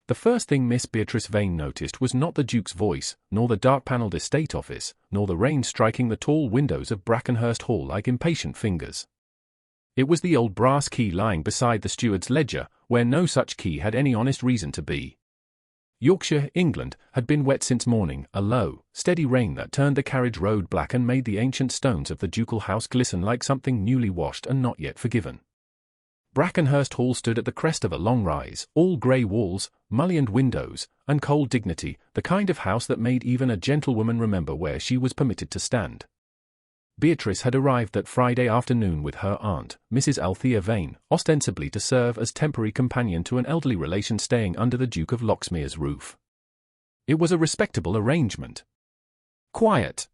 The first thing Miss Beatrice Vane noticed was not the Duke's voice, nor the dark-panelled estate office, nor the rain striking the tall windows of Brackenhurst Hall like impatient fingers. It was the old brass key lying beside the steward's ledger, where no such key had any honest reason to be. Yorkshire, England, had been wet since morning, a low, steady rain that turned the carriage road black and made the ancient stones of the ducal house glisten like something newly washed and not yet forgiven. Brackenhurst Hall stood at the crest of a long rise, all grey walls, mullioned windows, and cold dignity, the kind of house that made even a gentlewoman remember where she was permitted to stand. Beatrice had arrived that Friday afternoon with her aunt, Mrs. Althea Vane, ostensibly to serve as temporary companion to an elderly relation staying under the Duke of Loxmere's roof. It was a respectable arrangement. Quiet.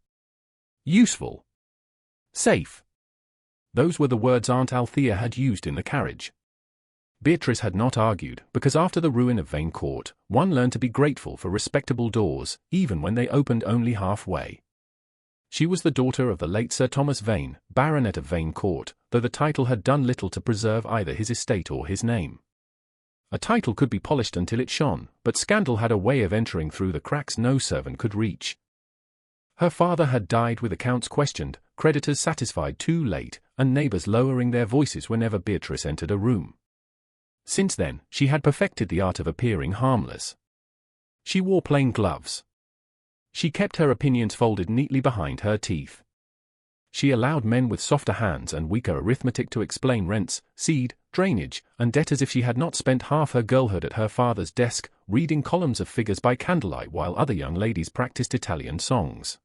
Useful. Safe. Those were the words Aunt Althea had used in the carriage. Beatrice had not argued, because after the ruin of Vane Court, one learned to be grateful for respectable doors, even when they opened only halfway. She was the daughter of the late Sir Thomas Vane, Baronet of Vane Court, though the title had done little to preserve either his estate or his name. A title could be polished until it shone, but scandal had a way of entering through the cracks no servant could reach. Her father had died with accounts questioned, creditors satisfied too late, and neighbours lowering their voices whenever Beatrice entered a room. Since then, she had perfected the art of appearing harmless. She wore plain gloves. She kept her opinions folded neatly behind her teeth. She allowed men with softer hands and weaker arithmetic to explain rents, seed, drainage, and debt as if she had not spent half her girlhood at her father's desk, reading columns of figures by candlelight while other young ladies practiced Italian songs.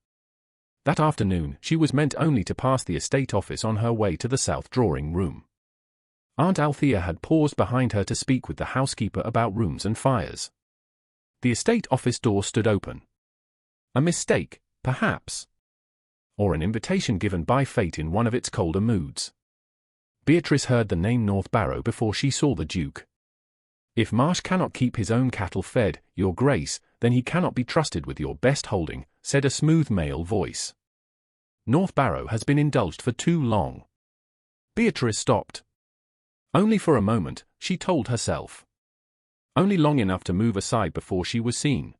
That afternoon, she was meant only to pass the estate office on her way to the south drawing-room. Aunt Althea had paused behind her to speak with the housekeeper about rooms and fires. The estate office door stood open. A mistake, perhaps. Or an invitation given by fate in one of its colder moods. Beatrice heard the name North Barrow before she saw the Duke. If Marsh cannot keep his own cattle fed, Your Grace, then he cannot be trusted with your best holding, said a smooth male voice. North Barrow has been indulged for too long. Beatrice stopped. Only for a moment, she told herself. Only long enough to move aside before she was seen.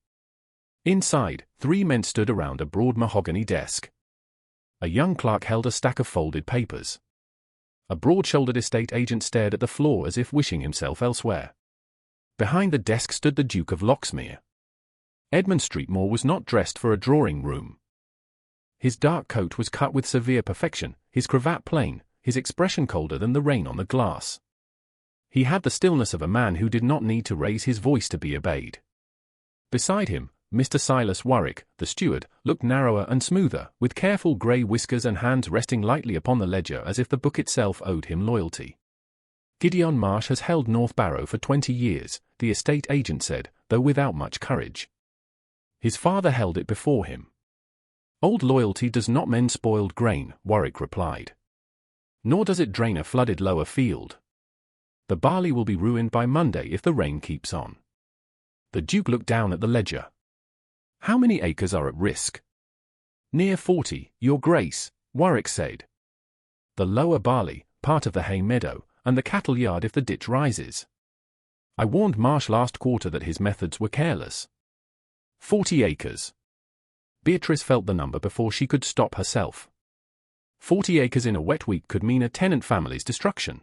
Inside, 3 men stood around a broad mahogany desk. A young clerk held a stack of folded papers. A broad-shouldered estate agent stared at the floor as if wishing himself elsewhere. Behind the desk stood the Duke of Loxmere. Edmund Streetmore was not dressed for a drawing-room. His dark coat was cut with severe perfection, his cravat plain, his expression colder than the rain on the glass. He had the stillness of a man who did not need to raise his voice to be obeyed. Beside him, Mr. Silas Warwick, the steward, looked narrower and smoother, with careful grey whiskers and hands resting lightly upon the ledger as if the book itself owed him loyalty. Gideon Marsh has held North Barrow for 20 years, the estate agent said, though without much courage. His father held it before him. Old loyalty does not mend spoiled grain, Warwick replied. Nor does it drain a flooded lower field. The barley will be ruined by Monday if the rain keeps on. The Duke looked down at the ledger. How many acres are at risk? Near 40, Your Grace, Warwick said. The lower barley, part of the hay meadow, and the cattle yard if the ditch rises. I warned Marsh last quarter that his methods were careless. 40 acres. Beatrice felt the number before she could stop herself. 40 acres in a wet week could mean a tenant family's destruction.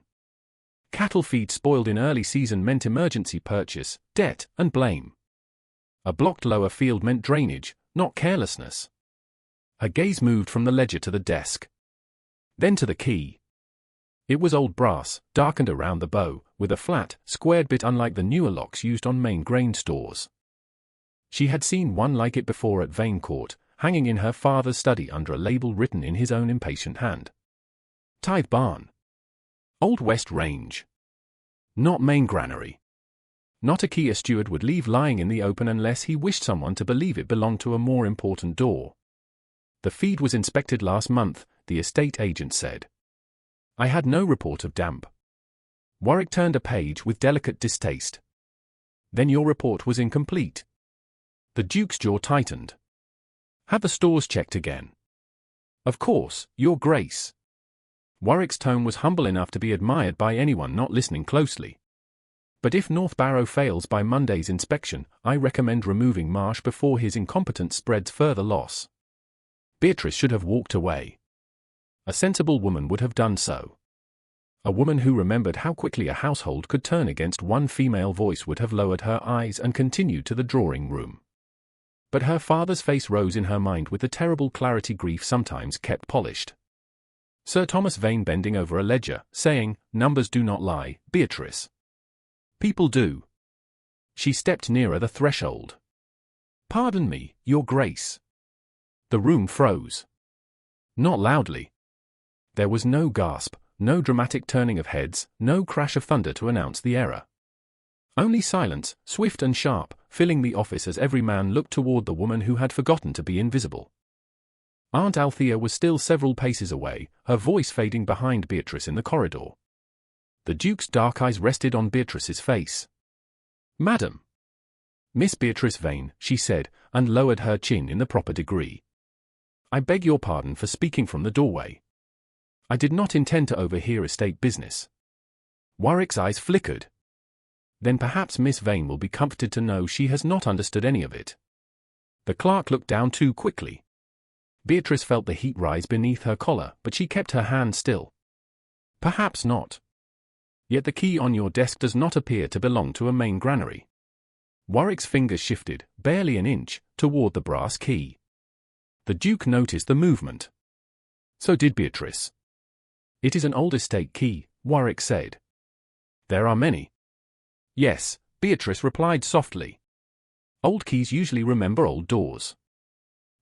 Cattle feed spoiled in early season meant emergency purchase, debt, and blame. A blocked lower field meant drainage, not carelessness. Her gaze moved from the ledger to the desk. Then to the key. It was old brass, darkened around the bow, with a flat, squared bit unlike the newer locks used on main grain stores. She had seen one like it before at Vane Court, hanging in her father's study under a label written in his own impatient hand. Tithe Barn. Old West Range. Not main granary. Not a key a steward would leave lying in the open unless he wished someone to believe it belonged to a more important door. The feed was inspected last month, the estate agent said. I had no report of damp. Warwick turned a page with delicate distaste. Then your report was incomplete. The Duke's jaw tightened. Have the stores checked again? Of course, Your Grace. Warwick's tone was humble enough to be admired by anyone not listening closely. But if North Barrow fails by Monday's inspection, I recommend removing Marsh before his incompetence spreads further loss. Beatrice should have walked away. A sensible woman would have done so. A woman who remembered how quickly a household could turn against one female voice would have lowered her eyes and continued to the drawing room. But her father's face rose in her mind with the terrible clarity grief sometimes kept polished. Sir Thomas Vane bending over a ledger, saying, "Numbers do not lie, Beatrice." "People do." She stepped nearer the threshold. "Pardon me, Your Grace." The room froze. Not loudly. There was no gasp, no dramatic turning of heads, no crash of thunder to announce the error. Only silence, swift and sharp, filling the office as every man looked toward the woman who had forgotten to be invisible. Aunt Althea was still several paces away, her voice fading behind Beatrice in the corridor. The Duke's dark eyes rested on Beatrice's face. "Madam." "Miss Beatrice Vane," she said, and lowered her chin in the proper degree. "I beg your pardon for speaking from the doorway. I did not intend to overhear estate business." Warwick's eyes flickered. "Then perhaps Miss Vane will be comforted to know she has not understood any of it." The clerk looked down too quickly. Beatrice felt the heat rise beneath her collar, but she kept her hand still. "Perhaps not. Yet the key on your desk does not appear to belong to a main granary." Warwick's fingers shifted, barely an inch, toward the brass key. The Duke noticed the movement. So did Beatrice. "It is an old estate key," Warwick said. "There are many." "Yes," Beatrice replied softly. "Old keys usually remember old doors."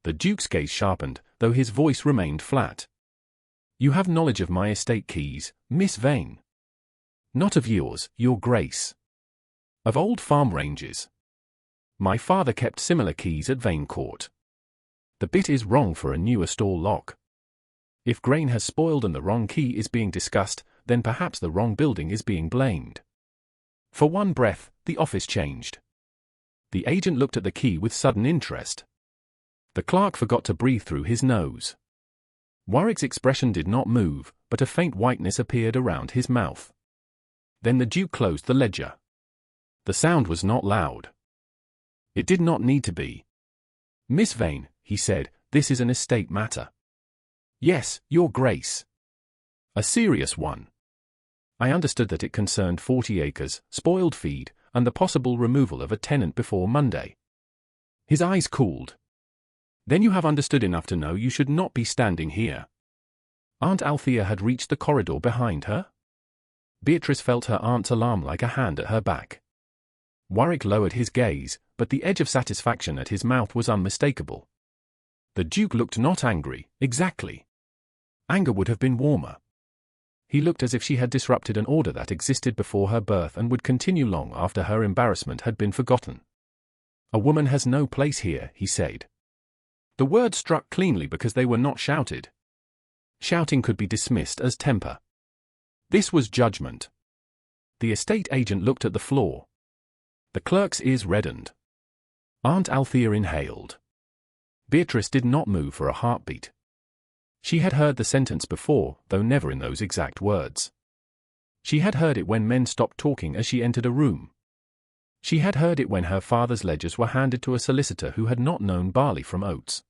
The Duke's gaze sharpened, though his voice remained flat. "You have knowledge of my estate keys, Miss Vane." "Not of yours, Your Grace." "Of old farm ranges. My father kept similar keys at Vane Court." "The bit is wrong for a newer store lock. If grain has spoiled and the wrong key is being discussed, then perhaps the wrong building is being blamed." For one breath, the office changed. The agent looked at the key with sudden interest. The clerk forgot to breathe through his nose. Warwick's expression did not move, but a faint whiteness appeared around his mouth. Then the Duke closed the ledger. The sound was not loud. It did not need to be. "Miss Vane," he said, "this is an estate matter." "Yes, Your Grace." "A serious one. I understood that it concerned 40 acres, spoiled feed, and the possible removal of a tenant before Monday." His eyes cooled. "Then you have understood enough to know you should not be standing here." Aunt Althea had reached the corridor behind her. Beatrice felt her aunt's alarm like a hand at her back. Warwick lowered his gaze, but the edge of satisfaction at his mouth was unmistakable. The Duke looked not angry, exactly. Anger would have been warmer. He looked as if she had disrupted an order that existed before her birth and would continue long after her embarrassment had been forgotten. "A woman has no place here," he said. The words struck cleanly because they were not shouted. Shouting could be dismissed as temper. This was judgment. The estate agent looked at the floor. The clerk's ears reddened. Aunt Althea inhaled. Beatrice did not move for a heartbeat. She had heard the sentence before, though never in those exact words. She had heard it when men stopped talking as she entered a room. She had heard it when her father's ledgers were handed to a solicitor who had not known barley from oats.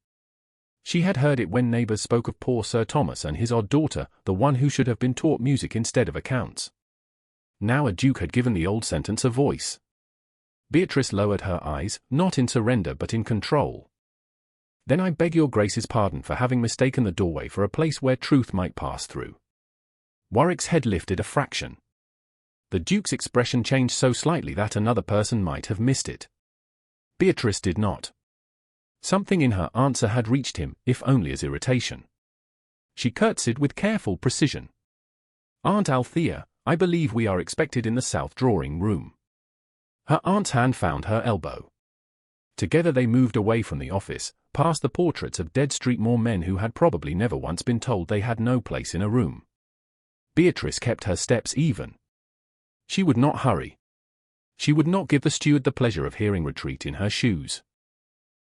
She had heard it when neighbors spoke of poor Sir Thomas and his odd daughter, the one who should have been taught music instead of accounts. Now a duke had given the old sentence a voice. Beatrice lowered her eyes, not in surrender but in control. "Then I beg your Grace's pardon for having mistaken the doorway for a place where truth might pass through." Warwick's head lifted a fraction. The Duke's expression changed so slightly that another person might have missed it. Beatrice did not. Something in her answer had reached him, if only as irritation. She curtsied with careful precision. "Aunt Althea, I believe we are expected in the south drawing room." Her aunt's hand found her elbow. Together they moved away from the office, past the portraits of Dead Street Moor men who had probably never once been told they had no place in a room. Beatrice kept her steps even. She would not hurry. She would not give the steward the pleasure of hearing retreat in her shoes.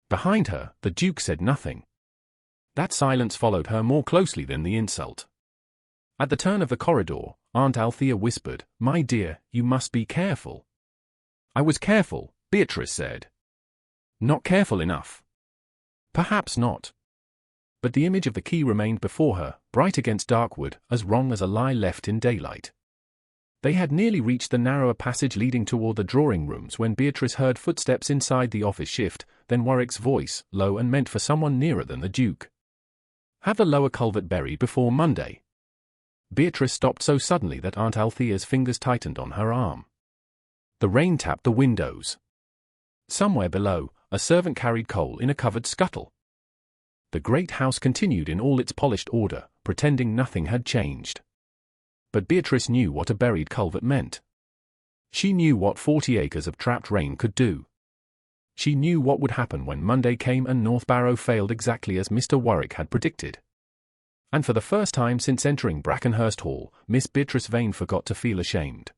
Behind her, the Duke said nothing. That silence followed her more closely than the insult. At the turn of the corridor, Aunt Althea whispered, "My dear, you must be careful." I was careful, Beatrice said. Not careful enough. Perhaps not. But the image of the key remained before her, bright against dark wood, as wrong as a lie left in daylight. They had nearly reached the narrower passage leading toward the drawing rooms when Beatrice heard footsteps inside the office shift, then Warwick's voice, low and meant for someone nearer than the Duke. Have the lower culvert buried before Monday. Beatrice stopped so suddenly that Aunt Althea's fingers tightened on her arm. The rain tapped the windows. Somewhere below, a servant carried coal in a covered scuttle. The great house continued in all its polished order, pretending nothing had changed. But Beatrice knew what a buried culvert meant. She knew what 40 acres of trapped rain could do. She knew what would happen when Monday came and North Barrow failed exactly as Mr. Warwick had predicted. And for the first time since entering Brackenhurst Hall, Miss Beatrice Vane forgot to feel ashamed.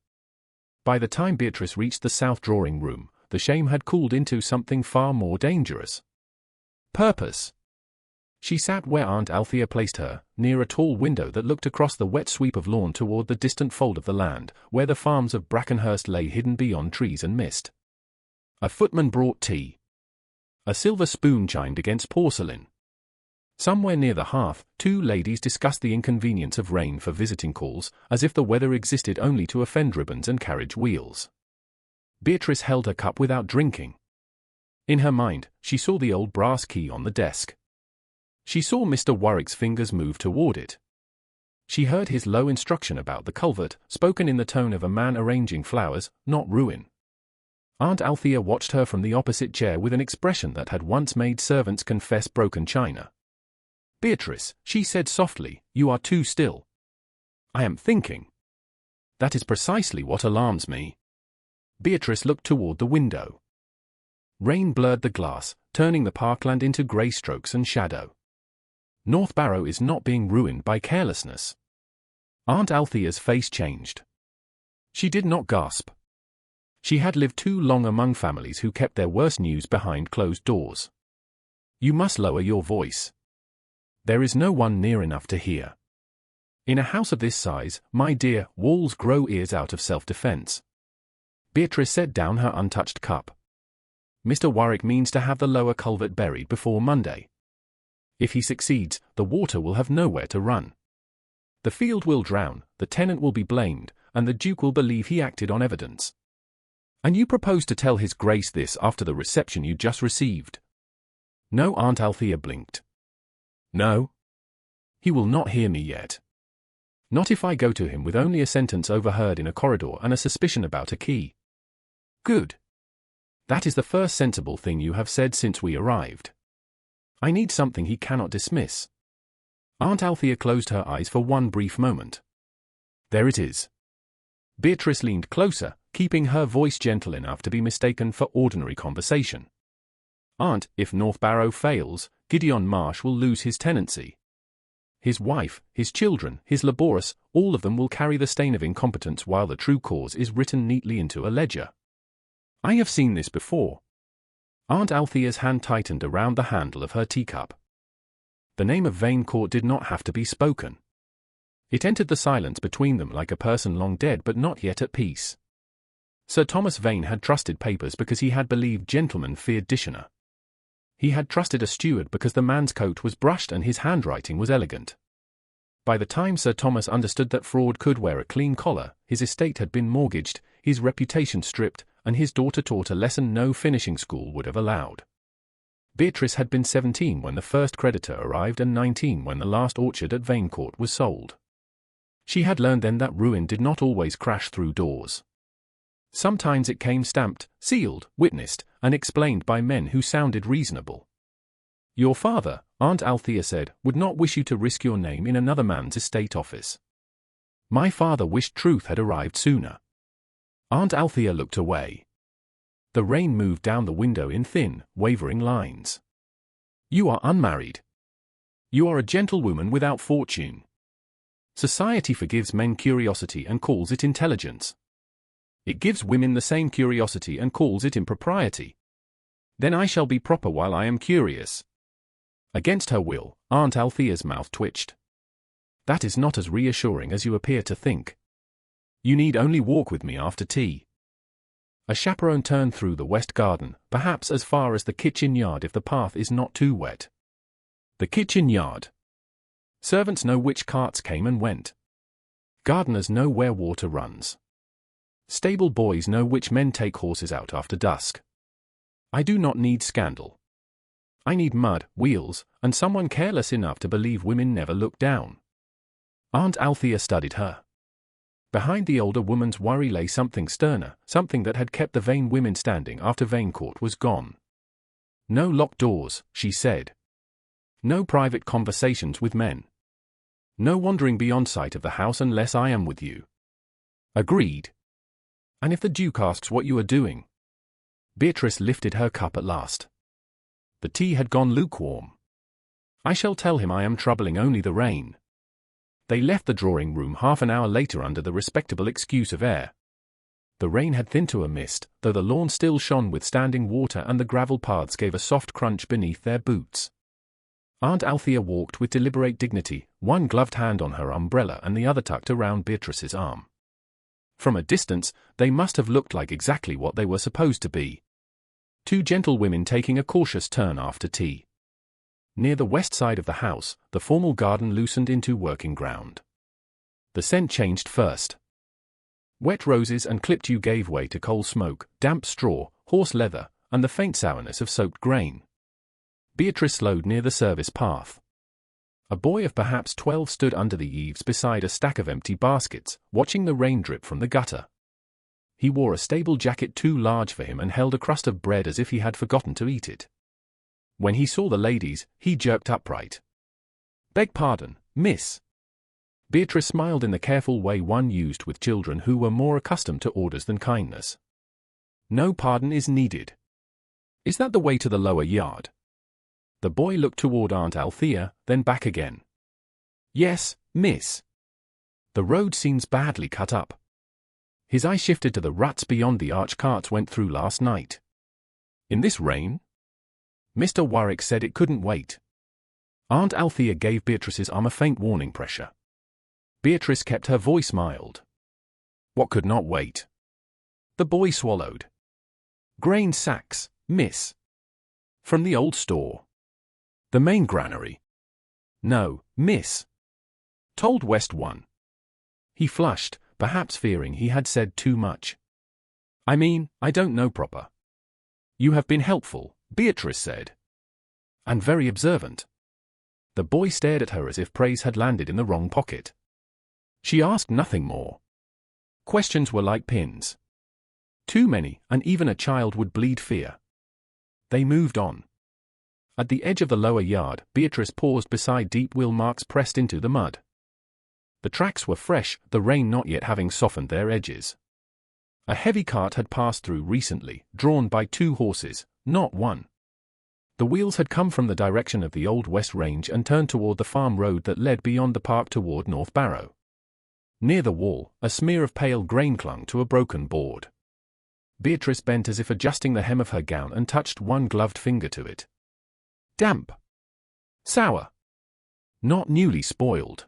By the time Beatrice reached the south drawing room, the shame had cooled into something far more dangerous. Purpose. She sat where Aunt Althea placed her, near a tall window that looked across the wet sweep of lawn toward the distant fold of the land, where the farms of Brackenhurst lay hidden beyond trees and mist. A footman brought tea. A silver spoon chimed against porcelain. Somewhere near the hearth, two ladies discussed the inconvenience of rain for visiting calls, as if the weather existed only to offend ribbons and carriage wheels. Beatrice held her cup without drinking. In her mind, she saw the old brass key on the desk. She saw Mr. Warwick's fingers move toward it. She heard his low instruction about the culvert, spoken in the tone of a man arranging flowers, not ruin. Aunt Althea watched her from the opposite chair with an expression that had once made servants confess broken china. Beatrice, she said softly, you are too still. I am thinking. That is precisely what alarms me. Beatrice looked toward the window. Rain blurred the glass, turning the parkland into grey strokes and shadow. North Barrow is not being ruined by carelessness. Aunt Althea's face changed. She did not gasp. She had lived too long among families who kept their worst news behind closed doors. You must lower your voice. There is no one near enough to hear. In a house of this size, my dear, walls grow ears out of self-defense. Beatrice set down her untouched cup. Mr. Warwick means to have the lower culvert buried before Monday. If he succeeds, the water will have nowhere to run. The field will drown, the tenant will be blamed, and the Duke will believe he acted on evidence. And you propose to tell His Grace this after the reception you just received? No, Aunt Althea blinked. No. He will not hear me yet. Not if I go to him with only a sentence overheard in a corridor and a suspicion about a key. Good. That is the first sensible thing you have said since we arrived. I need something he cannot dismiss. Aunt Althea closed her eyes for one brief moment. There it is. Beatrice leaned closer, keeping her voice gentle enough to be mistaken for ordinary conversation. Aunt, if North Barrow fails, Gideon Marsh will lose his tenancy. His wife, his children, his laborers, all of them will carry the stain of incompetence while the true cause is written neatly into a ledger. I have seen this before. Aunt Althea's hand tightened around the handle of her teacup. The name of Vane Court did not have to be spoken. It entered the silence between them like a person long dead but not yet at peace. Sir Thomas Vane had trusted papers because he had believed gentlemen feared Dishonor. He had trusted a steward because the man's coat was brushed and his handwriting was elegant. By the time Sir Thomas understood that fraud could wear a clean collar, his estate had been mortgaged, his reputation stripped, and his daughter taught a lesson no finishing school would have allowed. Beatrice had been 17 when the first creditor arrived and 19 when the last orchard at Vane Court was sold. She had learned then that ruin did not always crash through doors. Sometimes it came stamped, sealed, witnessed, and explained by men who sounded reasonable. Your father, Aunt Althea said, would not wish you to risk your name in another man's estate office. My father wished truth had arrived sooner. Aunt Althea looked away. The rain moved down the window in thin, wavering lines. You are unmarried. You are a gentlewoman without fortune. Society forgives men curiosity and calls it intelligence. It gives women the same curiosity and calls it impropriety. Then I shall be proper while I am curious. Against her will, Aunt Althea's mouth twitched. That is not as reassuring as you appear to think. You need only walk with me after tea. A chaperone turned through the west garden, perhaps as far as the kitchen yard if the path is not too wet. The kitchen yard. Servants know which carts came and went. Gardeners know where water runs. Stable boys know which men take horses out after dusk. I do not need scandal. I need mud, wheels, and someone careless enough to believe women never look down. Aunt Althea studied her. Behind the older woman's worry lay something sterner, something that had kept the Vane women standing after Vanecourt was gone. No locked doors, she said. No private conversations with men. No wandering beyond sight of the house unless I am with you. Agreed. And if the Duke asks what you are doing? Beatrice lifted her cup at last. The tea had gone lukewarm. I shall tell him I am troubling only the rain. They left the drawing-room half an hour later under the respectable excuse of air. The rain had thinned to a mist, though the lawn still shone with standing water and the gravel paths gave a soft crunch beneath their boots. Aunt Althea walked with deliberate dignity, one gloved hand on her umbrella and the other tucked around Beatrice's arm. From a distance, they must have looked like exactly what they were supposed to be. Two gentlewomen taking a cautious turn after tea. Near the west side of the house, the formal garden loosened into working ground. The scent changed first. Wet roses and clipped yew gave way to coal smoke, damp straw, horse leather, and the faint sourness of soaked grain. Beatrice slowed near the service path. A boy of perhaps 12 stood under the eaves beside a stack of empty baskets, watching the rain drip from the gutter. He wore a stable jacket too large for him and held a crust of bread as if he had forgotten to eat it. When he saw the ladies, he jerked upright. "Beg pardon, miss." Beatrice smiled in the careful way one used with children who were more accustomed to orders than kindness. "No pardon is needed. Is that the way to the lower yard?" The boy looked toward Aunt Althea, then back again. "Yes, miss. The road seems badly cut up." His eye shifted to the ruts beyond the arch carts went through last night. "In this rain?" Mr. Warwick said it couldn't wait. Aunt Althea gave Beatrice's arm a faint warning pressure. Beatrice kept her voice mild. "What could not wait?" The boy swallowed. "Grain sacks, miss. From the old store." "The main granary?" "No, miss. Told West one." He flushed, perhaps fearing he had said too much. "I mean, I don't know proper." "You have been helpful," Beatrice said. "And very observant." The boy stared at her as if praise had landed in the wrong pocket. She asked nothing more. Questions were like pins. Too many, and even a child would bleed fear. They moved on. At the edge of the lower yard, Beatrice paused beside deep wheel marks pressed into the mud. The tracks were fresh, the rain not yet having softened their edges. A heavy cart had passed through recently, drawn by 2 horses, not one. The wheels had come from the direction of the Old West Range and turned toward the farm road that led beyond the park toward North Barrow. Near the wall, a smear of pale grain clung to a broken board. Beatrice bent as if adjusting the hem of her gown and touched one gloved finger to it. Damp. Sour. Not newly spoiled.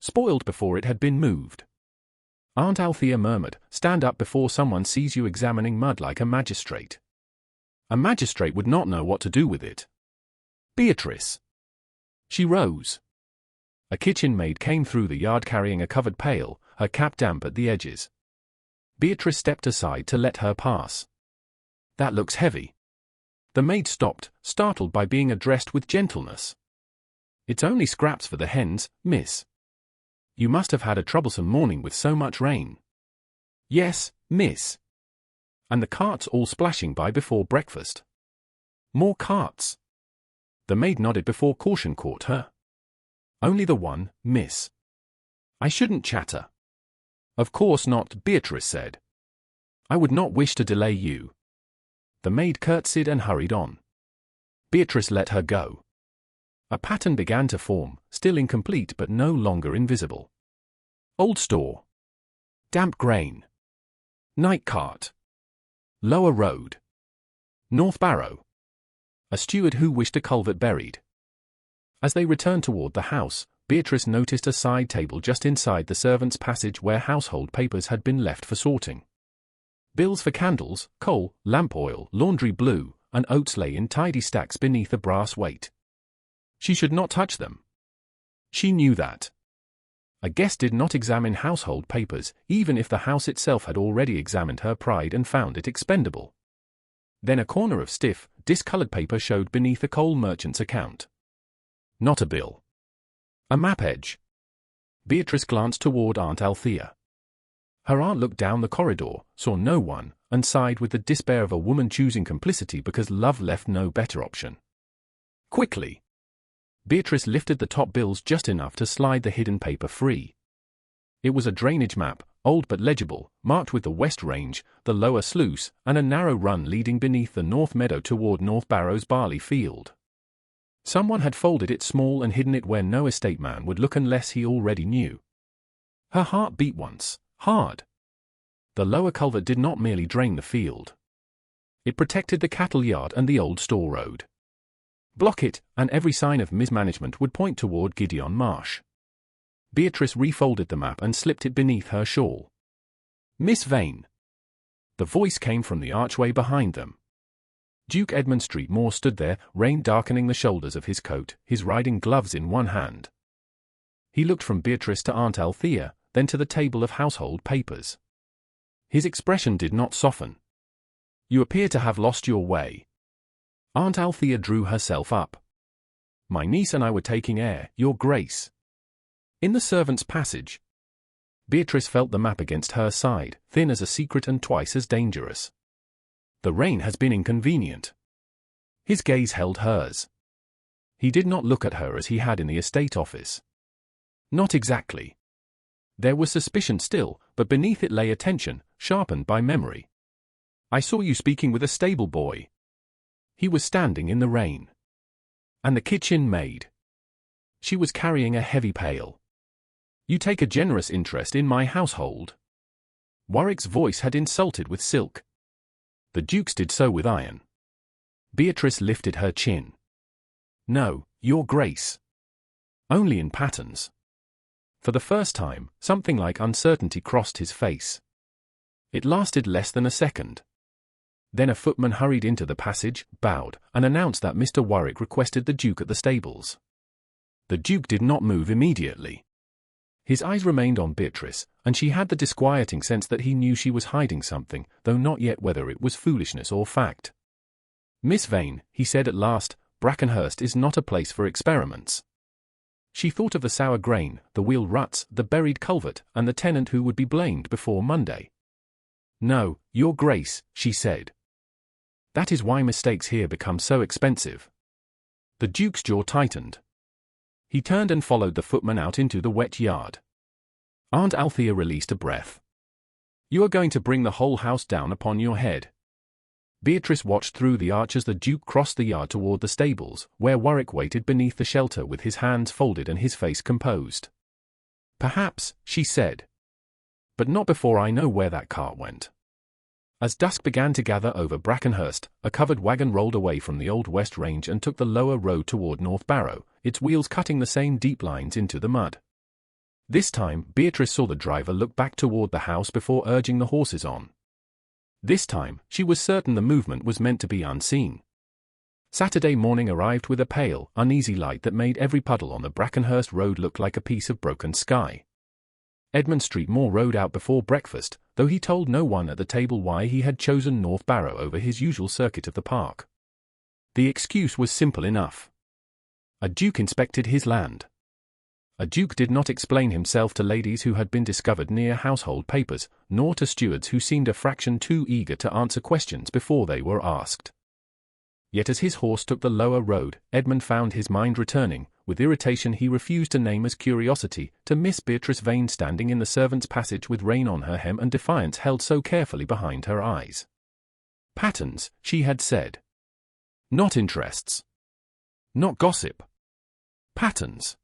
Spoiled before it had been moved. Aunt Althea murmured, "Stand up before someone sees you examining mud like a magistrate." A magistrate would not know what to do with it. "Beatrice." She rose. A kitchen maid came through the yard carrying a covered pail, her cap damp at the edges. Beatrice stepped aside to let her pass. "That looks heavy." The maid stopped, startled by being addressed with gentleness. "It's only scraps for the hens, miss." "You must have had a troublesome morning with so much rain." "Yes, miss." "And the carts all splashing by before breakfast." "More carts." The maid nodded before caution caught her. "Only the one, miss." "I shouldn't chatter." "Of course not," Beatrice said. "I would not wish to delay you." The maid curtsied and hurried on. Beatrice let her go. A pattern began to form, still incomplete but no longer invisible. Old store. Damp grain. Night cart. Lower road. North Barrow. A steward who wished a culvert buried. As they returned toward the house, Beatrice noticed a side table just inside the servants' passage where household papers had been left for sorting. Bills for candles, coal, lamp oil, laundry blue, and oats lay in tidy stacks beneath a brass weight. She should not touch them. She knew that. A guest did not examine household papers, even if the house itself had already examined her pride and found it expendable. Then a corner of stiff, discolored paper showed beneath a coal merchant's account. Not a bill. A map edge. Beatrice glanced toward Aunt Althea. Her aunt looked down the corridor, saw no one, and sighed with the despair of a woman choosing complicity because love left no better option. Quickly. Beatrice lifted the top bills just enough to slide the hidden paper free. It was a drainage map, old but legible, marked with the West Range, the lower sluice, and a narrow run leading beneath the North Meadow toward North Barrow's barley field. Someone had folded it small and hidden it where no estate man would look unless he already knew. Her heart beat once, hard. The lower culvert did not merely drain the field. It protected the cattle yard and the old store road. Block it, and every sign of mismanagement would point toward Gideon Marsh. Beatrice refolded the map and slipped it beneath her shawl. Miss Vane. The voice came from the archway behind them. Duke Edmund Street Moore stood there, rain darkening the shoulders of his coat, his riding gloves in one hand. He looked from Beatrice to Aunt Althea, then to the table of household papers. His expression did not soften. You appear to have lost your way. Aunt Althea drew herself up. My niece and I were taking air, Your Grace. In the servants' passage. Beatrice felt the map against her side, thin as a secret and twice as dangerous. The rain has been inconvenient. His gaze held hers. He did not look at her as he had in the estate office. Not exactly. There was suspicion still, but beneath it lay attention, sharpened by memory. I saw you speaking with a stable boy. He was standing in the rain. And the kitchen maid. She was carrying a heavy pail. You take a generous interest in my household. Warwick's voice had insulted with silk. The Duke's did so with iron. Beatrice lifted her chin. No, Your Grace. Only in patterns. For the first time, something like uncertainty crossed his face. It lasted less than a second. Then a footman hurried into the passage, bowed, and announced that Mr. Warwick requested the Duke at the stables. The Duke did not move immediately. His eyes remained on Beatrice, and she had the disquieting sense that he knew she was hiding something, though not yet whether it was foolishness or fact. Miss Vane, he said at last, Brackenhurst is not a place for experiments. She thought of the sour grain, the wheel ruts, the buried culvert, and the tenant who would be blamed before Monday. No, Your Grace, she said. That is why mistakes here become so expensive. The Duke's jaw tightened. He turned and followed the footman out into the wet yard. Aunt Althea released a breath. You are going to bring the whole house down upon your head. Beatrice watched through the arch as the Duke crossed the yard toward the stables, where Warwick waited beneath the shelter with his hands folded and his face composed. Perhaps, she said. But not before I know where that cart went. As dusk began to gather over Brackenhurst, a covered wagon rolled away from the old West Range and took the lower road toward North Barrow, its wheels cutting the same deep lines into the mud. This time, Beatrice saw the driver look back toward the house before urging the horses on. This time, she was certain the movement was meant to be unseen. Saturday morning arrived with a pale, uneasy light that made every puddle on the Brackenhurst road look like a piece of broken sky. Edmund Street Moore rode out before breakfast, though he told no one at the table why he had chosen North Barrow over his usual circuit of the park. The excuse was simple enough. A duke inspected his land. A duke did not explain himself to ladies who had been discovered near household papers, nor to stewards who seemed a fraction too eager to answer questions before they were asked. Yet as his horse took the lower road, Edmund found his mind returning, with irritation he refused to name as curiosity, to Miss Beatrice Vane standing in the servants' passage with rain on her hem and defiance held so carefully behind her eyes. Patterns, she had said. Not interests. Not gossip. Patterns.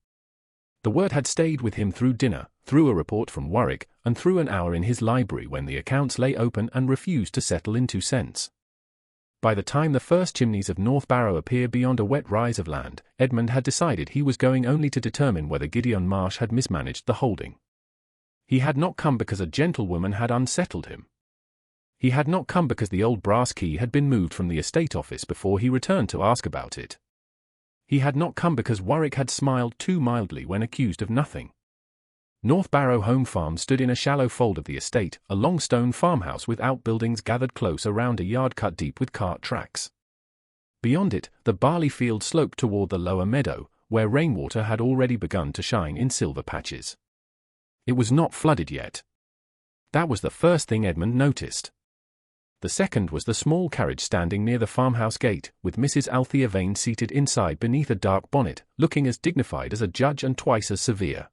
The word had stayed with him through dinner, through a report from Warwick, and through an hour in his library when the accounts lay open and refused to settle into cents. By the time the first chimneys of North Barrow appeared beyond a wet rise of land, Edmund had decided he was going only to determine whether Gideon Marsh had mismanaged the holding. He had not come because a gentlewoman had unsettled him. He had not come because the old brass key had been moved from the estate office before he returned to ask about it. He had not come because Warwick had smiled too mildly when accused of nothing. North Barrow Home Farm stood in a shallow fold of the estate, a long stone farmhouse with outbuildings gathered close around a yard cut deep with cart tracks. Beyond it, the barley field sloped toward the lower meadow, where rainwater had already begun to shine in silver patches. It was not flooded yet. That was the first thing Edmund noticed. The second was the small carriage standing near the farmhouse gate, with Mrs. Althea Vane seated inside beneath a dark bonnet, looking as dignified as a judge and twice as severe.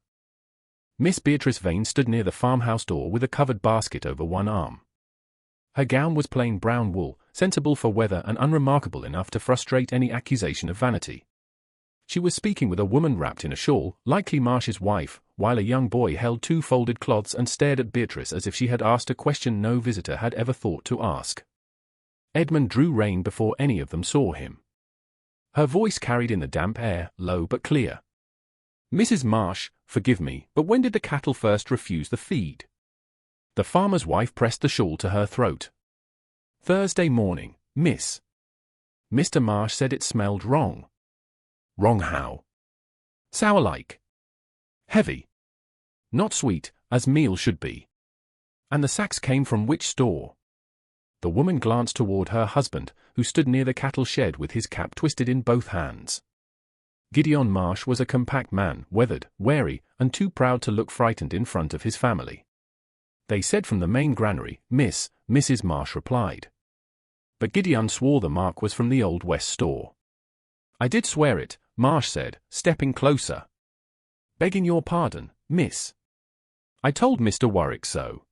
Miss Beatrice Vane stood near the farmhouse door with a covered basket over one arm. Her gown was plain brown wool, sensible for weather and unremarkable enough to frustrate any accusation of vanity. She was speaking with a woman wrapped in a shawl, likely Marsh's wife, while a young boy held two folded cloths and stared at Beatrice as if she had asked a question no visitor had ever thought to ask. Edmund drew rein before any of them saw him. Her voice carried in the damp air, low but clear. "Mrs. Marsh, forgive me, but when did the cattle first refuse the feed?" The farmer's wife pressed the shawl to her throat. "Thursday morning, miss." Mr. Marsh said it smelled wrong. "Wrong how?" "Sour-like. Heavy. Not sweet, as meal should be." "And the sacks came from which store?" The woman glanced toward her husband, who stood near the cattle shed with his cap twisted in both hands. Gideon Marsh was a compact man, weathered, wary, and too proud to look frightened in front of his family. "They said from the main granary, miss," Mrs. Marsh replied. But Gideon swore the mark was from the Old West store. "I did swear it," Marsh said, stepping closer. "Begging your pardon, miss. I told Mr. Warwick so.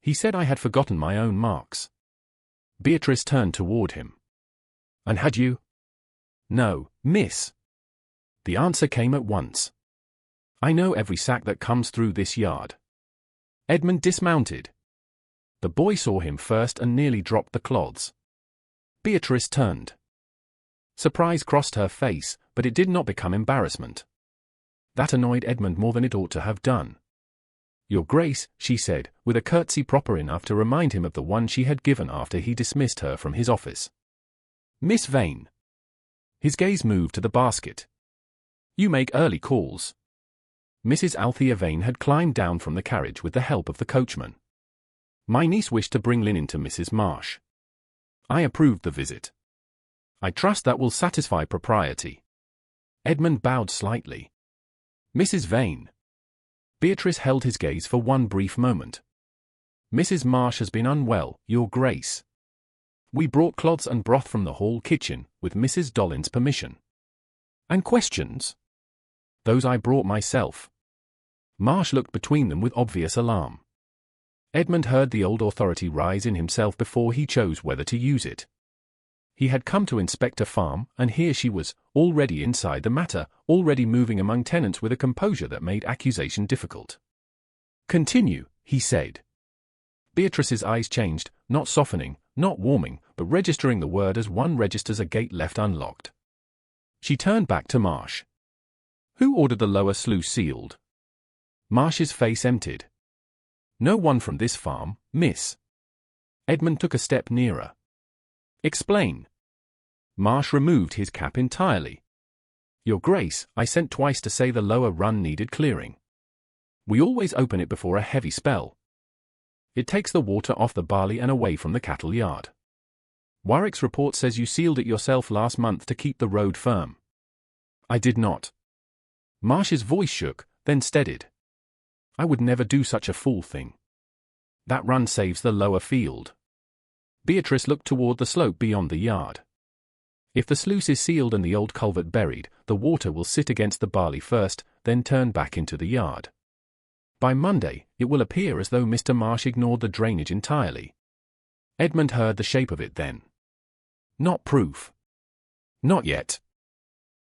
He said I had forgotten my own marks." Beatrice turned toward him. "And had you?" "No, miss." The answer came at once. "I know every sack that comes through this yard." Edmund dismounted. The boy saw him first and nearly dropped the cloths. Beatrice turned. Surprise crossed her face, but it did not become embarrassment. That annoyed Edmund more than it ought to have done. "Your Grace," she said, with a curtsy proper enough to remind him of the one she had given after he dismissed her from his office. "Miss Vane." His gaze moved to the basket. "You make early calls." Mrs. Althea Vane had climbed down from the carriage with the help of the coachman. "My niece wished to bring linen to Mrs. Marsh. I approved the visit. I trust that will satisfy propriety." Edmund bowed slightly. "Mrs. Vane." Beatrice held his gaze for one brief moment. "Mrs. Marsh has been unwell, Your Grace. We brought cloths and broth from the hall kitchen, with Mrs. Dollin's permission." "And questions?" "Those I brought myself." Marsh looked between them with obvious alarm. Edmund heard the old authority rise in himself before he chose whether to use it. He had come to inspect a farm, and here she was, already inside the matter, already moving among tenants with a composure that made accusation difficult. "Continue," he said. Beatrice's eyes changed, not softening, not warming, but registering the word as one registers a gate left unlocked. She turned back to Marsh. "Who ordered the lower sluice sealed?" Marsh's face emptied. "No one from this farm, miss." Edmund took a step nearer. "Explain." Marsh removed his cap entirely. "Your Grace, I sent twice to say the lower run needed clearing. We always open it before a heavy spell. It takes the water off the barley and away from the cattle yard. Warwick's report says you sealed it yourself last month to keep the road firm." "I did not." Marsh's voice shook, then steadied. "I would never do such a fool thing. That run saves the lower field." Beatrice looked toward the slope beyond the yard. "If the sluice is sealed and the old culvert buried, the water will sit against the barley first, then turn back into the yard. By Monday, it will appear as though Mr. Marsh ignored the drainage entirely." Edmund heard the shape of it then. "Not proof." "Not yet.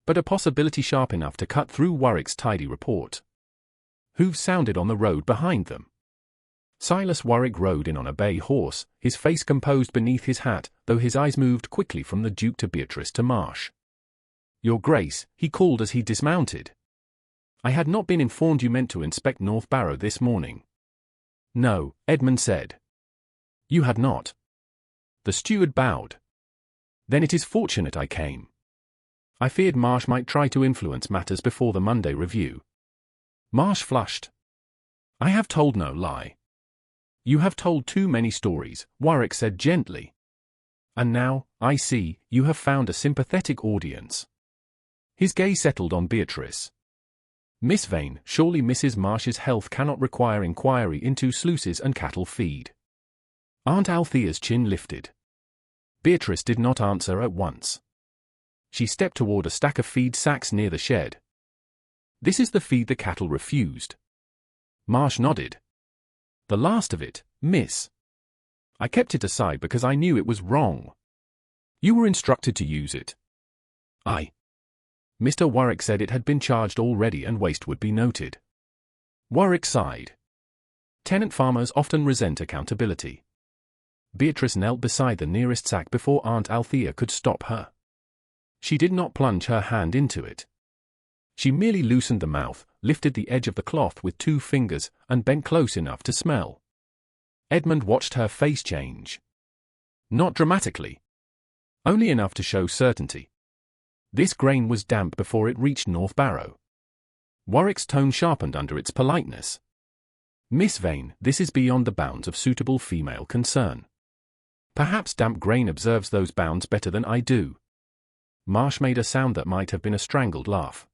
But a possibility sharp enough to cut through Warwick's tidy report." Hooves sounded on the road behind them. Silas Warwick rode in on a bay horse, his face composed beneath his hat, though his eyes moved quickly from the Duke to Beatrice to Marsh. "Your Grace," he called as he dismounted. "I had not been informed you meant to inspect North Barrow this morning." "No," Edmund said. You had not. The steward bowed. Then it is fortunate I came. I feared Marsh might try to influence matters before the Monday review. Marsh flushed. I have told no lie. You have told too many stories, Warwick said gently. And now, I see, you have found a sympathetic audience. His gaze settled on Beatrice. Miss Vane, surely Mrs. Marsh's health cannot require inquiry into sluices and cattle feed. Aunt Althea's chin lifted. Beatrice did not answer at once. She stepped toward a stack of feed sacks near the shed. This is the feed the cattle refused. Marsh nodded. The last of it, miss. I kept it aside because I knew it was wrong. You were instructed to use it. Mr. Warwick said it had been charged already and waste would be noted. Warwick sighed. Tenant farmers often resent accountability. Beatrice knelt beside the nearest sack before Aunt Althea could stop her. She did not plunge her hand into it. She merely loosened the mouth, lifted the edge of the cloth with 2 fingers, and bent close enough to smell. Edmund watched her face change. Not dramatically. Only enough to show certainty. This grain was damp before it reached North Barrow. Warwick's tone sharpened under its politeness. Miss Vane, this is beyond the bounds of suitable female concern. Perhaps damp grain observes those bounds better than I do. Marsh made a sound that might have been a strangled laugh.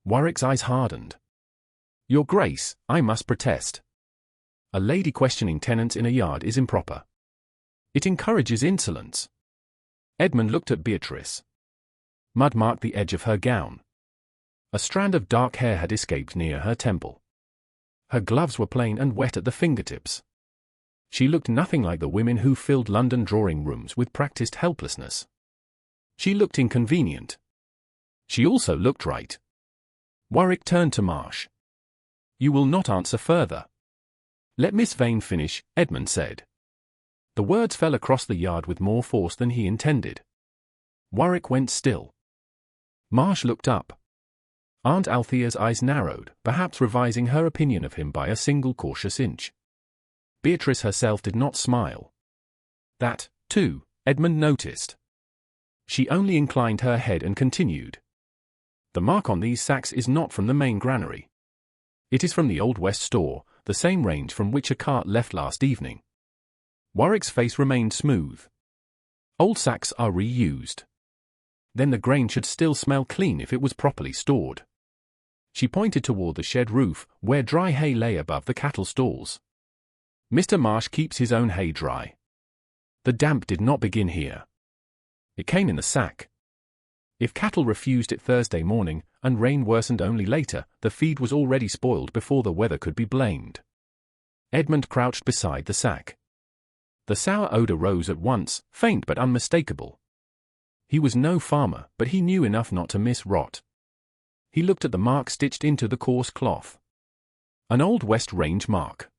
Warwick's eyes hardened. Your Grace, I must protest. A lady questioning tenants in a yard is improper. It encourages insolence. Edmund looked at Beatrice. Mud marked the edge of her gown. A strand of dark hair had escaped near her temple. Her gloves were plain and wet at the fingertips. She looked nothing like the women who filled London drawing rooms with practiced helplessness. She looked inconvenient. She also looked right. Warwick turned to Marsh. You will not answer further. Let Miss Vane finish, Edmund said. The words fell across the yard with more force than he intended. Warwick went still. Marsh looked up. Aunt Althea's eyes narrowed, perhaps revising her opinion of him by a single cautious inch. Beatrice herself did not smile. That, too, Edmund noticed. She only inclined her head and continued. The mark on these sacks is not from the main granary. It is from the Old West store, the same range from which a cart left last evening. Warwick's face remained smooth. Old sacks are reused. Then the grain should still smell clean if it was properly stored. She pointed toward the shed roof, where dry hay lay above the cattle stalls. Mr. Marsh keeps his own hay dry. The damp did not begin here. It came in the sack. If cattle refused it Thursday morning, and rain worsened only later, the feed was already spoiled before the weather could be blamed. Edmund crouched beside the sack. The sour odor rose at once, faint but unmistakable. He was no farmer, but he knew enough not to miss rot. He looked at the mark stitched into the coarse cloth. An Old West range mark.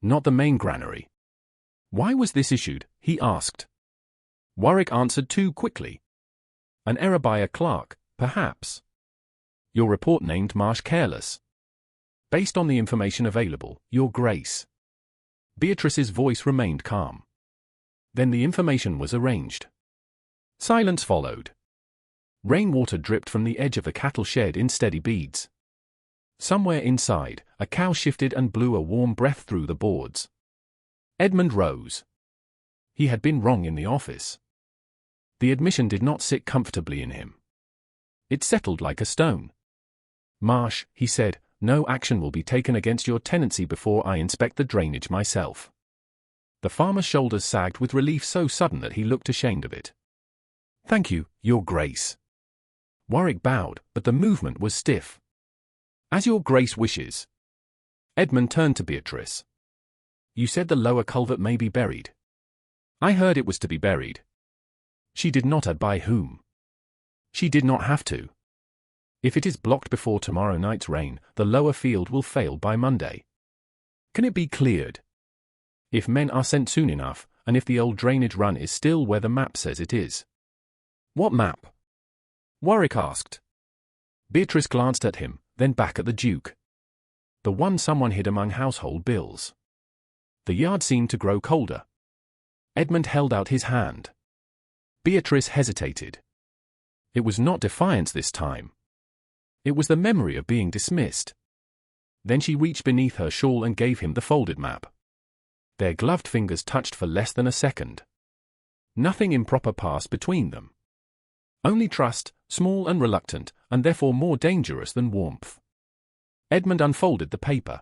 Not the main granary. Why was this issued, he asked. Warwick answered too quickly. An error by a clerk, perhaps. Your report named Marsh careless. Based on the information available, Your Grace. Beatrice's voice remained calm. Then the information was arranged. Silence followed. Rainwater dripped from the edge of the cattle shed in steady beads. Somewhere inside, a cow shifted and blew a warm breath through the boards. Edmund rose. He had been wrong in the office. The admission did not sit comfortably in him. It settled like a stone. Marsh, he said, no action will be taken against your tenancy before I inspect the drainage myself. The farmer's shoulders sagged with relief so sudden that he looked ashamed of it. Thank you, Your Grace. Warwick bowed, but the movement was stiff. As Your Grace wishes. Edmund turned to Beatrice. You said the lower culvert may be buried. I heard it was to be buried. She did not add by whom. She did not have to. If it is blocked before tomorrow night's rain, the lower field will fail by Monday. Can it be cleared? If men are sent soon enough, and if the old drainage run is still where the map says it is. What map? Warwick asked. Beatrice glanced at him, then back at the Duke. The one someone hid among household bills. The yard seemed to grow colder, Edmund held out his hand. Beatrice hesitated. It was not defiance this time. It was the memory of being dismissed. Then she reached beneath her shawl and gave him the folded map. Their gloved fingers touched for less than a second. Nothing improper passed between them. Only trust, small and reluctant, and therefore more dangerous than warmth. Edmund unfolded the paper.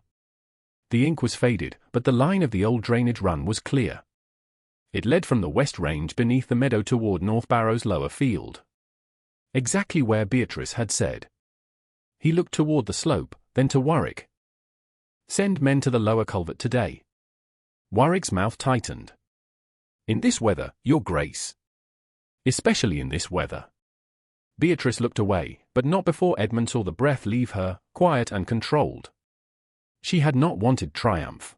The ink was faded, but the line of the old drainage run was clear. It led from the west range beneath the meadow toward North Barrow's lower field. Exactly where Beatrice had said. He looked toward the slope, then to Warwick. Send men to the lower culvert today. Warwick's mouth tightened. In this weather, your grace. Especially in this weather. Beatrice looked away, but not before Edmund saw the breath leave her, quiet and controlled. She had not wanted triumph.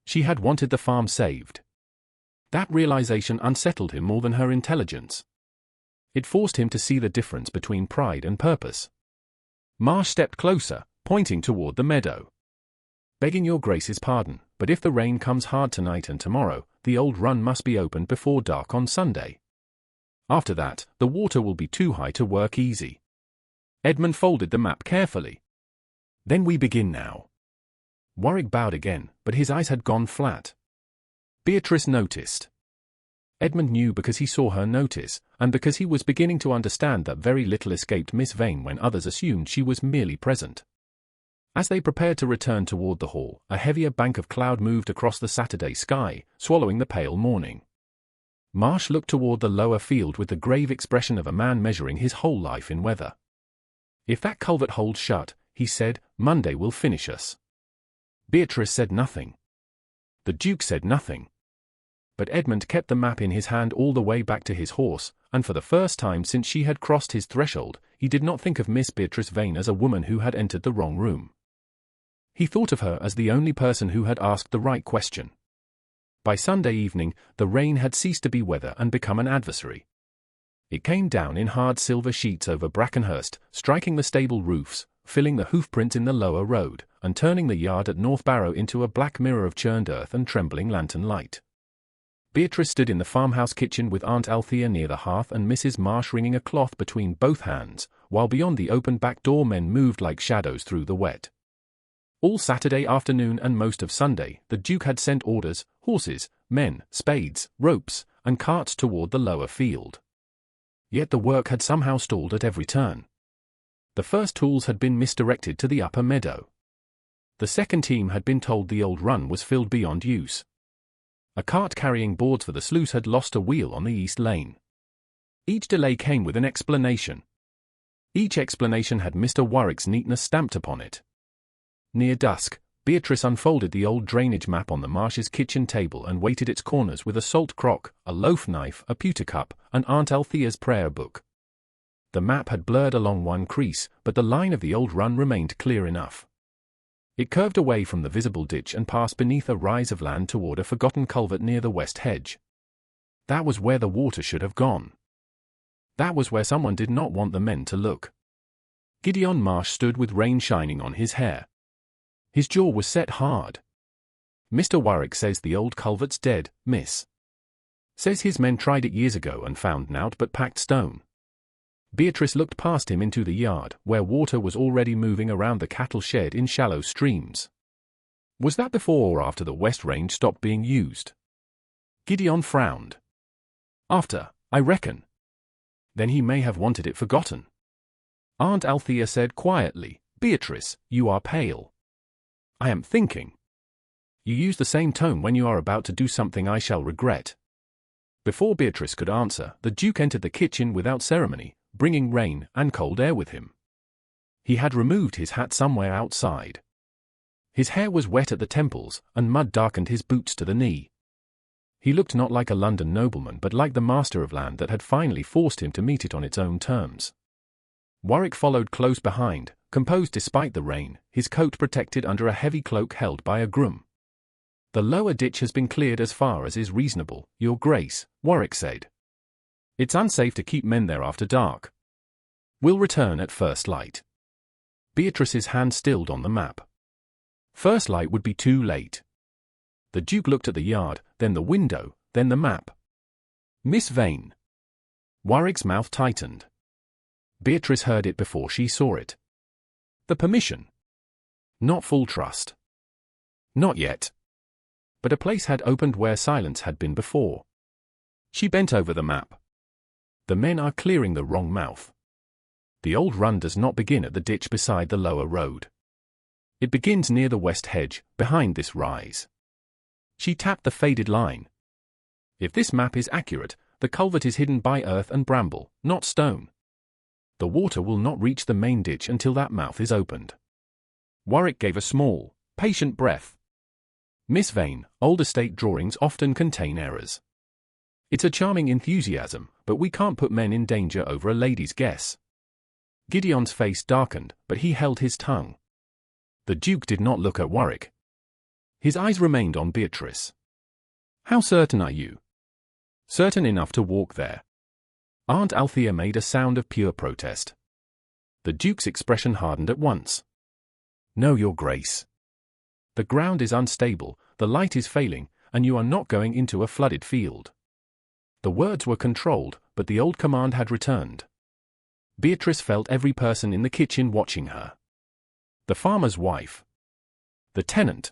She had wanted the farm saved. That realization unsettled him more than her intelligence. It forced him to see the difference between pride and purpose. Marsh stepped closer, pointing toward the meadow. Begging your grace's pardon, but if the rain comes hard tonight and tomorrow, the old run must be opened before dark on Sunday. After that, the water will be too high to work easy. Edmund folded the map carefully. Then we begin now. Warwick bowed again, but his eyes had gone flat. Beatrice noticed. Edmund knew because he saw her notice, and because he was beginning to understand that very little escaped Miss Vane when others assumed she was merely present. As they prepared to return toward the hall, a heavier bank of cloud moved across the Saturday sky, swallowing the pale morning. Marsh looked toward the lower field with the grave expression of a man measuring his whole life in weather. If that culvert holds shut, he said, Monday will finish us. Beatrice said nothing. The Duke said nothing. But Edmund kept the map in his hand all the way back to his horse, and for the first time since she had crossed his threshold, he did not think of Miss Beatrice Vane as a woman who had entered the wrong room. He thought of her as the only person who had asked the right question. By Sunday evening, the rain had ceased to be weather and become an adversary. It came down in hard silver sheets over Brackenhurst, striking the stable roofs, filling the hoofprints in the lower road, and turning the yard at North Barrow into a black mirror of churned earth and trembling lantern light. Beatrice stood in the farmhouse kitchen with Aunt Althea near the hearth and Mrs. Marsh wringing a cloth between both hands, while beyond the open back door men moved like shadows through the wet. All Saturday afternoon and most of Sunday, the Duke had sent orders, horses, men, spades, ropes, and carts toward the lower field. Yet the work had somehow stalled at every turn. The first tools had been misdirected to the upper meadow. The second team had been told the old run was filled beyond use. A cart carrying boards for the sluice had lost a wheel on the east lane. Each delay came with an explanation. Each explanation had Mr. Warwick's neatness stamped upon it. Near dusk, Beatrice unfolded the old drainage map on the Marsh's kitchen table and weighted its corners with a salt crock, a loaf knife, a pewter cup, and Aunt Althea's prayer book. The map had blurred along one crease, but the line of the old run remained clear enough. It curved away from the visible ditch and passed beneath a rise of land toward a forgotten culvert near the west hedge. That was where the water should have gone. That was where someone did not want the men to look. Gideon Marsh stood with rain shining on his hair. His jaw was set hard. Mr. Warwick says the old culvert's dead, miss. Says his men tried it years ago and found naught but packed stone. Beatrice looked past him into the yard, where water was already moving around the cattle shed in shallow streams. Was that before or after the west range stopped being used? Gideon frowned. After, I reckon. Then he may have wanted it forgotten. Aunt Althea said quietly, Beatrice, you are pale. I am thinking. You use the same tone when you are about to do something I shall regret. Before Beatrice could answer, the Duke entered the kitchen without ceremony, bringing rain and cold air with him. He had removed his hat somewhere outside. His hair was wet at the temples, and mud darkened his boots to the knee. He looked not like a London nobleman but like the master of land that had finally forced him to meet it on its own terms. Warwick followed close behind, composed despite the rain, his coat protected under a heavy cloak held by a groom. The lower ditch has been cleared as far as is reasonable, Your Grace, Warwick said. It's unsafe to keep men there after dark. We'll return at first light. Beatrice's hand stilled on the map. First light would be too late. The Duke looked at the yard, then the window, then the map. Miss Vane. Warwick's mouth tightened. Beatrice heard it before she saw it. The permission. Not full trust. Not yet. But a place had opened where silence had been before. She bent over the map. The men are clearing the wrong mouth. The old run does not begin at the ditch beside the lower road. It begins near the west hedge, behind this rise. She tapped the faded line. If this map is accurate, the culvert is hidden by earth and bramble, not stone. The water will not reach the main ditch until that mouth is opened. Warwick gave a small, patient breath. Miss Vane, old estate drawings often contain errors. It's a charming enthusiasm, but we can't put men in danger over a lady's guess. Gideon's face darkened, but he held his tongue. The Duke did not look at Warwick. His eyes remained on Beatrice. How certain are you? Certain enough to walk there. Aunt Althea made a sound of pure protest. The Duke's expression hardened at once. No, Your Grace. The ground is unstable, the light is failing, and you are not going into a flooded field. The words were controlled, but the old command had returned. Beatrice felt every person in the kitchen watching her. The farmer's wife. The tenant.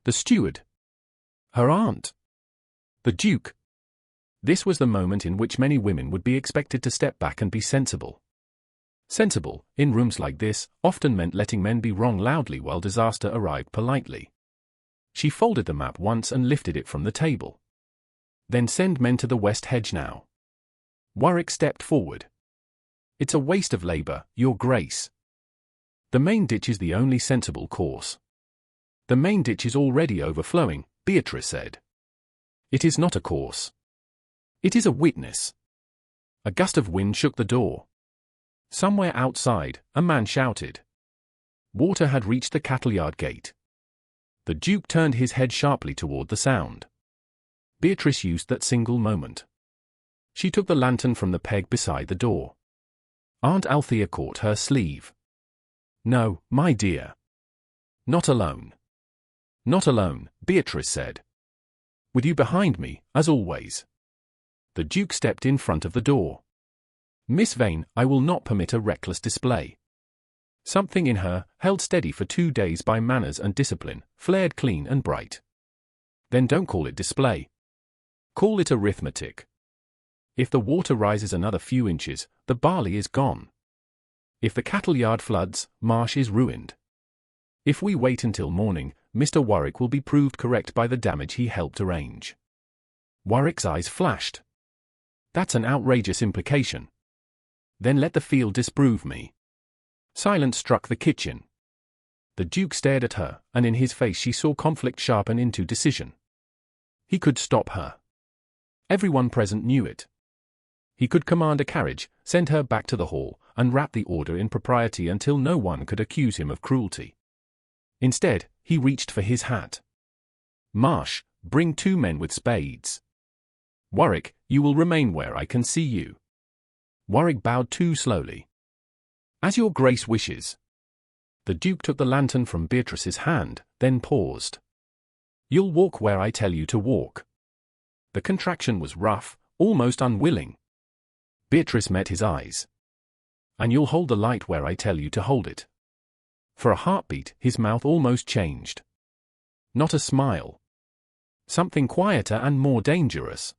The steward. Her aunt. The Duke. This was the moment in which many women would be expected to step back and be sensible. Sensible, in rooms like this, often meant letting men be wrong loudly while disaster arrived politely. She folded the map once and lifted it from the table. Then send men to the west hedge now. Warwick stepped forward. It's a waste of labor, Your Grace. The main ditch is the only sensible course. The main ditch is already overflowing, Beatrice said. It is not a course. It is a witness. A gust of wind shook the door. Somewhere outside, a man shouted. Water had reached the cattle-yard gate. The Duke turned his head sharply toward the sound. Beatrice used that single moment. She took the lantern from the peg beside the door. Aunt Althea caught her sleeve. No, my dear. Not alone. Not alone, Beatrice said. With you behind me, as always. The Duke stepped in front of the door. Miss Vane, I will not permit a reckless display. Something in her, held steady for 2 days by manners and discipline, flared clean and bright. Then don't call it display. Call it arithmetic. If the water rises another few inches, the barley is gone. If the cattle yard floods, Marsh is ruined. If we wait until morning, Mr. Warwick will be proved correct by the damage he helped arrange. Warwick's eyes flashed. That's an outrageous implication. Then let the field disprove me. Silence struck the kitchen. The Duke stared at her, and in his face she saw conflict sharpen into decision. He could stop her. Everyone present knew it. He could command a carriage, send her back to the hall, and wrap the order in propriety until no one could accuse him of cruelty. Instead, he reached for his hat. Marsh, bring 2 men with spades. Warwick, you will remain where I can see you. Warwick bowed too slowly. As Your Grace wishes. The Duke took the lantern from Beatrice's hand, then paused. You'll walk where I tell you to walk. The contraction was rough, almost unwilling. Beatrice met his eyes. And you'll hold the light where I tell you to hold it. For a heartbeat, his mouth almost changed. Not a smile. Something quieter and more dangerous.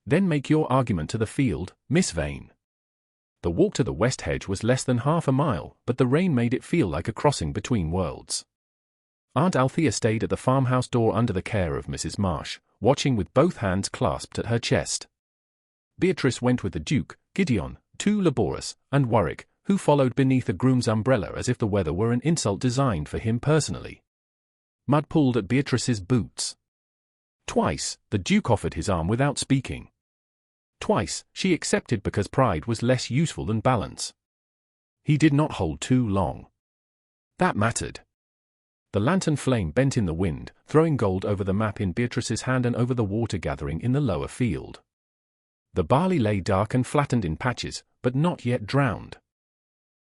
Then make your argument to the field, Miss Vane. The walk to the west hedge was less than half a mile, but the rain made it feel like a crossing between worlds. Aunt Althea stayed at the farmhouse door under the care of Mrs. Marsh, watching with both hands clasped at her chest. Beatrice went with the Duke, Gideon, too laborious, and Warwick, who followed beneath a groom's umbrella as if the weather were an insult designed for him personally. Mud pulled at Beatrice's boots. Twice, the Duke offered his arm without speaking. Twice, she accepted because pride was less useful than balance. He did not hold too long. That mattered. The lantern flame bent in the wind, throwing gold over the map in Beatrice's hand and over the water gathering in the lower field. The barley lay dark and flattened in patches, but not yet drowned.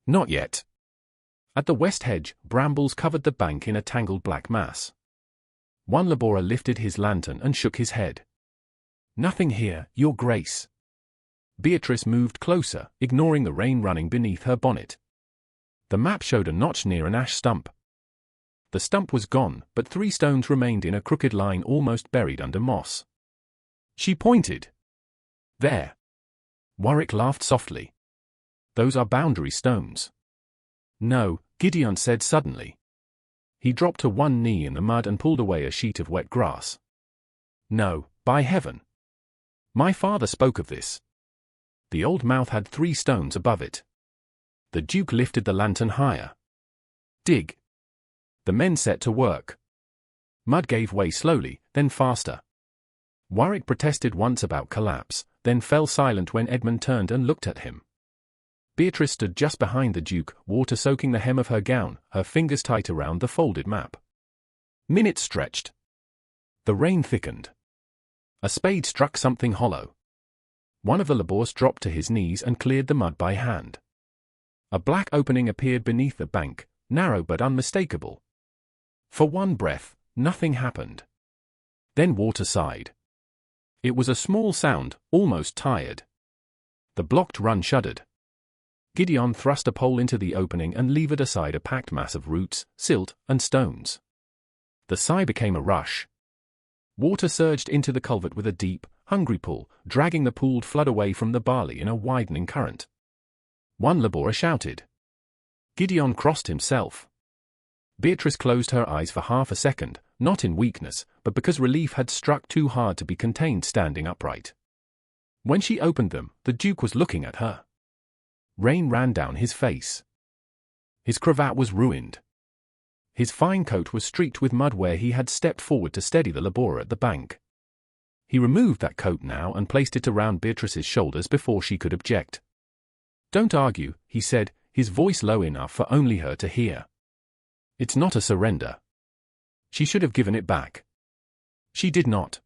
Not yet. At the west hedge, brambles covered the bank in a tangled black mass. One laborer lifted his lantern and shook his head. Nothing here, Your Grace. Beatrice moved closer, ignoring the rain running beneath her bonnet. The map showed a notch near an ash stump. The stump was gone, but 3 stones remained in a crooked line almost buried under moss. She pointed. There. Warwick laughed softly. Those are boundary stones. No, Gideon said suddenly. He dropped to one knee in the mud and pulled away a sheet of wet grass. No, by heaven. My father spoke of this. The old mouth had 3 stones above it. The Duke lifted the lantern higher. Dig. The men set to work. Mud gave way slowly, then faster. Warwick protested once about collapse, then fell silent when Edmund turned and looked at him. Beatrice stood just behind the Duke, water soaking the hem of her gown, her fingers tight around the folded map. Minutes stretched. The rain thickened. A spade struck something hollow. One of the labours dropped to his knees and cleared the mud by hand. A black opening appeared beneath the bank, narrow but unmistakable. For one breath, nothing happened. Then water sighed. It was a small sound, almost tired. The blocked run shuddered. Gideon thrust a pole into the opening and levered aside a packed mass of roots, silt, and stones. The sigh became a rush. Water surged into the culvert with a deep, hungry pull, dragging the pooled flood away from the barley in a widening current. One labourer shouted. Gideon crossed himself. Beatrice closed her eyes for half a second, not in weakness, but because relief had struck too hard to be contained standing upright. When she opened them, the Duke was looking at her. Rain ran down his face. His cravat was ruined. His fine coat was streaked with mud where he had stepped forward to steady the labourer at the bank. He removed that coat now and placed it around Beatrice's shoulders before she could object. Don't argue, he said, his voice low enough for only her to hear. It's not a surrender. She should have given it back. She did not.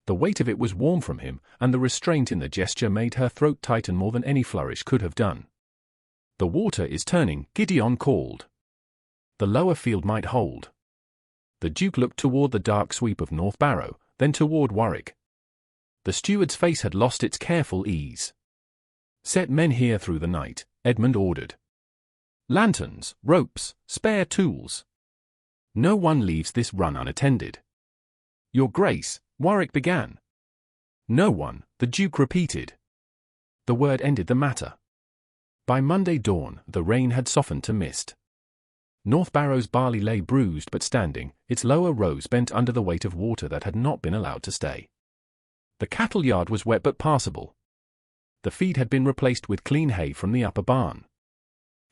The weight of it was warm from him, and the restraint in the gesture made her throat tighten more than any flourish could have done. The water is turning, Gideon called. The lower field might hold. The Duke looked toward the dark sweep of North Barrow, then toward Warwick. The steward's face had lost its careful ease. Set men here through the night, Edmund ordered. Lanterns, ropes, spare tools. No one leaves this run unattended. Your Grace, Warwick began. No one, the Duke repeated. The word ended the matter. By Monday dawn, the rain had softened to mist. North Barrow's barley lay bruised but standing, its lower rows bent under the weight of water that had not been allowed to stay. The cattle yard was wet but passable. The feed had been replaced with clean hay from the upper barn.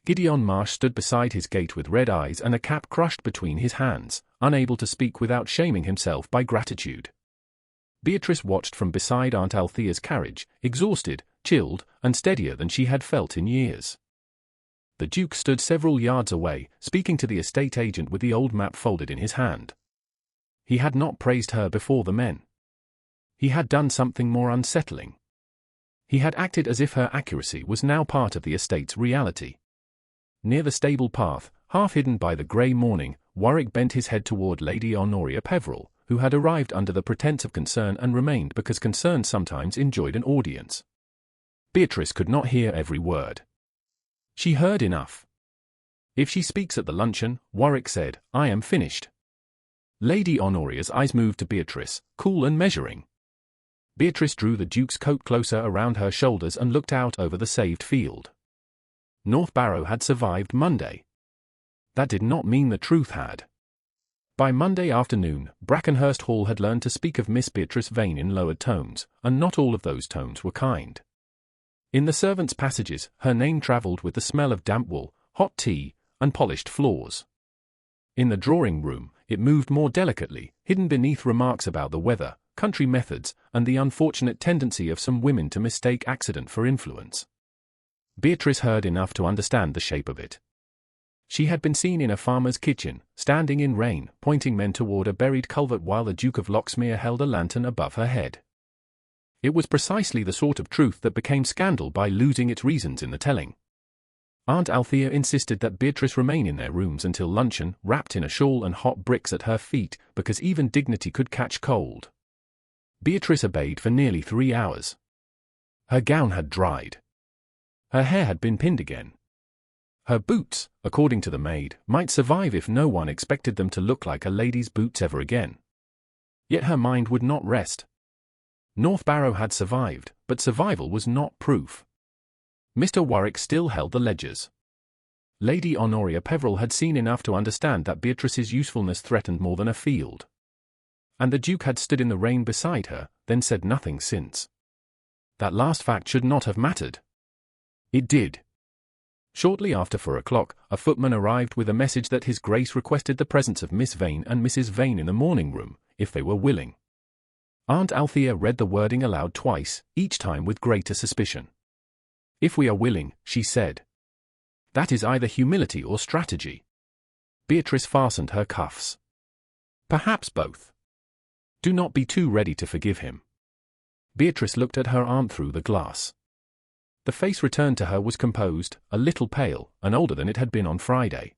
Gideon Marsh stood beside his gate with red eyes and a cap crushed between his hands, unable to speak without shaming himself by gratitude. Beatrice watched from beside Aunt Althea's carriage, exhausted, chilled, and steadier than she had felt in years. The Duke stood several yards away, speaking to the estate agent with the old map folded in his hand. He had not praised her before the men. He had done something more unsettling. He had acted as if her accuracy was now part of the estate's reality. Near the stable path, half hidden by the grey morning, Warwick bent his head toward Lady Honoria Peveril, who had arrived under the pretence of concern and remained because concern sometimes enjoyed an audience. Beatrice could not hear every word. She heard enough. If she speaks at the luncheon, Warwick said, I am finished. Lady Honoria's eyes moved to Beatrice, cool and measuring. Beatrice drew the Duke's coat closer around her shoulders and looked out over the saved field. North Barrow had survived Monday. That did not mean the truth had. By Monday afternoon, Brackenhurst Hall had learned to speak of Miss Beatrice Vane in lowered tones, and not all of those tones were kind. In the servants' passages, her name travelled with the smell of damp wool, hot tea, and polished floors. In the drawing-room, it moved more delicately, hidden beneath remarks about the weather, country methods, and the unfortunate tendency of some women to mistake accident for influence. Beatrice heard enough to understand the shape of it. She had been seen in a farmer's kitchen, standing in rain, pointing men toward a buried culvert while the Duke of Loxmere held a lantern above her head. It was precisely the sort of truth that became scandal by losing its reasons in the telling. Aunt Althea insisted that Beatrice remain in their rooms until luncheon, wrapped in a shawl and hot bricks at her feet, because even dignity could catch cold. Beatrice obeyed for nearly 3 hours. Her gown had dried. Her hair had been pinned again. Her boots, according to the maid, might survive if no one expected them to look like a lady's boots ever again. Yet her mind would not rest. North Barrow had survived, but survival was not proof. Mr. Warwick still held the ledgers. Lady Honoria Peveril had seen enough to understand that Beatrice's usefulness threatened more than a field. And the Duke had stood in the rain beside her, then said nothing since. That last fact should not have mattered. It did. Shortly after 4 o'clock, a footman arrived with a message that His Grace requested the presence of Miss Vane and Mrs. Vane in the morning room, if they were willing. Aunt Althea read the wording aloud twice, each time with greater suspicion. "If we are willing," she said. "That is either humility or strategy." Beatrice fastened her cuffs. "Perhaps both. Do not be too ready to forgive him." Beatrice looked at her aunt through the glass. The face returned to her was composed, a little pale, and older than it had been on Friday.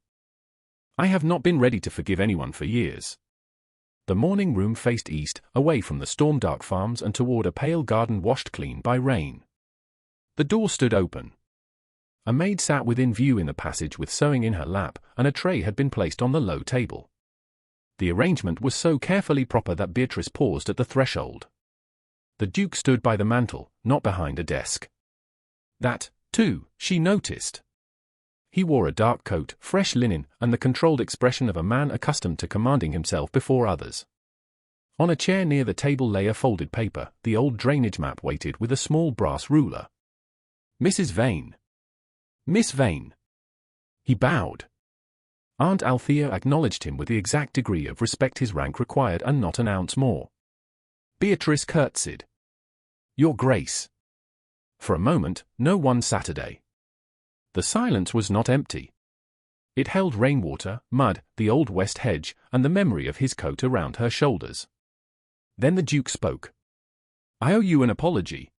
"I have not been ready to forgive anyone for years." The morning room faced east, away from the storm-dark farms and toward a pale garden washed clean by rain. The door stood open. A maid sat within view in the passage with sewing in her lap, and a tray had been placed on the low table. The arrangement was so carefully proper that Beatrice paused at the threshold. The Duke stood by the mantel, not behind a desk. That, too, she noticed. He wore a dark coat, fresh linen, and the controlled expression of a man accustomed to commanding himself before others. On a chair near the table lay a folded paper, the old drainage map weighted with a small brass ruler. "Mrs. Vane." "Miss Vane." He bowed. Aunt Althea acknowledged him with the exact degree of respect his rank required and not an ounce more. Beatrice curtsied. "Your Grace." For a moment, no one Saturday. The silence was not empty. It held rainwater, mud, the old west hedge, and the memory of his coat around her shoulders. Then the Duke spoke. "I owe you an apology."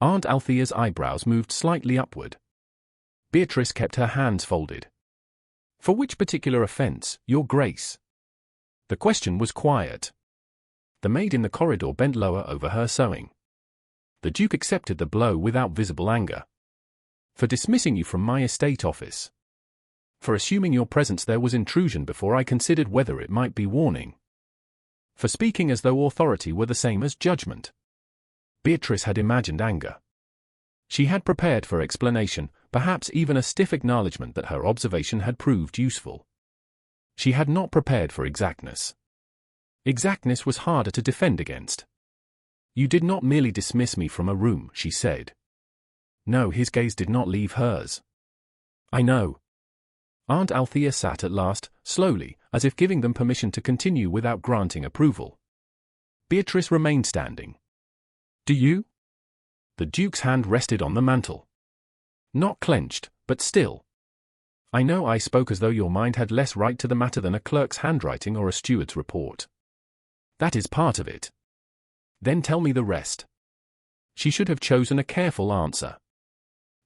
Aunt Althea's eyebrows moved slightly upward. Beatrice kept her hands folded. "For which particular offense, Your Grace?" The question was quiet. The maid in the corridor bent lower over her sewing. The Duke accepted the blow without visible anger. "For dismissing you from my estate office. For assuming your presence there was intrusion before I considered whether it might be warning. For speaking as though authority were the same as judgment." Beatrice had imagined anger. She had prepared for explanation, perhaps even a stiff acknowledgement that her observation had proved useful. She had not prepared for exactness. Exactness was harder to defend against. "You did not merely dismiss me from a room," she said. No, his gaze did not leave hers. "I know." Aunt Althea sat at last, slowly, as if giving them permission to continue without granting approval. Beatrice remained standing. "Do you?" The Duke's hand rested on the mantel. Not clenched, but still. "I know I spoke as though your mind had less right to the matter than a clerk's handwriting or a steward's report. That is part of it. Then tell me the rest." She should have chosen a careful answer.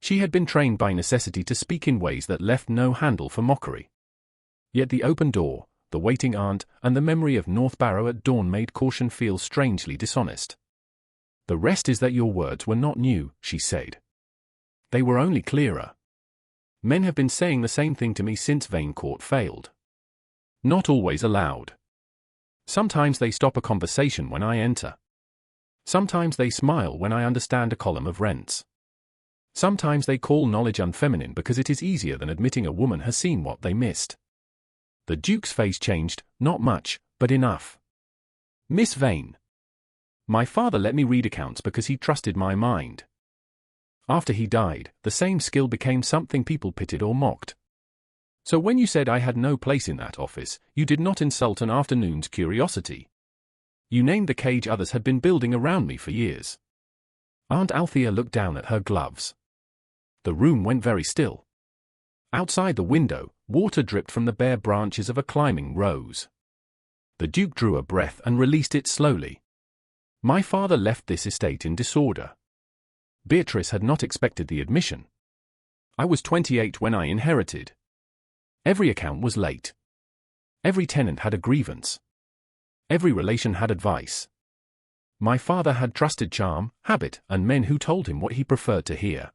She had been trained by necessity to speak in ways that left no handle for mockery. Yet the open door, the waiting aunt, and the memory of North Barrow at dawn made caution feel strangely dishonest. "The rest is that your words were not new," she said. "They were only clearer. Men have been saying the same thing to me since Vane Court failed. Not always aloud. Sometimes they stop a conversation when I enter. Sometimes they smile when I understand a column of rents. Sometimes they call knowledge unfeminine because it is easier than admitting a woman has seen what they missed." The Duke's face changed, not much, but enough. "Miss Vane. My father let me read accounts because he trusted my mind. After he died, the same skill became something people pitied or mocked. So when you said I had no place in that office, you did not insult an afternoon's curiosity. You named the cage others had been building around me for years." Aunt Althea looked down at her gloves. The room went very still. Outside the window, water dripped from the bare branches of a climbing rose. The Duke drew a breath and released it slowly. "My father left this estate in disorder." Beatrice had not expected the admission. "I was 28 when I inherited. Every account was late. Every tenant had a grievance. Every relation had advice. My father had trusted charm, habit, and men who told him what he preferred to hear.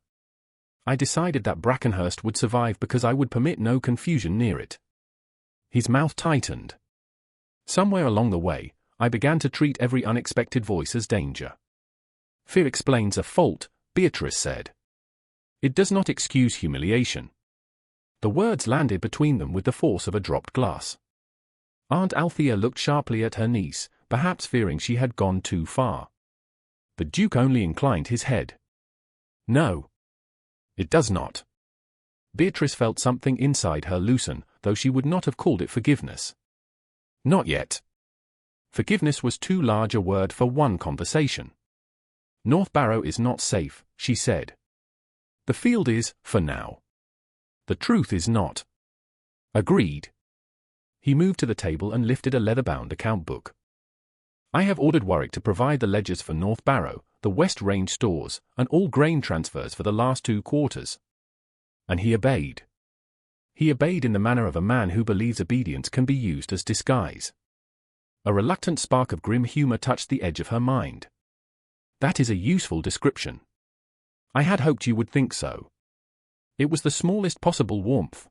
I decided that Brackenhurst would survive because I would permit no confusion near it. His mouth tightened. Somewhere along the way, I began to treat every unexpected voice as danger. Fear explains a fault, Beatrice said. It does not excuse humiliation. The words landed between them with the force of a dropped glass. Aunt Althea looked sharply at her niece, perhaps fearing she had gone too far. The Duke only inclined his head. No. It does not. Beatrice felt something inside her loosen, though she would not have called it forgiveness. Not yet. Forgiveness was too large a word for one conversation. North Barrow is not safe, she said. The field is, for now. The truth is not. Agreed. He moved to the table and lifted a leather-bound account book. I have ordered Warwick to provide the ledgers for North Barrow, the West Range stores, and all grain transfers for the last 2 quarters. And he obeyed. He obeyed in the manner of a man who believes obedience can be used as disguise. A reluctant spark of grim humor touched the edge of her mind. That is a useful description. I had hoped you would think so. It was the smallest possible warmth.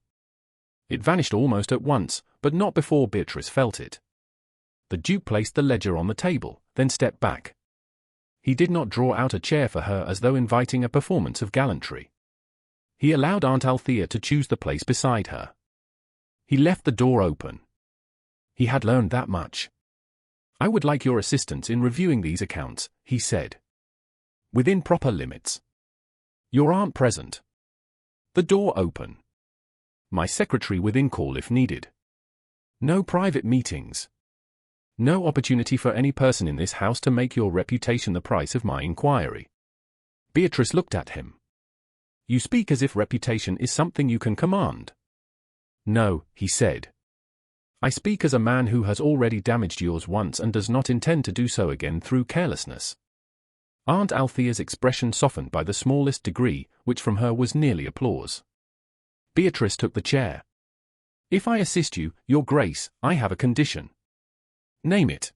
It vanished almost at once, but not before Beatrice felt it. The Duke placed the ledger on the table, then stepped back. He did not draw out a chair for her as though inviting a performance of gallantry. He allowed Aunt Althea to choose the place beside her. He left the door open. He had learned that much. I would like your assistance in reviewing these accounts, he said. Within proper limits. Your aunt present. The door open. My secretary within call if needed. No private meetings. No opportunity for any person in this house to make your reputation the price of my inquiry. Beatrice looked at him. You speak as if reputation is something you can command. No, he said. I speak as a man who has already damaged yours once and does not intend to do so again through carelessness. Aunt Althea's expression softened by the smallest degree, which from her was nearly applause. Beatrice took the chair. If I assist you, your grace, I have a condition. Name it.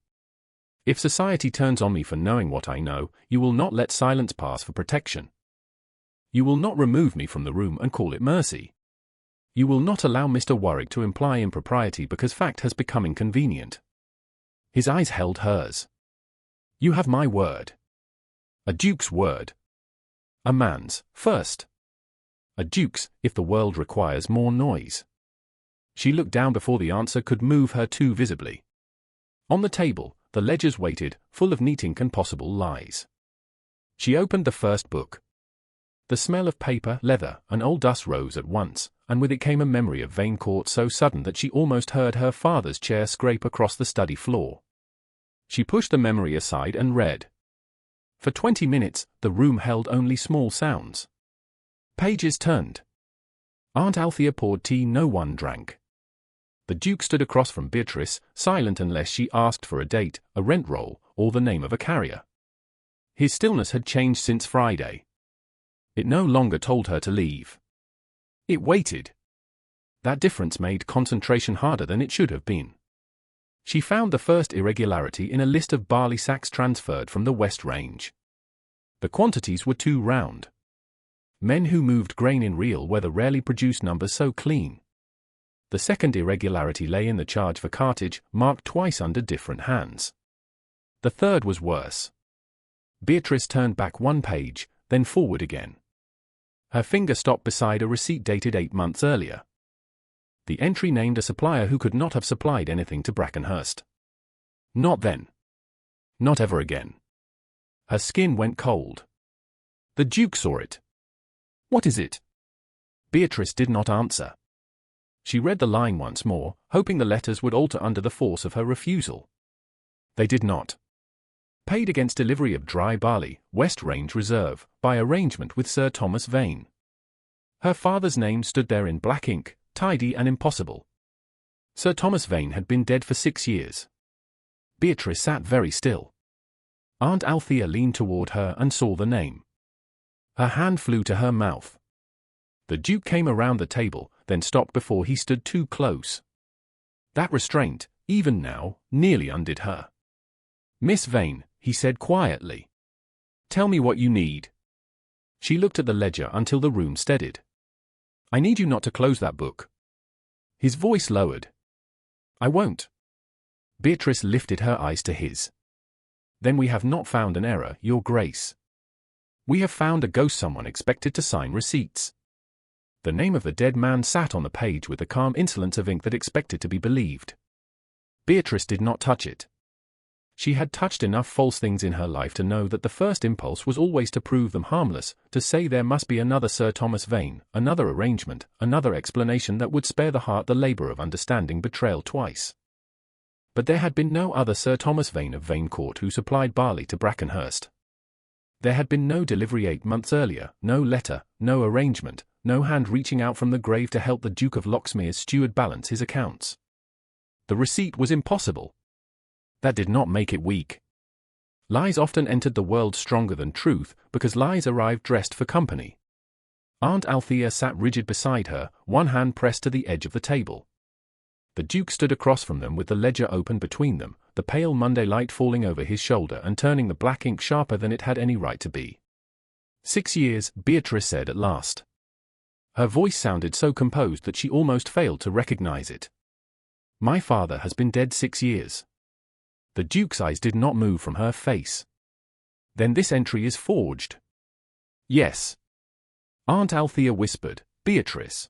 If society turns on me for knowing what I know, you will not let silence pass for protection. You will not remove me from the room and call it mercy. You will not allow Mr. Warwick to imply impropriety because fact has become inconvenient. His eyes held hers. You have my word. A duke's word. A man's, first. A duke's, if the world requires more noise. She looked down before the answer could move her too visibly. On the table, the ledgers waited, full of neat ink and possible lies. She opened the first book. The smell of paper, leather, and old dust rose at once, and with it came a memory of Vane Court so sudden that she almost heard her father's chair scrape across the study floor. She pushed the memory aside and read. For 20 minutes, the room held only small sounds. Pages turned. Aunt Althea poured tea no one drank. The Duke stood across from Beatrice, silent unless she asked for a date, a rent roll, or the name of a carrier. His stillness had changed since Friday. It no longer told her to leave. It waited. That difference made concentration harder than it should have been. She found the first irregularity in a list of barley sacks transferred from the West Range. The quantities were too round. Men who moved grain in real weather rarely produced numbers so clean. The second irregularity lay in the charge for cartage, marked twice under different hands. The third was worse. Beatrice turned back one page, then forward again. Her finger stopped beside a receipt dated 8 months earlier. The entry named a supplier who could not have supplied anything to Brackenhurst. Not then. Not ever again. Her skin went cold. The Duke saw it. What is it? Beatrice did not answer. She read the line once more, hoping the letters would alter under the force of her refusal. They did not. Paid against delivery of dry barley, West Range Reserve, by arrangement with Sir Thomas Vane. Her father's name stood there in black ink, tidy and impossible. Sir Thomas Vane had been dead for 6 years. Beatrice sat very still. Aunt Althea leaned toward her and saw the name. Her hand flew to her mouth. The Duke came around the table, then stopped before he stood too close. That restraint, even now, nearly undid her. Miss Vane, he said quietly. "Tell me what you need." She looked at the ledger until the room steadied. "I need you not to close that book." His voice lowered. "I won't." Beatrice lifted her eyes to his. "Then we have not found an error, Your Grace. We have found a ghost, someone expected to sign receipts." The name of the dead man sat on the page with the calm insolence of ink that expected to be believed. Beatrice did not touch it. She had touched enough false things in her life to know that the first impulse was always to prove them harmless, to say there must be another Sir Thomas Vane, another arrangement, another explanation that would spare the heart the labor of understanding betrayal twice. But there had been no other Sir Thomas Vane of Vane Court who supplied barley to Brackenhurst. There had been no delivery 8 months earlier, no letter, no arrangement, no hand reaching out from the grave to help the Duke of Loxmere's steward balance his accounts. The receipt was impossible. That did not make it weak. Lies often entered the world stronger than truth, because lies arrived dressed for company. Aunt Althea sat rigid beside her, one hand pressed to the edge of the table. The Duke stood across from them with the ledger open between them, the pale Monday light falling over his shoulder and turning the black ink sharper than it had any right to be. 6 years, Beatrice said at last. Her voice sounded so composed that she almost failed to recognize it. "My father has been dead 6 years." The Duke's eyes did not move from her face. "Then this entry is forged?" "Yes." Aunt Althea whispered, "Beatrice."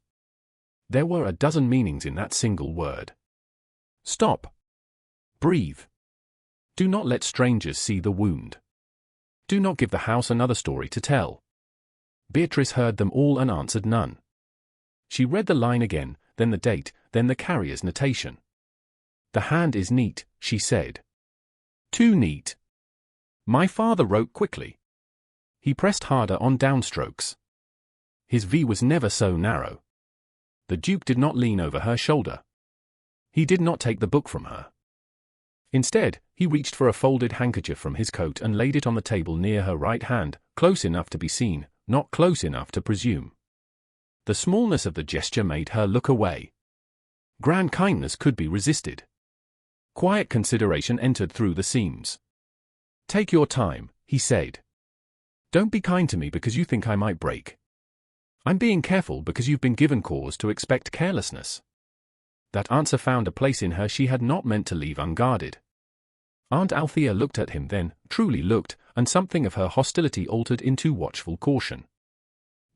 There were a dozen meanings in that single word. Stop. Breathe. Do not let strangers see the wound. Do not give the house another story to tell. Beatrice heard them all and answered none. She read the line again, then the date, then the carrier's notation. "The hand is neat," she said. "Too neat." My father wrote quickly. He pressed harder on downstrokes. His V was never so narrow. The Duke did not lean over her shoulder. He did not take the book from her. Instead, he reached for a folded handkerchief from his coat and laid it on the table near her right hand, close enough to be seen, not close enough to presume. The smallness of the gesture made her look away. Grand kindness could be resisted. Quiet consideration entered through the seams. "Take your time," he said. "Don't be kind to me because you think I might break. I'm being careful because you've been given cause to expect carelessness." That answer found a place in her she had not meant to leave unguarded. Aunt Althea looked at him then, truly looked, and something of her hostility altered into watchful caution.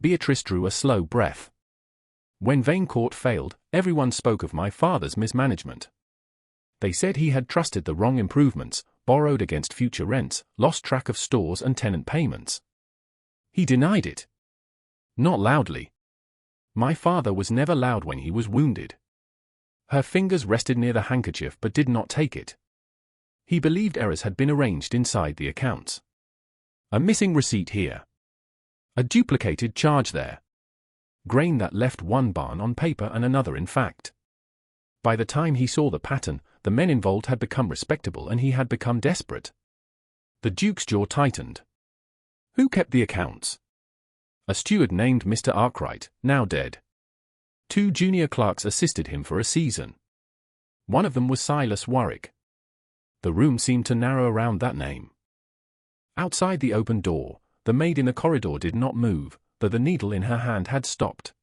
Beatrice drew a slow breath. "When Vane Court failed, everyone spoke of my father's mismanagement. They said he had trusted the wrong improvements, borrowed against future rents, lost track of stores and tenant payments. He denied it. Not loudly. My father was never loud when he was wounded." Her fingers rested near the handkerchief but did not take it. "He believed errors had been arranged inside the accounts. A missing receipt here. A duplicated charge there. Grain that left one barn on paper and another in fact. By the time he saw the pattern, the men involved had become respectable and he had become desperate." The Duke's jaw tightened. "Who kept the accounts?" "A steward named Mr. Arkwright, now dead. 2 junior clerks assisted him for a season. One of them was Silas Warwick." The room seemed to narrow around that name. Outside the open door, the maid in the corridor did not move, though the needle in her hand had stopped.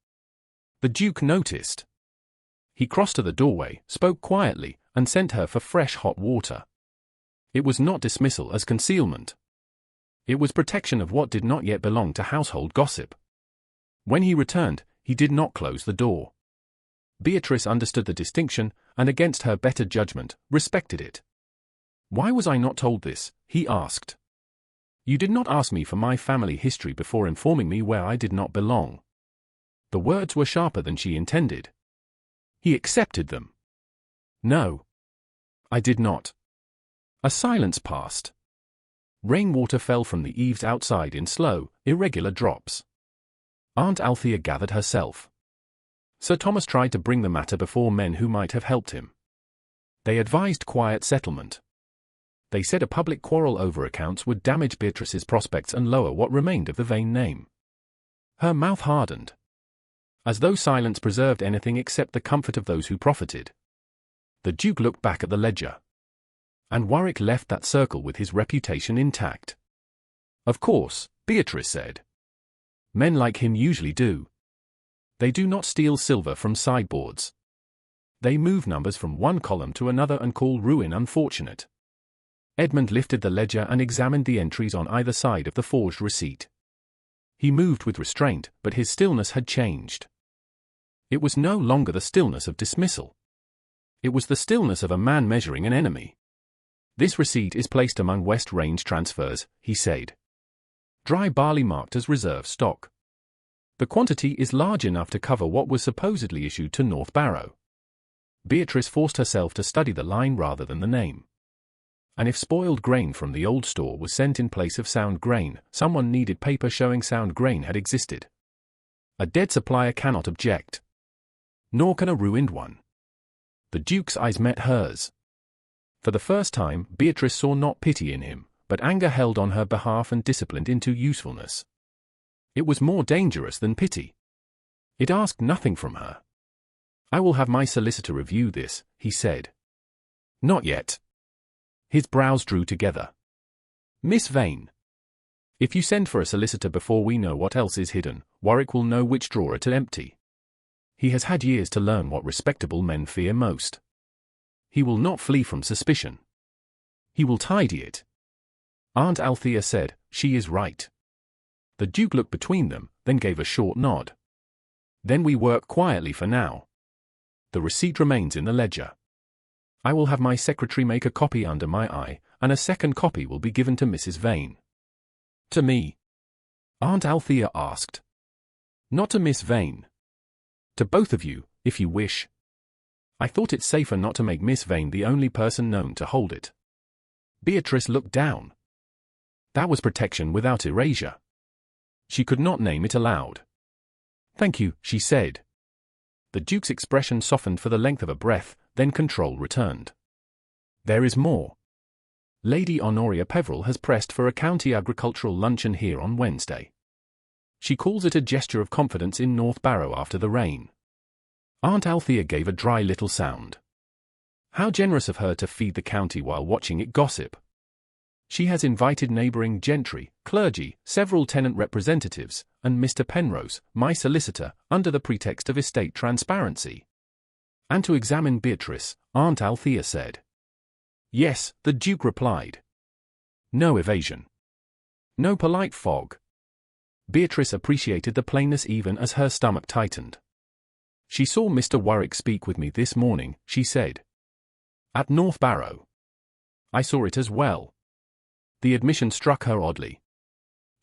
The Duke noticed. He crossed to the doorway, spoke quietly, and sent her for fresh hot water. It was not dismissal as concealment. It was protection of what did not yet belong to household gossip. When he returned, he did not close the door. Beatrice understood the distinction, and against her better judgment, respected it. "Why was I not told this?" he asked. "You did not ask me for my family history before informing me where I did not belong." The words were sharper than she intended. He accepted them. "No. I did not." A silence passed. Rainwater fell from the eaves outside in slow, irregular drops. Aunt Althea gathered herself. Sir Thomas tried to bring the matter before men who might have helped him. They advised quiet settlement. They said a public quarrel over accounts would damage Beatrice's prospects and lower what remained of the Vane name. Her mouth hardened. As though silence preserved anything except the comfort of those who profited. The Duke looked back at the ledger. And Warwick left that circle with his reputation intact. Of course, Beatrice said. Men like him usually do. They do not steal silver from sideboards. They move numbers from one column to another and call ruin unfortunate. Edmund lifted the ledger and examined the entries on either side of the forged receipt. He moved with restraint, but his stillness had changed. It was no longer the stillness of dismissal. It was the stillness of a man measuring an enemy. This receipt is placed among West Range transfers, he said. Dry barley marked as reserve stock. The quantity is large enough to cover what was supposedly issued to North Barrow. Beatrice forced herself to study the line rather than the name. And if spoiled grain from the old store was sent in place of sound grain, someone needed paper showing sound grain had existed. A dead supplier cannot object. Nor can a ruined one. The Duke's eyes met hers. For the first time, Beatrice saw not pity in him, but anger held on her behalf and disciplined into usefulness. It was more dangerous than pity. It asked nothing from her. I will have my solicitor review this, he said. Not yet. His brows drew together. Miss Vane. If you send for a solicitor before we know what else is hidden, Warwick will know which drawer to empty. He has had years to learn what respectable men fear most. He will not flee from suspicion. He will tidy it. Aunt Althea said, she is right. The Duke looked between them, then gave a short nod. Then we work quietly for now. The receipt remains in the ledger. I will have my secretary make a copy under my eye, and a second copy will be given to Mrs. Vane. To me? Aunt Althea asked. Not to Miss Vane. To both of you, if you wish. I thought it safer not to make Miss Vane the only person known to hold it. Beatrice looked down. That was protection without erasure. She could not name it aloud. Thank you, she said. The Duke's expression softened for the length of a breath, then control returned. There is more. Lady Honoria Peveril has pressed for a county agricultural luncheon here on Wednesday. She calls it a gesture of confidence in North Barrow after the rain. Aunt Althea gave a dry little sound. How generous of her to feed the county while watching it gossip. She has invited neighbouring gentry, clergy, several tenant representatives, and Mr. Penrose, my solicitor, under the pretext of estate transparency. And to examine Beatrice, Aunt Althea said. Yes, the Duke replied. No evasion. No polite fog. Beatrice appreciated the plainness even as her stomach tightened. She saw Mr. Warwick speak with me this morning, she said. At North Barrow. I saw it as well. The admission struck her oddly.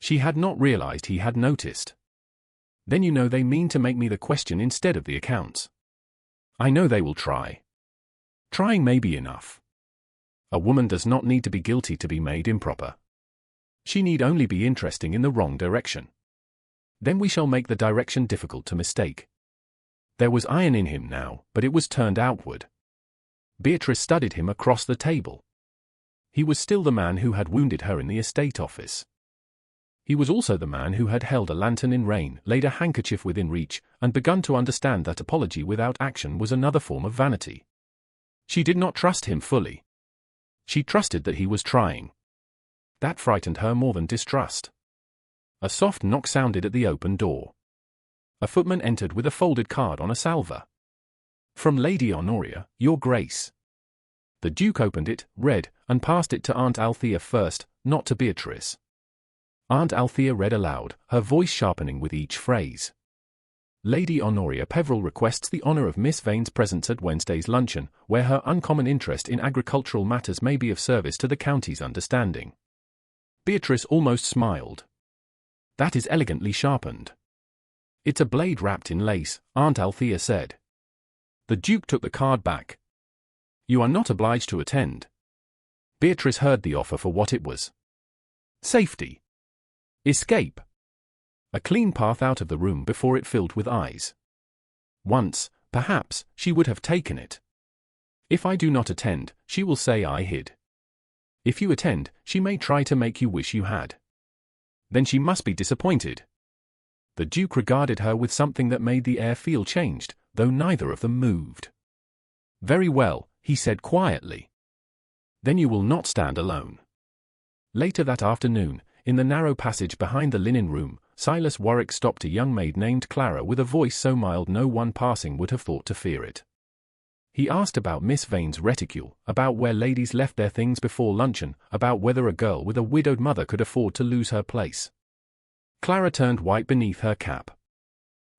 She had not realized he had noticed. Then you know they mean to make me the question instead of the accounts. I know they will try. Trying may be enough. A woman does not need to be guilty to be made improper. She need only be interesting in the wrong direction. Then we shall make the direction difficult to mistake. There was iron in him now, but it was turned outward. Beatrice studied him across the table. He was still the man who had wounded her in the estate office. He was also the man who had held a lantern in rain, laid a handkerchief within reach, and begun to understand that apology without action was another form of vanity. She did not trust him fully. She trusted that he was trying. That frightened her more than distrust. A soft knock sounded at the open door. A footman entered with a folded card on a salver. From Lady Honoria, Your Grace. The Duke opened it, read, and passed it to Aunt Althea first, not to Beatrice. Aunt Althea read aloud, her voice sharpening with each phrase. Lady Honoria Peveril requests the honour of Miss Vane's presence at Wednesday's luncheon, where her uncommon interest in agricultural matters may be of service to the county's understanding. Beatrice almost smiled. That is elegantly sharpened. It's a blade wrapped in lace, Aunt Althea said. The Duke took the card back. You are not obliged to attend. Beatrice heard the offer for what it was. Safety. Escape. A clean path out of the room before it filled with eyes. Once, perhaps, she would have taken it. If I do not attend, she will say I hid. If you attend, she may try to make you wish you had. Then she must be disappointed. The Duke regarded her with something that made the air feel changed, though neither of them moved. Very well, he said quietly. Then you will not stand alone. Later that afternoon, in the narrow passage behind the linen room, Silas Warwick stopped a young maid named Clara with a voice so mild no one passing would have thought to fear it. He asked about Miss Vane's reticule, about where ladies left their things before luncheon, about whether a girl with a widowed mother could afford to lose her place. Clara turned white beneath her cap.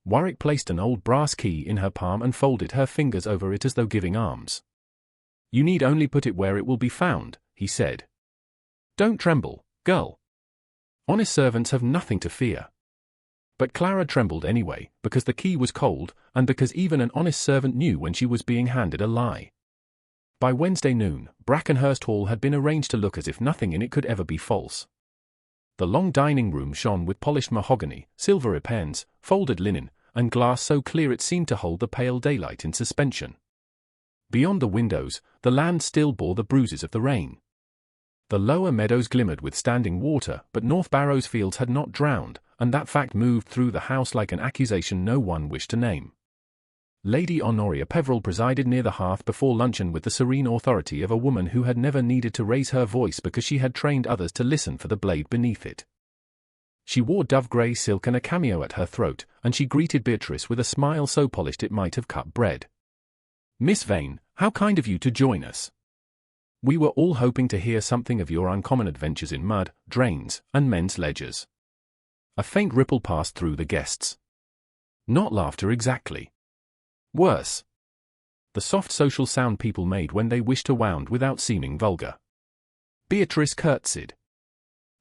Warwick placed an old brass key in her palm and folded her fingers over it as though giving alms. "You need only put it where it will be found," he said. "Don't tremble, girl. Honest servants have nothing to fear." But Clara trembled anyway, because the key was cold, and because even an honest servant knew when she was being handed a lie. By Wednesday noon, Brackenhurst Hall had been arranged to look as if nothing in it could ever be false. The long dining room shone with polished mahogany, silver epens, folded linen, and glass so clear it seemed to hold the pale daylight in suspension. Beyond the windows, the land still bore the bruises of the rain. The lower meadows glimmered with standing water, but North Barrow's fields had not drowned, and that fact moved through the house like an accusation no one wished to name. Lady Honoria Peveril presided near the hearth before luncheon with the serene authority of a woman who had never needed to raise her voice because she had trained others to listen for the blade beneath it. She wore dove-grey silk and a cameo at her throat, and she greeted Beatrice with a smile so polished it might have cut bread. "Miss Vane, how kind of you to join us. We were all hoping to hear something of your uncommon adventures in mud, drains, and men's ledgers." A faint ripple passed through the guests. Not laughter exactly. Worse. The soft social sound people made when they wished to wound without seeming vulgar. Beatrice curtsied.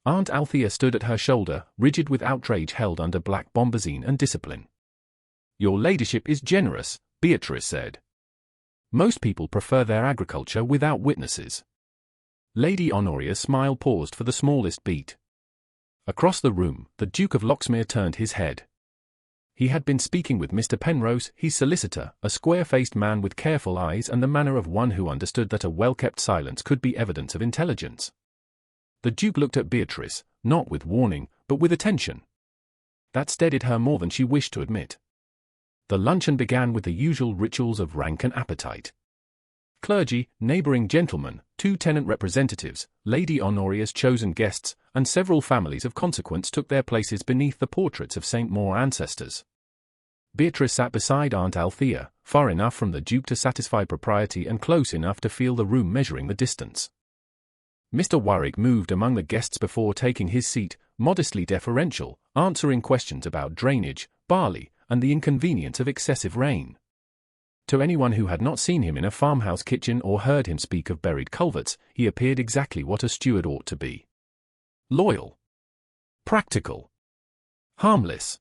Aunt Althea stood at her shoulder, rigid with outrage held under black bombazine and discipline. "Your ladyship is generous," Beatrice said. "Most people prefer their agriculture without witnesses." Lady Honoria's smile paused for the smallest beat. Across the room, the Duke of Loxmere turned his head. He had been speaking with Mr. Penrose, his solicitor, a square-faced man with careful eyes and the manner of one who understood that a well-kept silence could be evidence of intelligence. The Duke looked at Beatrice, not with warning, but with attention. That steadied her more than she wished to admit. The luncheon began with the usual rituals of rank and appetite. Clergy, neighbouring gentlemen, 2 tenant representatives, Lady Honoria's chosen guests, and several families of consequence took their places beneath the portraits of St. Maur ancestors. Beatrice sat beside Aunt Althea, far enough from the Duke to satisfy propriety and close enough to feel the room measuring the distance. Mr. Warwick moved among the guests before taking his seat, modestly deferential, answering questions about drainage, barley, and the inconvenience of excessive rain. To anyone who had not seen him in a farmhouse kitchen or heard him speak of buried culverts, he appeared exactly what a steward ought to be. Loyal. Practical. Harmless.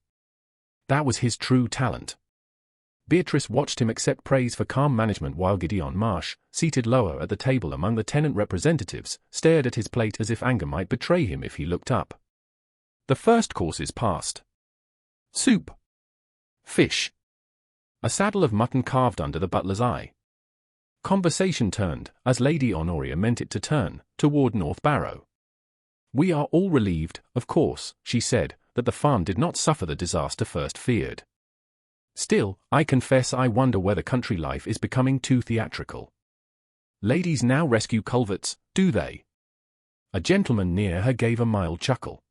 That was his true talent. Beatrice watched him accept praise for calm management while Gideon Marsh, seated lower at the table among the tenant representatives, stared at his plate as if anger might betray him if he looked up. The first courses passed. Soup. Fish. A saddle of mutton carved under the butler's eye. Conversation turned, as Lady Honoria meant it to turn, toward North Barrow. "We are all relieved, of course," she said, "that the farm did not suffer the disaster first feared. Still, I confess I wonder whether country life is becoming too theatrical. Ladies now rescue culverts, do they?" A gentleman near her gave a mild chuckle.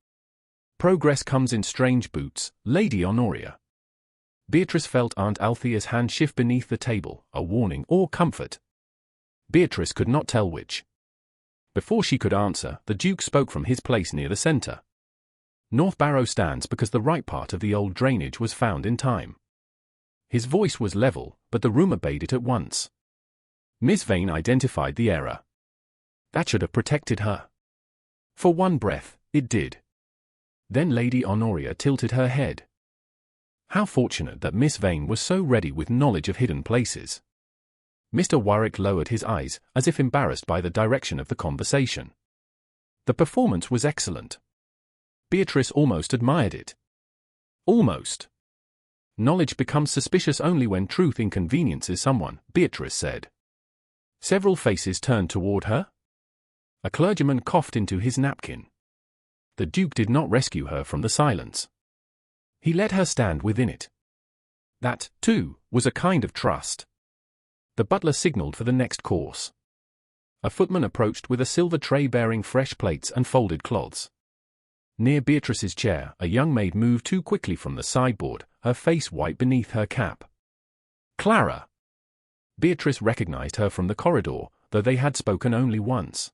"Progress comes in strange boots, Lady Honoria." Beatrice felt Aunt Althea's hand shift beneath the table, a warning or comfort. Beatrice could not tell which. Before she could answer, the Duke spoke from his place near the centre. "North Barrow stands because the right part of the old drainage was found in time." His voice was level, but the room obeyed it at once. Miss Vane identified the error. That should have protected her. For one breath, it did. Then Lady Honoria tilted her head. How fortunate that Miss Vane was so ready with knowledge of hidden places. Mr. Warwick lowered his eyes, as if embarrassed by the direction of the conversation. The performance was excellent. Beatrice almost admired it. Almost. Knowledge becomes suspicious only when truth inconveniences someone, Beatrice said. Several faces turned toward her. A clergyman coughed into his napkin. The Duke did not rescue her from the silence. He let her stand within it. That, too, was a kind of trust. The butler signalled for the next course. A footman approached with a silver tray bearing fresh plates and folded cloths. Near Beatrice's chair, a young maid moved too quickly from the sideboard, her face white beneath her cap. Clara! Beatrice recognized her from the corridor, though they had spoken only once.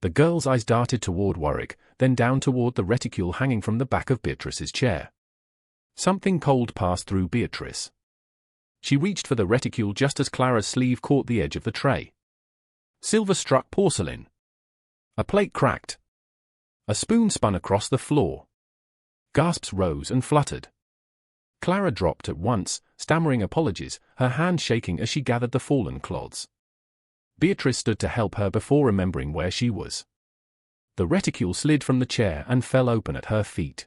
The girl's eyes darted toward Warwick, then down toward the reticule hanging from the back of Beatrice's chair. Something cold passed through Beatrice. She reached for the reticule just as Clara's sleeve caught the edge of the tray. Silver struck porcelain. A plate cracked. A spoon spun across the floor. Gasps rose and fluttered. Clara dropped at once, stammering apologies, her hand shaking as she gathered the fallen cloths. Beatrice stood to help her before remembering where she was. The reticule slid from the chair and fell open at her feet.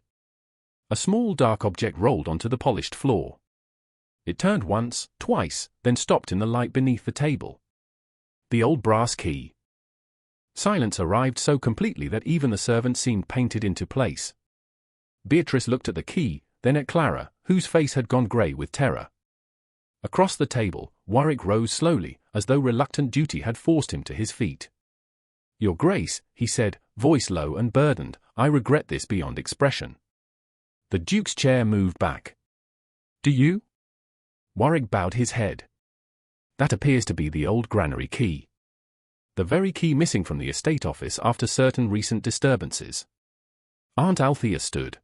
A small dark object rolled onto the polished floor. It turned once, twice, then stopped in the light beneath the table. The old brass key. Silence arrived so completely that even the servant seemed painted into place. Beatrice looked at the key, then at Clara, whose face had gone grey with terror. Across the table, Warwick rose slowly, as though reluctant duty had forced him to his feet. "Your Grace," he said, voice low and burdened, "I regret this beyond expression." The Duke's chair moved back. "Do you?" Warwick bowed his head. "That appears to be the old granary key. The very key missing from the estate office after certain recent disturbances." Aunt Althea stood.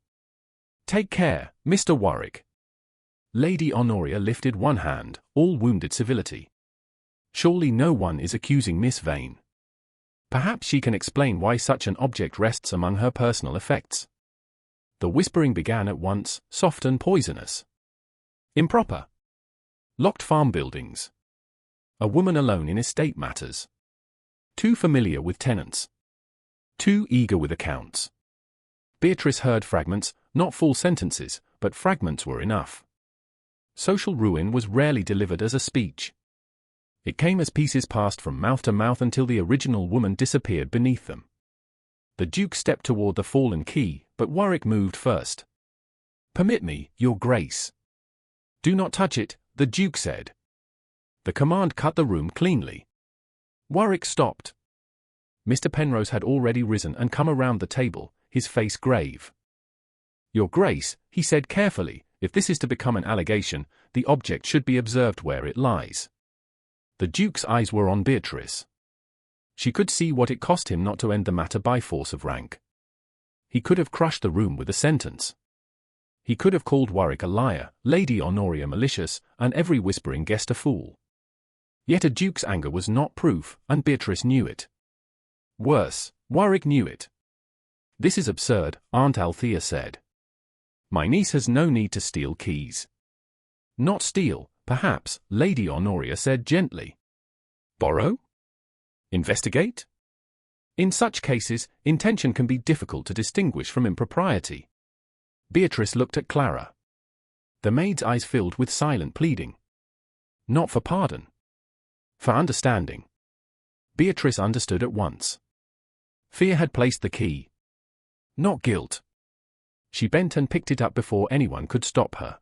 "Take care, Mr. Warwick." Lady Honoria lifted one hand, all wounded civility. "Surely no one is accusing Miss Vane. Perhaps she can explain why such an object rests among her personal effects." The whispering began at once, soft and poisonous. "Improper. Locked farm buildings. A woman alone in estate matters. Too familiar with tenants. Too eager with accounts." Beatrice heard fragments, not full sentences, but fragments were enough. Social ruin was rarely delivered as a speech. It came as pieces passed from mouth to mouth until the original woman disappeared beneath them. The Duke stepped toward the fallen key, but Warwick moved first. "Permit me, Your Grace." "Do not touch it," the Duke said. The command cut the room cleanly. Warwick stopped. Mr. Penrose had already risen and come around the table, his face grave. "Your Grace," he said carefully, "if this is to become an allegation, the object should be observed where it lies." The Duke's eyes were on Beatrice. She could see what it cost him not to end the matter by force of rank. He could have crushed the room with a sentence. He could have called Warwick a liar, Lady Honoria malicious, and every whispering guest a fool. Yet a duke's anger was not proof, and Beatrice knew it. Worse, Warwick knew it. "This is absurd," Aunt Althea said. "My niece has no need to steal keys." "Not steal, perhaps," Lady Honoria said gently. "Borrow? Investigate?" In such cases, intention can be difficult to distinguish from impropriety. Beatrice looked at Clara. The maid's eyes filled with silent pleading. Not for pardon. For understanding. Beatrice understood at once. Fear had placed the key. Not guilt. She bent and picked it up before anyone could stop her.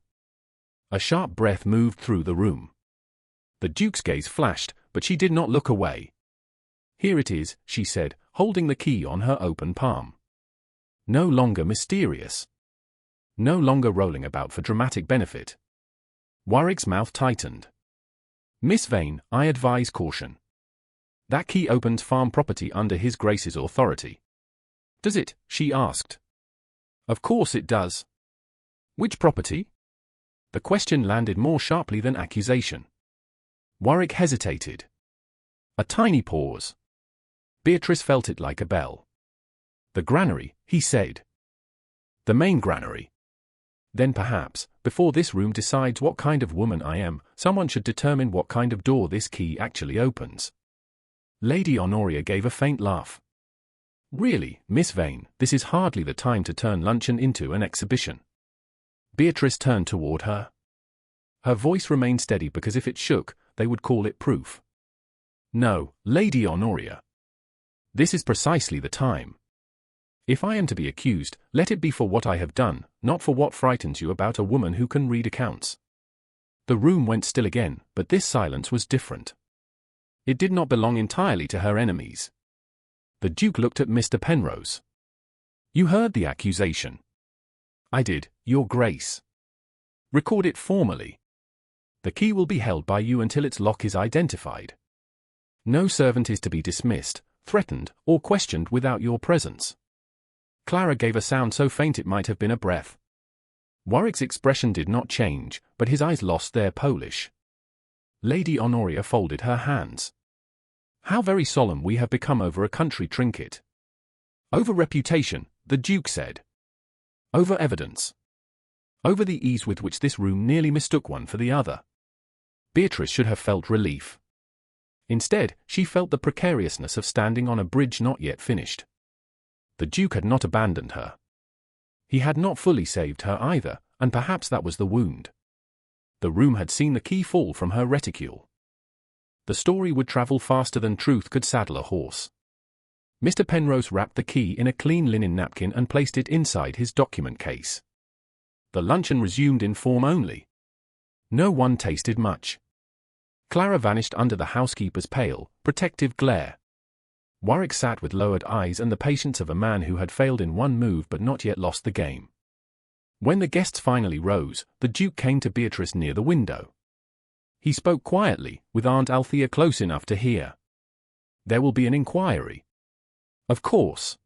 A sharp breath moved through the room. The Duke's gaze flashed, but she did not look away. "Here it is," she said, holding the key on her open palm. No longer mysterious. No longer rolling about for dramatic benefit. Warwick's mouth tightened. "Miss Vane, I advise caution. That key opens farm property under His Grace's authority." "Does it?" she asked. "Of course it does." "Which property?" The question landed more sharply than accusation. Warwick hesitated. A tiny pause. Beatrice felt it like a bell. "The granary," he said. "The main granary." "Then perhaps, before this room decides what kind of woman I am, someone should determine what kind of door this key actually opens." Lady Honoria gave a faint laugh. "Really, Miss Vane, this is hardly the time to turn luncheon into an exhibition." Beatrice turned toward her. Her voice remained steady because if it shook, they would call it proof. "No, Lady Honoria. This is precisely the time. If I am to be accused, let it be for what I have done, not for what frightens you about a woman who can read accounts." The room went still again, but this silence was different. It did not belong entirely to her enemies. The Duke looked at Mr. Penrose. "You heard the accusation." "I did, Your Grace." "Record it formally. The key will be held by you until its lock is identified. No servant is to be dismissed, threatened, or questioned without your presence." Clara gave a sound so faint it might have been a breath. Warwick's expression did not change, but his eyes lost their Polish. Lady Honoria folded her hands. "How very solemn we have become over a country trinket." "Over reputation," the Duke said. "Over evidence. Over the ease with which this room nearly mistook one for the other." Beatrice should have felt relief. Instead, she felt the precariousness of standing on a bridge not yet finished. The Duke had not abandoned her. He had not fully saved her either, and perhaps that was the wound. The room had seen the key fall from her reticule. The story would travel faster than truth could saddle a horse. Mr. Penrose wrapped the key in a clean linen napkin and placed it inside his document case. The luncheon resumed in form only. No one tasted much. Clara vanished under the housekeeper's pale, protective glare. Warwick sat with lowered eyes and the patience of a man who had failed in one move but not yet lost the game. When the guests finally rose, the Duke came to Beatrice near the window. He spoke quietly, with Aunt Althea close enough to hear. "There will be an inquiry." "Of course.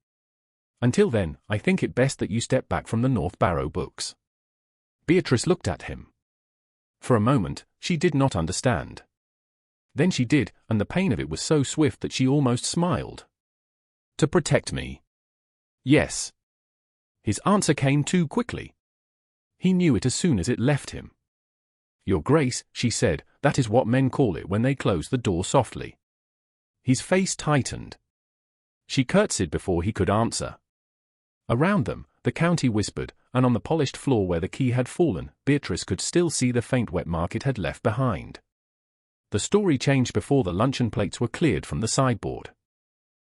Until then, I think it best that you step back from the North Barrow books." Beatrice looked at him. For a moment, she did not understand. Then she did, and the pain of it was so swift that she almost smiled. "To protect me?" "Yes." His answer came too quickly. He knew it as soon as it left him. "Your Grace," she said, "that is what men call it when they close the door softly." His face tightened. She curtsied before he could answer. Around them, the county whispered, and on the polished floor where the key had fallen, Beatrice could still see the faint wet mark it had left behind. The story changed before the luncheon plates were cleared from the sideboard.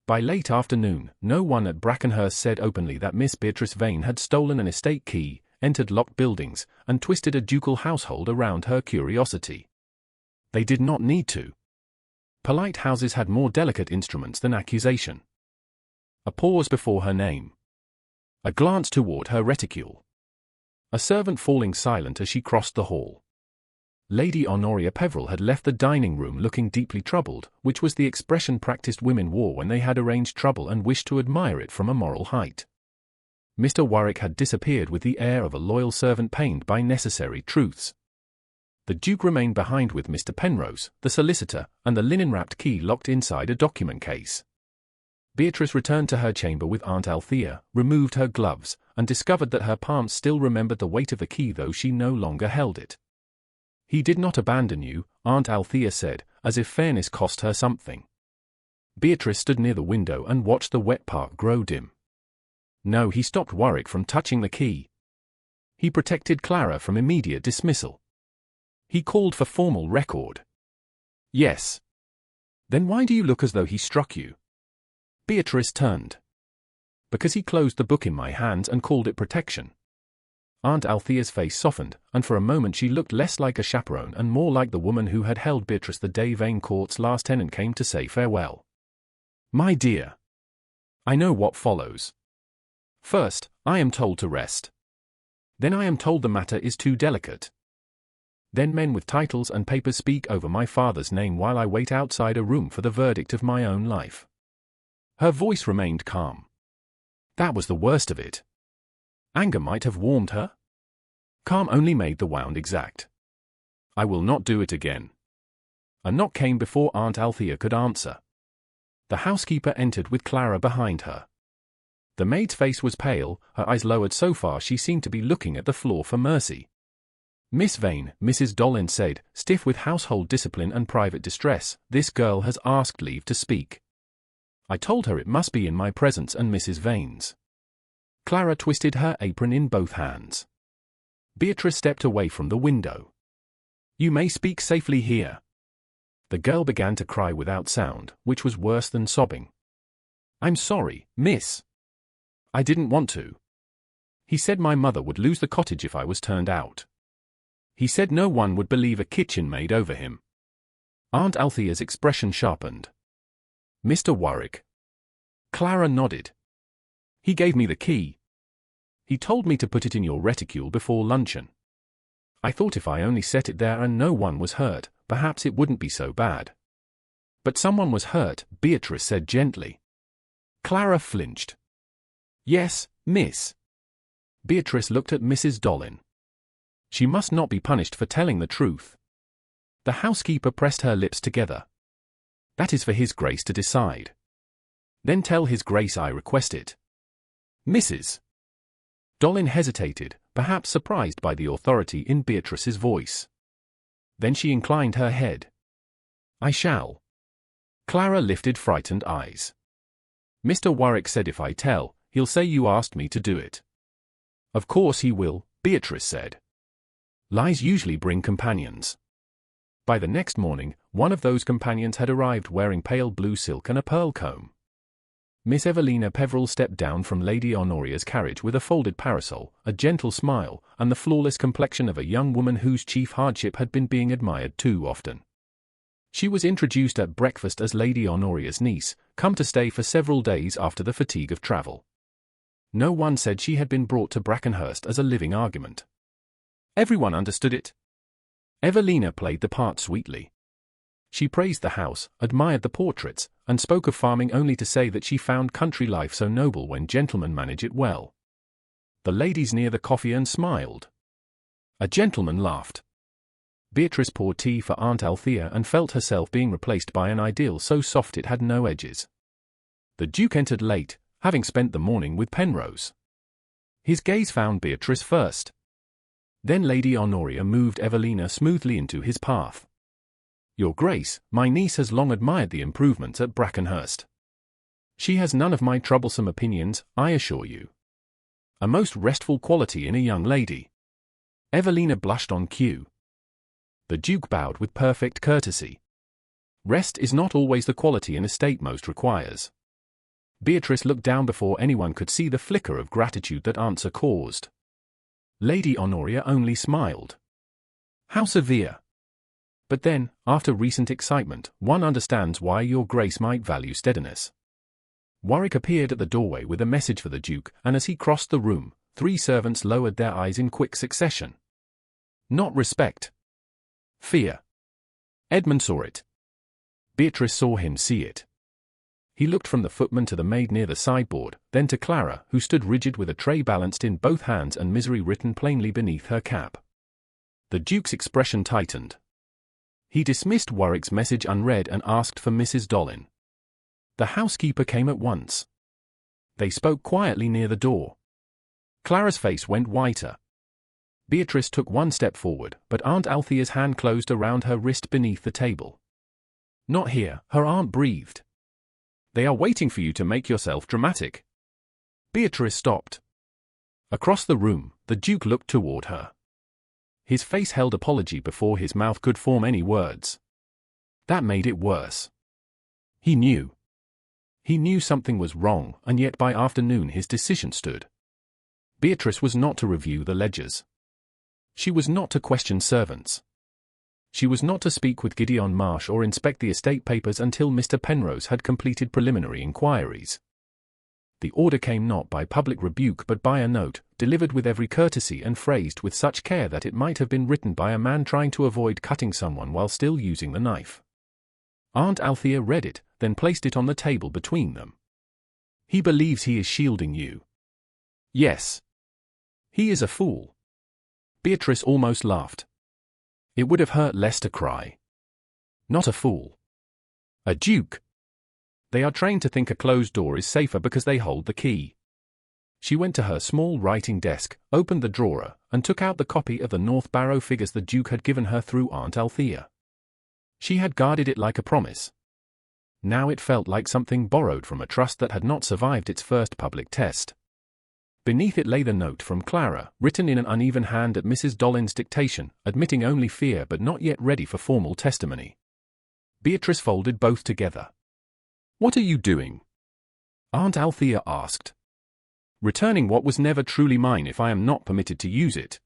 By late afternoon, no one at Brackenhurst said openly that Miss Beatrice Vane had stolen an estate key, entered locked buildings, and twisted a ducal household around her curiosity. They did not need to. Polite houses had more delicate instruments than accusation. A pause before her name. A glance toward her reticule. A servant falling silent as she crossed the hall. Lady Honoria Peveril had left the dining room looking deeply troubled, which was the expression practiced women wore when they had arranged trouble and wished to admire it from a moral height. Mr. Warwick had disappeared with the air of a loyal servant pained by necessary truths. The Duke remained behind with Mr. Penrose, the solicitor, and the linen-wrapped key locked inside a document case. Beatrice returned to her chamber with Aunt Althea, removed her gloves, and discovered that her palms still remembered the weight of the key though she no longer held it. "He did not abandon you," Aunt Althea said, as if fairness cost her something. Beatrice stood near the window and watched the wet park grow dim. "No, he stopped Warwick from touching the key. He protected Clara from immediate dismissal. He called for formal record." "Yes." "Then why do you look as though he struck you?" Beatrice turned. "Because he closed the book in my hands and called it protection." Aunt Althea's face softened, and for a moment she looked less like a chaperone and more like the woman who had held Beatrice the day Vane Court's last tenant came to say farewell. "My dear, I know what follows. First, I am told to rest. Then I am told the matter is too delicate. Then men with titles and papers speak over my father's name while I wait outside a room for the verdict of my own life." Her voice remained calm. That was the worst of it. Anger might have warmed her. Calm only made the wound exact. "I will not do it again." A knock came before Aunt Althea could answer. The housekeeper entered with Clara behind her. The maid's face was pale, her eyes lowered so far she seemed to be looking at the floor for mercy. "Miss Vane," Mrs. Dollin said, stiff with household discipline and private distress, "this girl has asked leave to speak. I told her it must be in my presence and Mrs. Vane's." Clara twisted her apron in both hands. Beatrice stepped away from the window. "You may speak safely here." The girl began to cry without sound, which was worse than sobbing. "I'm sorry, miss. I didn't want to. He said my mother would lose the cottage if I was turned out. He said no one would believe a kitchen maid over him. Aunt Althea's expression sharpened. Mr. Warwick. Clara nodded. He gave me the key. He told me to put it in your reticule before luncheon. I thought if I only set it there and no one was hurt, perhaps it wouldn't be so bad. But someone was hurt, Beatrice said gently. Clara flinched. Yes, miss. Beatrice looked at Mrs. Dollin. She must not be punished for telling the truth. The housekeeper pressed her lips together. That is for His Grace to decide. Then tell His Grace I request it. Mrs. Dollin hesitated, perhaps surprised by the authority in Beatrice's voice. Then she inclined her head. I shall. Clara lifted frightened eyes. Mr. Warwick said if I tell, he'll say you asked me to do it. Of course he will, Beatrice said. Lies usually bring companions. By the next morning, one of those companions had arrived wearing pale blue silk and a pearl comb. Miss Evelina Peveril stepped down from Lady Honoria's carriage with a folded parasol, a gentle smile, and the flawless complexion of a young woman whose chief hardship had been being admired too often. She was introduced at breakfast as Lady Honoria's niece, come to stay for several days after the fatigue of travel. No one said she had been brought to Brackenhurst as a living argument. Everyone understood it. Evelina played the part sweetly. She praised the house, admired the portraits, and spoke of farming only to say that she found country life so noble when gentlemen manage it well. The ladies near the coffee urn smiled. A gentleman laughed. Beatrice poured tea for Aunt Althea and felt herself being replaced by an ideal so soft it had no edges. The Duke entered late, having spent the morning with Penrose. His gaze found Beatrice first. Then Lady Honoria moved Evelina smoothly into his path. Your Grace, my niece has long admired the improvements at Brackenhurst. She has none of my troublesome opinions, I assure you. A most restful quality in a young lady. Evelina blushed on cue. The Duke bowed with perfect courtesy. Rest is not always the quality an estate most requires. Beatrice looked down before anyone could see the flicker of gratitude that answer caused. Lady Honoria only smiled. How severe! But then, after recent excitement, one understands why your Grace might value steadiness. Warwick appeared at the doorway with a message for the Duke, and as he crossed the room, 3 servants lowered their eyes in quick succession. Not respect. Fear. Edmund saw it. Beatrice saw him see it. He looked from the footman to the maid near the sideboard, then to Clara, who stood rigid with a tray balanced in both hands and misery written plainly beneath her cap. The Duke's expression tightened. He dismissed Warwick's message unread and asked for Mrs. Dollin. The housekeeper came at once. They spoke quietly near the door. Clara's face went whiter. Beatrice took one step forward, but Aunt Althea's hand closed around her wrist beneath the table. Not here, her aunt breathed. They are waiting for you to make yourself dramatic. Beatrice stopped. Across the room, the Duke looked toward her. His face held apology before his mouth could form any words. That made it worse. He knew. He knew something was wrong, and yet by afternoon his decision stood. Beatrice was not to review the ledgers. She was not to question servants. She was not to speak with Gideon Marsh or inspect the estate papers until Mr. Penrose had completed preliminary inquiries. The order came not by public rebuke but by a note, delivered with every courtesy and phrased with such care that it might have been written by a man trying to avoid cutting someone while still using the knife. Aunt Althea read it, then placed it on the table between them. He believes he is shielding you. Yes. He is a fool. Beatrice almost laughed. It would have hurt less to cry. Not a fool. A duke. They are trained to think a closed door is safer because they hold the key. She went to her small writing desk, opened the drawer, and took out the copy of the North Barrow figures the Duke had given her through Aunt Althea. She had guarded it like a promise. Now it felt like something borrowed from a trust that had not survived its first public test. Beneath it lay the note from Clara, written in an uneven hand at Mrs. Dollin's dictation, admitting only fear but not yet ready for formal testimony. Beatrice folded both together. What are you doing? Aunt Althea asked. Returning what was never truly mine if I am not permitted to use it.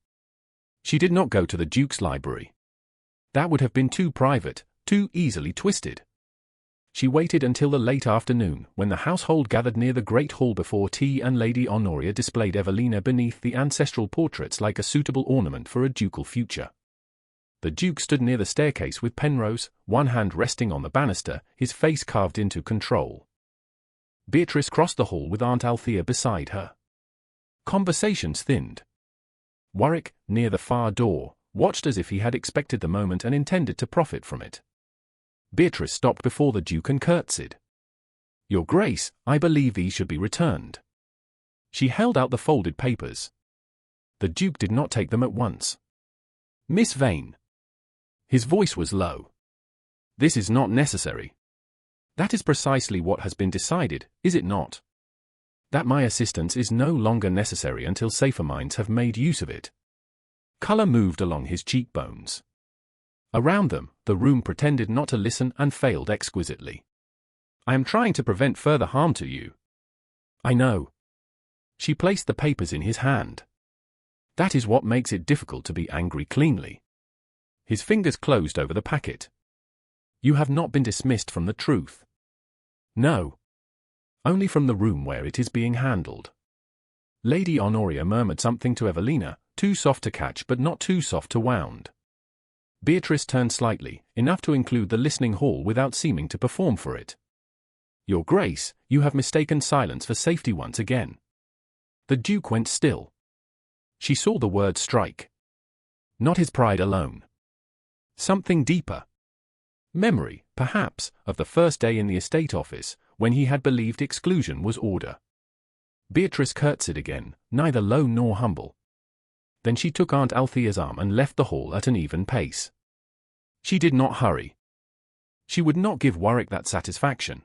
She did not go to the Duke's library. That would have been too private, too easily twisted. She waited until the late afternoon, when the household gathered near the great hall before tea and Lady Honoria displayed Evelina beneath the ancestral portraits like a suitable ornament for a ducal future. The Duke stood near the staircase with Penrose, one hand resting on the banister, his face carved into control. Beatrice crossed the hall with Aunt Althea beside her. Conversations thinned. Warwick, near the far door, watched as if he had expected the moment and intended to profit from it. Beatrice stopped before the Duke and curtsied. "Your Grace, I believe these should be returned." She held out the folded papers. The Duke did not take them at once. "Miss Vane." His voice was low. "This is not necessary." "That is precisely what has been decided, is it not? That my assistance is no longer necessary until safer minds have made use of it." Colour moved along his cheekbones. Around them, the room pretended not to listen and failed exquisitely. "I am trying to prevent further harm to you." "I know." She placed the papers in his hand. "That is what makes it difficult to be angry cleanly." His fingers closed over the packet. "You have not been dismissed from the truth." "No. Only from the room where it is being handled." Lady Honoria murmured something to Evelina, too soft to catch but not too soft to wound. Beatrice turned slightly, enough to include the listening hall without seeming to perform for it. "Your Grace, you have mistaken silence for safety once again." The Duke went still. She saw the word strike. Not his pride alone. Something deeper. Memory, perhaps, of the first day in the estate office, when he had believed exclusion was order. Beatrice curtsied again, neither low nor humble. Then she took Aunt Althea's arm and left the hall at an even pace. She did not hurry. She would not give Warwick that satisfaction.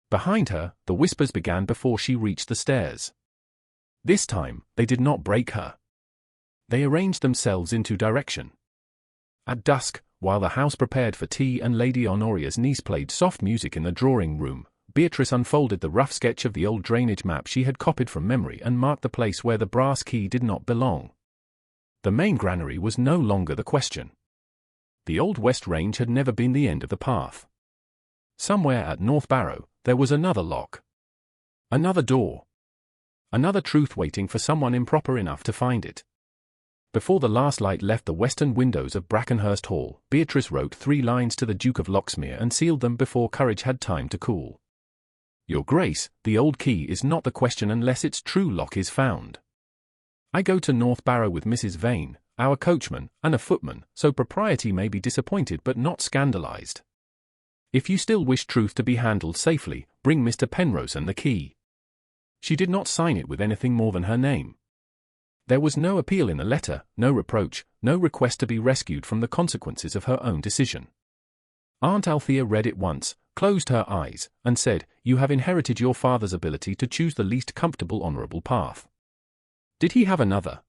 Behind her, the whispers began before she reached the stairs. This time, they did not break her. They arranged themselves into direction. At dusk, while the house prepared for tea and Lady Honoria's niece played soft music in the drawing room, Beatrice unfolded the rough sketch of the old drainage map she had copied from memory and marked the place where the brass key did not belong. The main granary was no longer the question. The Old West Range had never been the end of the path. Somewhere at North Barrow, there was another lock. Another door. Another truth waiting for someone improper enough to find it. Before the last light left the western windows of Brackenhurst Hall, Beatrice wrote 3 lines to the Duke of Loxmere and sealed them before courage had time to cool. "Your Grace, the old key is not the question unless its true lock is found. I go to North Barrow with Mrs. Vane, our coachman, and a footman, so propriety may be disappointed but not scandalized. If you still wish truth to be handled safely, bring Mr. Penrose and the key." She did not sign it with anything more than her name. There was no appeal in the letter, no reproach, no request to be rescued from the consequences of her own decision. Aunt Althea read it once, closed her eyes, and said, "You have inherited your father's ability to choose the least comfortable honorable path." Did he have another?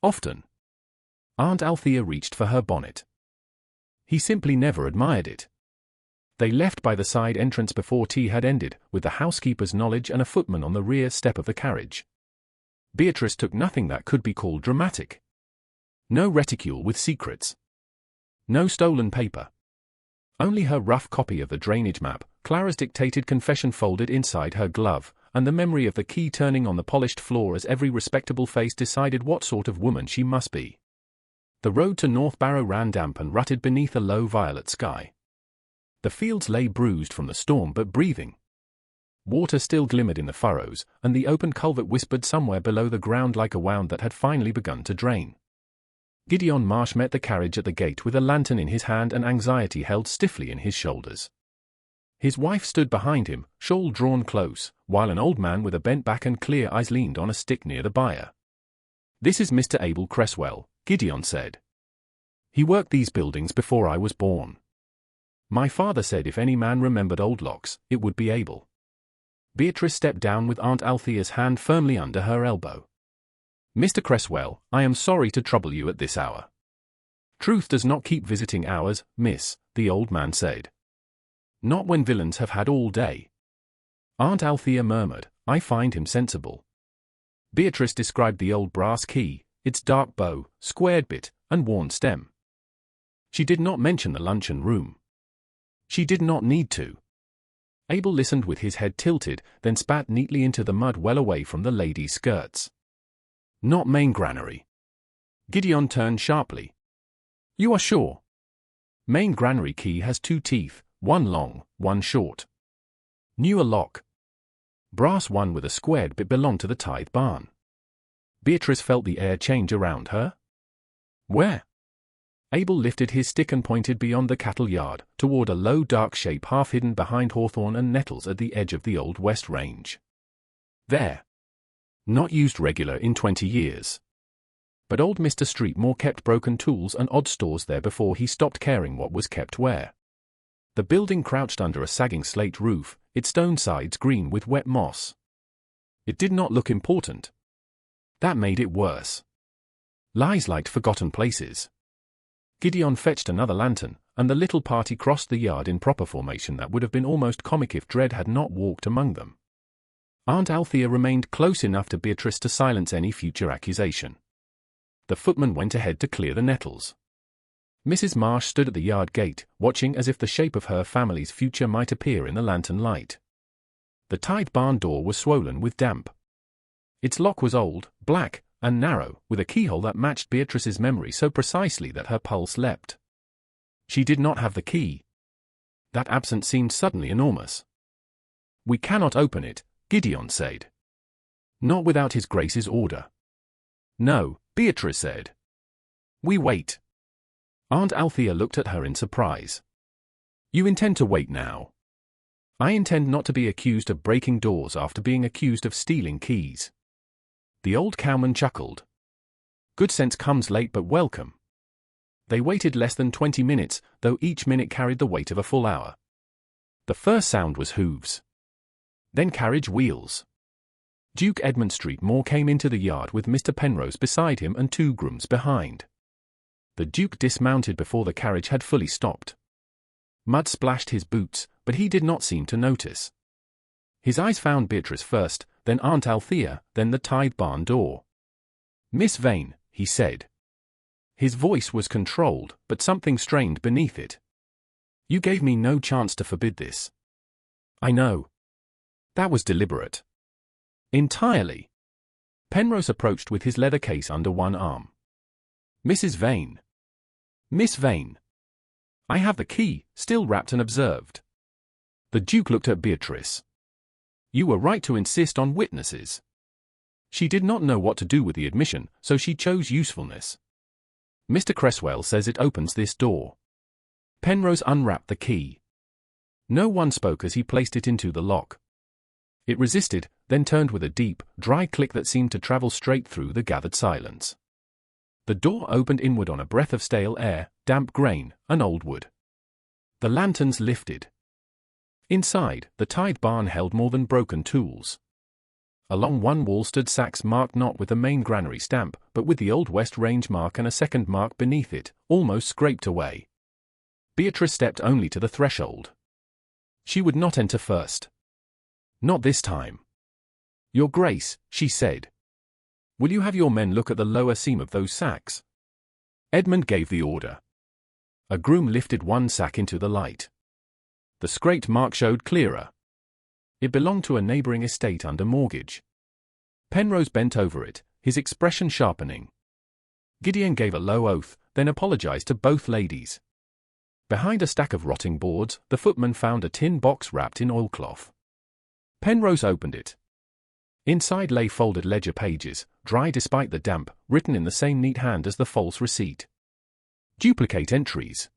Often. Aunt Althea reached for her bonnet. He simply never admired it. They left by the side entrance before tea had ended, with the housekeeper's knowledge and a footman on the rear step of the carriage. Beatrice took nothing that could be called dramatic. No reticule with secrets. No stolen paper. Only her rough copy of the drainage map, Clara's dictated confession folded inside her glove, and the memory of the key turning on the polished floor as every respectable face decided what sort of woman she must be. The road to North Barrow ran damp and rutted beneath a low violet sky. The fields lay bruised from the storm but breathing. Water still glimmered in the furrows, and the open culvert whispered somewhere below the ground like a wound that had finally begun to drain. Gideon Marsh met the carriage at the gate with a lantern in his hand and anxiety held stiffly in his shoulders. His wife stood behind him, shawl drawn close, while an old man with a bent back and clear eyes leaned on a stick near the buyer. "This is Mr. Abel Cresswell," Gideon said. "He worked these buildings before I was born. My father said if any man remembered old locks, it would be Abel." Beatrice stepped down with Aunt Althea's hand firmly under her elbow. "Mr. Cresswell, I am sorry to trouble you at this hour." "Truth does not keep visiting hours, miss," the old man said. "Not when villains have had all day." Aunt Althea murmured, "I find him sensible." Beatrice described the old brass key, its dark bow, squared bit, and worn stem. She did not mention the luncheon room. She did not need to. Abel listened with his head tilted, then spat neatly into the mud well away from the lady's skirts. Not main granary. Gideon turned sharply. You are sure? Main granary key has 2 teeth, one long, one short. Newer lock. Brass one with a squared bit belonged to the tithe barn. Beatrice felt the air change around her. Where? Abel lifted his stick and pointed beyond the cattle yard, toward a low dark shape half hidden behind hawthorn and nettles at the edge of the Old West Range. There. Not used regular in 20 years. But old Mr. Streetmore kept broken tools and odd stores there before he stopped caring what was kept where. The building crouched under a sagging slate roof, its stone sides green with wet moss. It did not look important. That made it worse. Lies liked forgotten places. Gideon fetched another lantern, and the little party crossed the yard in proper formation that would have been almost comic if Dread had not walked among them. Aunt Althea remained close enough to Beatrice to silence any future accusation. The footman went ahead to clear the nettles. Mrs. Marsh stood at the yard gate, watching as if the shape of her family's future might appear in the lantern light. The tithe barn door was swollen with damp. Its lock was old, black, and narrow, with a keyhole that matched Beatrice's memory so precisely that her pulse leapt. She did not have the key. That absence seemed suddenly enormous. We cannot open it, Gideon said. Not without his Grace's order. No, Beatrice said. We wait. Aunt Althea looked at her in surprise. You intend to wait now? I intend not to be accused of breaking doors after being accused of stealing keys. The old cowman chuckled. Good sense comes late but welcome. They waited less than 20 minutes, though each minute carried the weight of a full hour. The first sound was hooves. Then carriage wheels. Duke Edmund Streetmore came into the yard with Mr. Penrose beside him and 2 grooms behind. The Duke dismounted before the carriage had fully stopped. Mud splashed his boots, but he did not seem to notice. His eyes found Beatrice first, then Aunt Althea, then the tithe barn door. Miss Vane, he said. His voice was controlled, but something strained beneath it. You gave me no chance to forbid this. I know. That was deliberate. Entirely. Penrose approached with his leather case under one arm. Mrs. Vane. Miss Vane. I have the key, still wrapped and observed. The Duke looked at Beatrice. You were right to insist on witnesses. She did not know what to do with the admission, so she chose usefulness. Mr. Cresswell says it opens this door. Penrose unwrapped the key. No one spoke as he placed it into the lock. It resisted, then turned with a deep, dry click that seemed to travel straight through the gathered silence. The door opened inward on a breath of stale air, damp grain, and old wood. The lanterns lifted. Inside, the tithe barn held more than broken tools. Along one wall stood sacks marked not with the main granary stamp, but with the Old West Range mark and a second mark beneath it, almost scraped away. Beatrice stepped only to the threshold. She would not enter first. Not this time. Your Grace, she said. Will you have your men look at the lower seam of those sacks? Edmund gave the order. A groom lifted one sack into the light. The scraped mark showed clearer. It belonged to a neighboring estate under mortgage. Penrose bent over it, his expression sharpening. Gideon gave a low oath, then apologized to both ladies. Behind a stack of rotting boards, the footman found a tin box wrapped in oilcloth. Penrose opened it. Inside lay folded ledger pages, dry despite the damp, written in the same neat hand as the false receipt. Duplicate entries.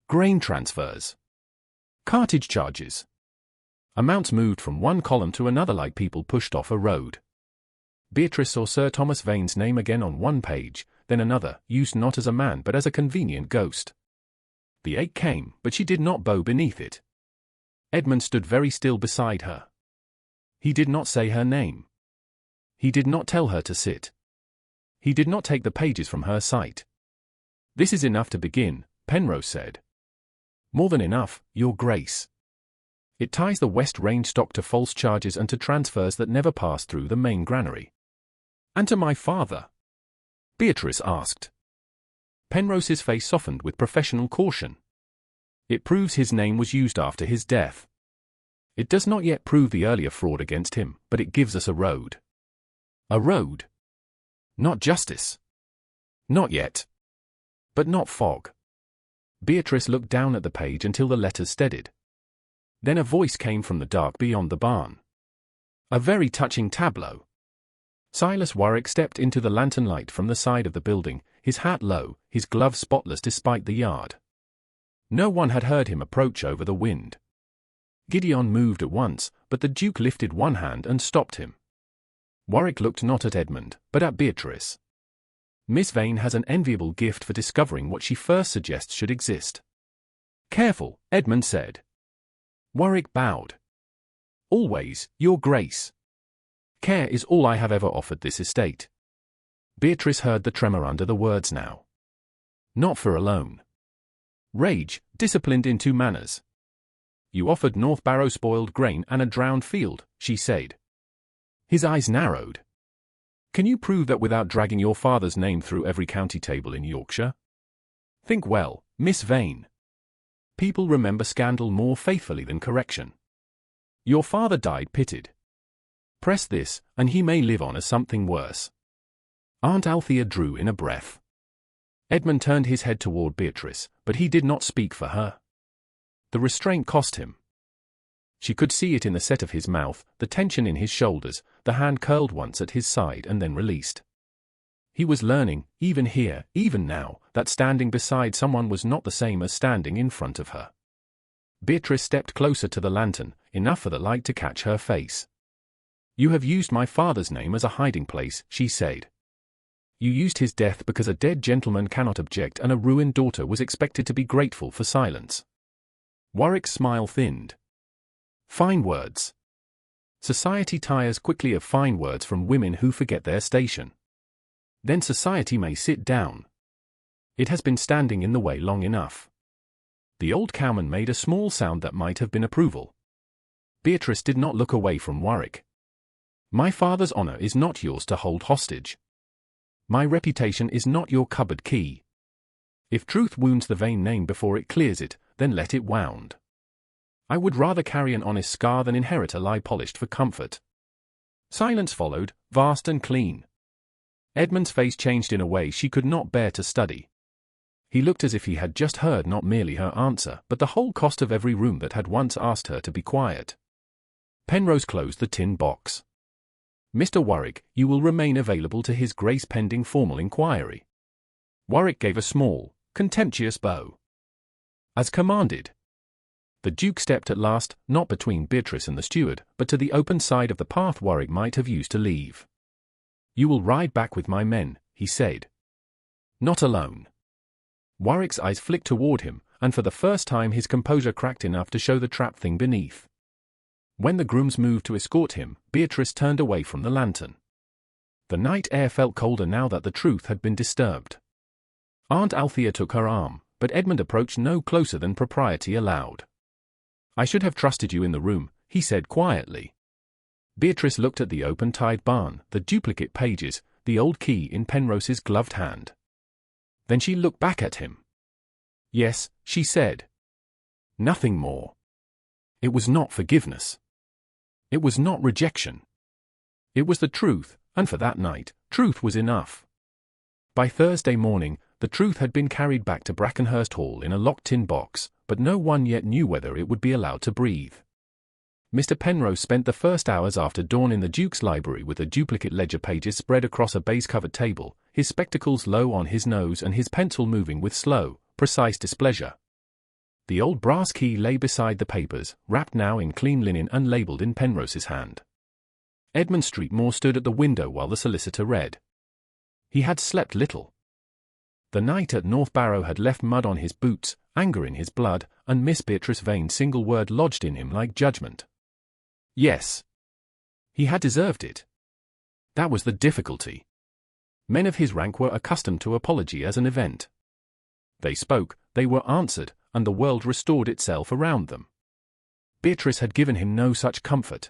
Grain transfers. Cartage charges. Amounts moved from one column to another like people pushed off a road. Beatrice saw Sir Thomas Vane's name again on one page, then another, used not as a man but as a convenient ghost. The ache came, but she did not bow beneath it. Edmund stood very still beside her. He did not say her name. He did not tell her to sit. He did not take the pages from her sight. This is enough to begin, Penrose said. More than enough, Your Grace. It ties the West Range stock to false charges and to transfers that never passed through the main granary. And to my father? Beatrice asked. Penrose's face softened with professional caution. It proves his name was used after his death. It does not yet prove the earlier fraud against him, but it gives us a road. A road. Not justice. Not yet. But not fog. Beatrice looked down at the page until the letters steadied. Then a voice came from the dark beyond the barn. A very touching tableau. Silas Warwick stepped into the lantern light from the side of the building, his hat low, his gloves spotless despite the yard. No one had heard him approach over the wind. Gideon moved at once, but the Duke lifted one hand and stopped him. Warwick looked not at Edmund, but at Beatrice. Miss Vane has an enviable gift for discovering what she first suggests should exist. Careful, Edmund said. Warwick bowed. Always, Your Grace. Care is all I have ever offered this estate. Beatrice heard the tremor under the words now. Not for alone. Rage, disciplined into manners. You offered North Barrow spoiled grain and a drowned field, she said. His eyes narrowed. Can you prove that without dragging your father's name through every county table in Yorkshire? Think well, Miss Vane. People remember scandal more faithfully than correction. Your father died pitted. Press this, and he may live on as something worse. Aunt Althea drew in a breath. Edmund turned his head toward Beatrice, but he did not speak for her. The restraint cost him. She could see it in the set of his mouth, the tension in his shoulders, the hand curled once at his side and then released. He was learning, even here, even now, that standing beside someone was not the same as standing in front of her. Beatrice stepped closer to the lantern, enough for the light to catch her face. You have used my father's name as a hiding place, she said. You used his death because a dead gentleman cannot object and a ruined daughter was expected to be grateful for silence. Warwick's smile thinned. Fine words. Society tires quickly of fine words from women who forget their station. Then society may sit down. It has been standing in the way long enough. The old cowman made a small sound that might have been approval. Beatrice did not look away from Warwick. My father's honor is not yours to hold hostage. My reputation is not your cupboard key. If truth wounds the Vane name before it clears it, then let it wound. I would rather carry an honest scar than inherit a lie polished for comfort. Silence followed, vast and clean. Edmund's face changed in a way she could not bear to study. He looked as if he had just heard not merely her answer, but the whole cost of every room that had once asked her to be quiet. Penrose closed the tin box. Mr. Warwick, you will remain available to His Grace pending formal inquiry. Warwick gave a small, contemptuous bow. As commanded. The Duke stepped at last, not between Beatrice and the steward, but to the open side of the path Warwick might have used to leave. You will ride back with my men, he said. Not alone. Warwick's eyes flicked toward him, and for the first time his composure cracked enough to show the trap thing beneath. When the grooms moved to escort him, Beatrice turned away from the lantern. The night air felt colder now that the truth had been disturbed. Aunt Althea took her arm, but Edmund approached no closer than propriety allowed. I should have trusted you in the room, he said quietly. Beatrice looked at the open-tied barn, the duplicate pages, the old key in Penrose's gloved hand. Then she looked back at him. Yes, she said. Nothing more. It was not forgiveness. It was not rejection. It was the truth, and for that night, truth was enough. By Thursday morning, the truth had been carried back to Brackenhurst Hall in a locked tin box, but no one yet knew whether it would be allowed to breathe. Mr. Penrose spent the first hours after dawn in the Duke's library with the duplicate ledger pages spread across a baize-covered table, his spectacles low on his nose and his pencil moving with slow, precise displeasure. The old brass key lay beside the papers, wrapped now in clean linen and labelled in Penrose's hand. Edmund Streetmore stood at the window while the solicitor read. He had slept little. The night at North Barrow had left mud on his boots, anger in his blood, and Miss Beatrice Vane's single word lodged in him like judgment. Yes. He had deserved it. That was the difficulty. Men of his rank were accustomed to apology as an event. They spoke, they were answered, and the world restored itself around them. Beatrice had given him no such comfort.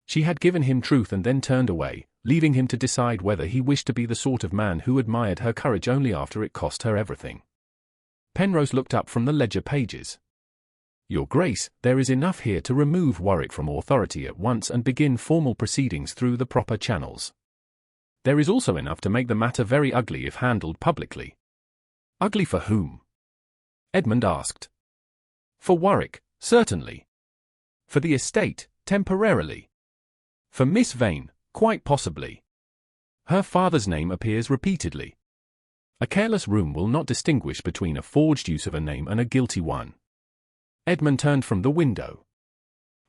She had given him truth and then turned away, leaving him to decide whether he wished to be the sort of man who admired her courage only after it cost her everything. Penrose looked up from the ledger pages. "Your Grace, there is enough here to remove Warwick from authority at once and begin formal proceedings through the proper channels. There is also enough to make the matter very ugly if handled publicly." "Ugly for whom?" Edmund asked. "For Warwick, certainly. For the estate, temporarily. For Miss Vane, quite possibly. Her father's name appears repeatedly. A careless room will not distinguish between a forged use of a name and a guilty one." Edmund turned from the window.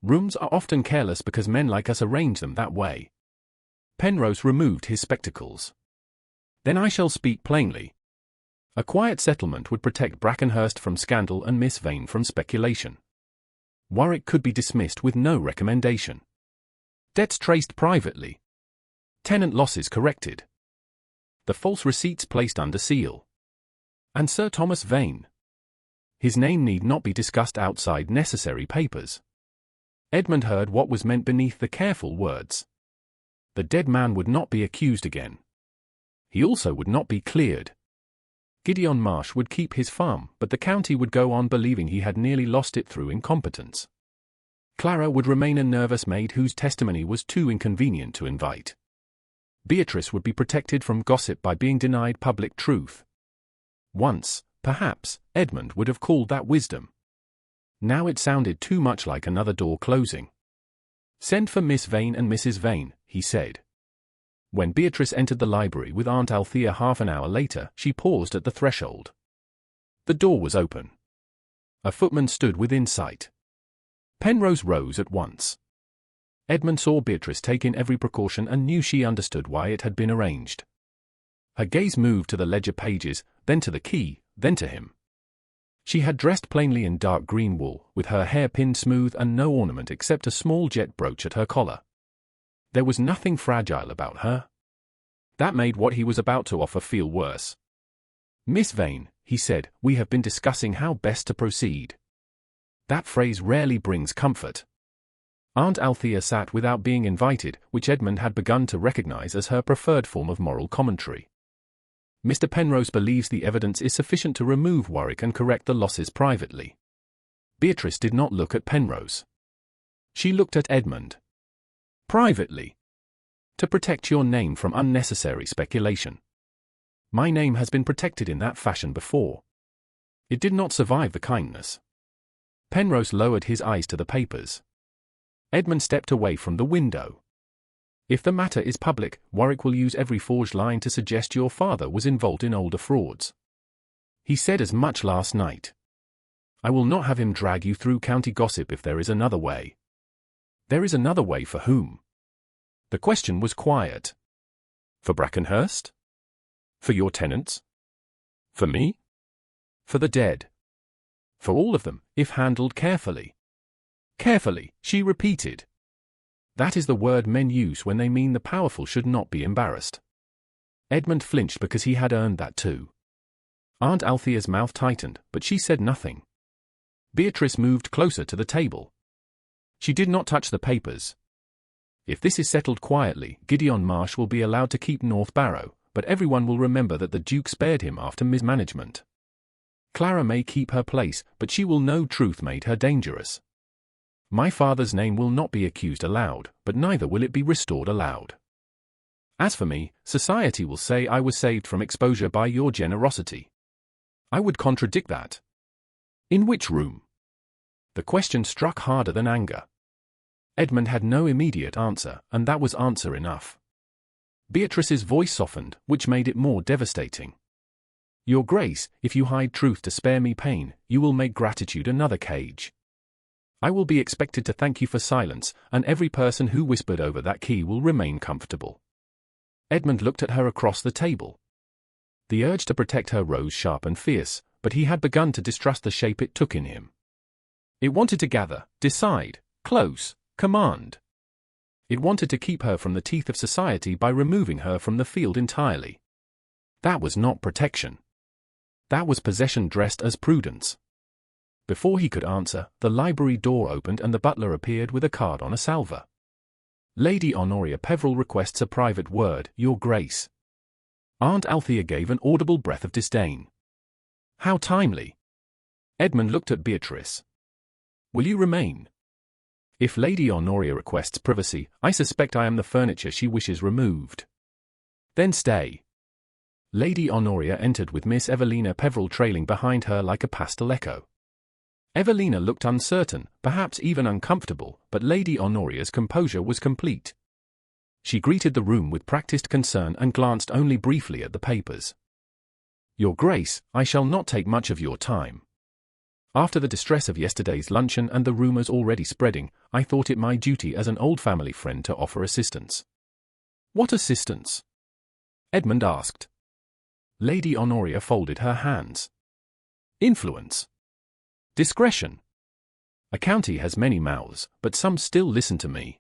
"Rooms are often careless because men like us arrange them that way." Penrose removed his spectacles. "Then I shall speak plainly. A quiet settlement would protect Brackenhurst from scandal and Miss Vane from speculation. Warwick could be dismissed with no recommendation. Debts traced privately. Tenant losses corrected. The false receipts placed under seal. And Sir Thomas Vane. His name need not be discussed outside necessary papers." Edmund heard what was meant beneath the careful words. The dead man would not be accused again. He also would not be cleared. Gideon Marsh would keep his farm, but the county would go on believing he had nearly lost it through incompetence. Clara would remain a nervous maid whose testimony was too inconvenient to invite. Beatrice would be protected from gossip by being denied public truth. Once, perhaps, Edmund would have called that wisdom. Now it sounded too much like another door closing. "Send for Miss Vane and Mrs. Vane," he said. When Beatrice entered the library with Aunt Althea half an hour later, she paused at the threshold. The door was open. A footman stood within sight. Penrose rose at once. Edmund saw Beatrice take in every precaution and knew she understood why it had been arranged. Her gaze moved to the ledger pages, then to the key, then to him. She had dressed plainly in dark green wool, with her hair pinned smooth and no ornament except a small jet brooch at her collar. There was nothing fragile about her. That made what he was about to offer feel worse. "Miss Vane," he said, "we have been discussing how best to proceed." That phrase rarely brings comfort. Aunt Althea sat without being invited, which Edmund had begun to recognize as her preferred form of moral commentary. "Mr. Penrose believes the evidence is sufficient to remove Warwick and correct the losses privately." Beatrice did not look at Penrose. She looked at Edmund. "Privately. To protect your name from unnecessary speculation. My name has been protected in that fashion before. It did not survive the kindness." Penrose lowered his eyes to the papers. Edmund stepped away from the window. "If the matter is public, Warwick will use every forged line to suggest your father was involved in older frauds. He said as much last night. I will not have him drag you through county gossip if there is another way." "There is another way for whom?" The question was quiet. "For Brackenhurst? For your tenants? For me? For the dead? For all of them, if handled carefully." "Carefully," she repeated. That is the word men use when they mean the powerful should not be embarrassed. Edmund flinched because he had earned that too. Aunt Althea's mouth tightened, but she said nothing. Beatrice moved closer to the table. She did not touch the papers. "If this is settled quietly, Gideon Marsh will be allowed to keep North Barrow, but everyone will remember that the Duke spared him after mismanagement. Clara may keep her place, but she will know truth made her dangerous. My father's name will not be accused aloud, but neither will it be restored aloud. As for me, society will say I was saved from exposure by your generosity. I would contradict that." "In which room?" The question struck harder than anger. Edmund had no immediate answer, and that was answer enough. Beatrice's voice softened, which made it more devastating. "Your Grace, if you hide truth to spare me pain, you will make gratitude another cage. I will be expected to thank you for silence, and every person who whispered over that key will remain comfortable." Edmund looked at her across the table. The urge to protect her rose sharp and fierce, but he had begun to distrust the shape it took in him. It wanted to gather, decide, close, command. It wanted to keep her from the teeth of society by removing her from the field entirely. That was not protection. That was possession dressed as prudence. Before he could answer, the library door opened and the butler appeared with a card on a salver. Lady Honoria Peveril requests a private word, Your Grace. Aunt Althea gave an audible breath of disdain. How timely. Edmund looked at Beatrice. Will you remain? If Lady Honoria requests privacy, I suspect I am the furniture she wishes removed. Then stay. Lady Honoria entered with Miss Evelina Peveril trailing behind her like a pastel echo. Evelina looked uncertain, perhaps even uncomfortable, but Lady Honoria's composure was complete. She greeted the room with practiced concern and glanced only briefly at the papers. Your Grace, I shall not take much of your time. After the distress of yesterday's luncheon and the rumours already spreading, I thought it my duty as an old family friend to offer assistance. What assistance? Edmund asked. Lady Honoria folded her hands. Influence. Discretion. A county has many mouths, but some still listen to me.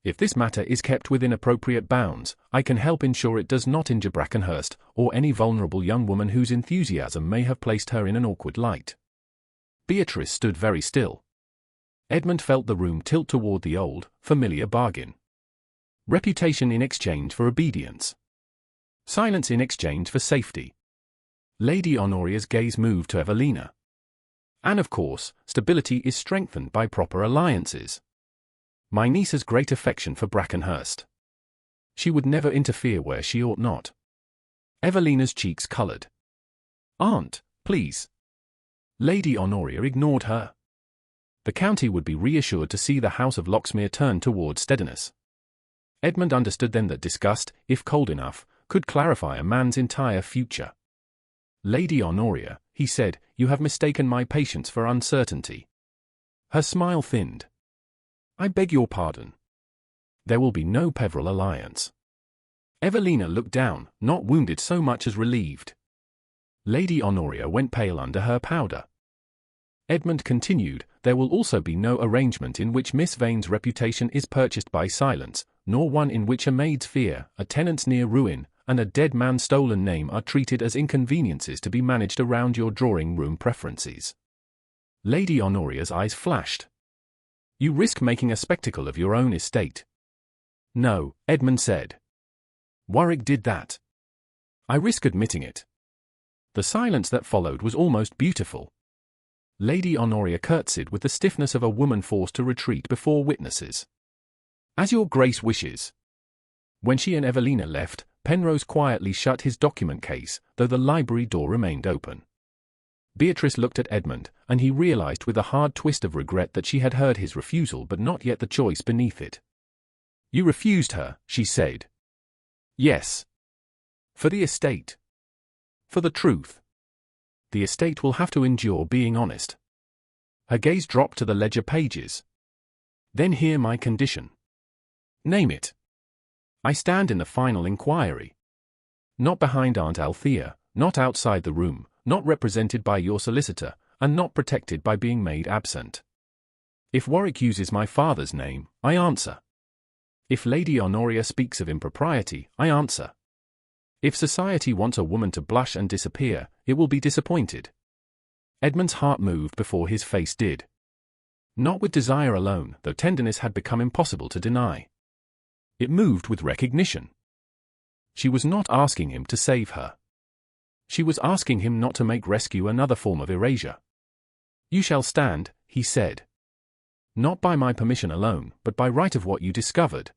If this matter is kept within appropriate bounds, I can help ensure it does not injure Brackenhurst, or any vulnerable young woman whose enthusiasm may have placed her in an awkward light. Beatrice stood very still. Edmund felt the room tilt toward the old, familiar bargain. Reputation in exchange for obedience. Silence in exchange for safety. Lady Honoria's gaze moved to Evelina. And of course, stability is strengthened by proper alliances. My niece has great affection for Brackenhurst. She would never interfere where she ought not. Evelina's cheeks coloured. Aunt, please. Lady Honoria ignored her. The county would be reassured to see the House of Loxmere turn toward steadiness. Edmund understood then that disgust, if cold enough, could clarify a man's entire future. Lady Honoria, he said, you have mistaken my patience for uncertainty. Her smile thinned. I beg your pardon. There will be no Peveril alliance. Evelina looked down, not wounded so much as relieved. Lady Honoria went pale under her powder. Edmund continued, there will also be no arrangement in which Miss Vane's reputation is purchased by silence, nor one in which a maid's fear, a tenant's near ruin, and a dead man's stolen name are treated as inconveniences to be managed around your drawing-room preferences. Lady Honoria's eyes flashed. You risk making a spectacle of your own estate. No, Edmund said. Warwick did that. I risk admitting it. The silence that followed was almost beautiful. Lady Honoria curtsied with the stiffness of a woman forced to retreat before witnesses. As your Grace wishes. When she and Evelina left, Penrose quietly shut his document case, though the library door remained open. Beatrice looked at Edmund, and he realized with a hard twist of regret that she had heard his refusal but not yet the choice beneath it. You refused her, she said. Yes. For the estate. For the truth. The estate will have to endure being honest. Her gaze dropped to the ledger pages. Then hear my condition. Name it. I stand in the final inquiry. Not behind Aunt Althea, not outside the room, not represented by your solicitor, and not protected by being made absent. If Warwick uses my father's name, I answer. If Lady Honoria speaks of impropriety, I answer. If society wants a woman to blush and disappear, it will be disappointed. Edmund's heart moved before his face did. Not with desire alone, though tenderness had become impossible to deny. It moved with recognition. She was not asking him to save her. She was asking him not to make rescue another form of erasure. You shall stand, he said. Not by my permission alone, but by right of what you discovered.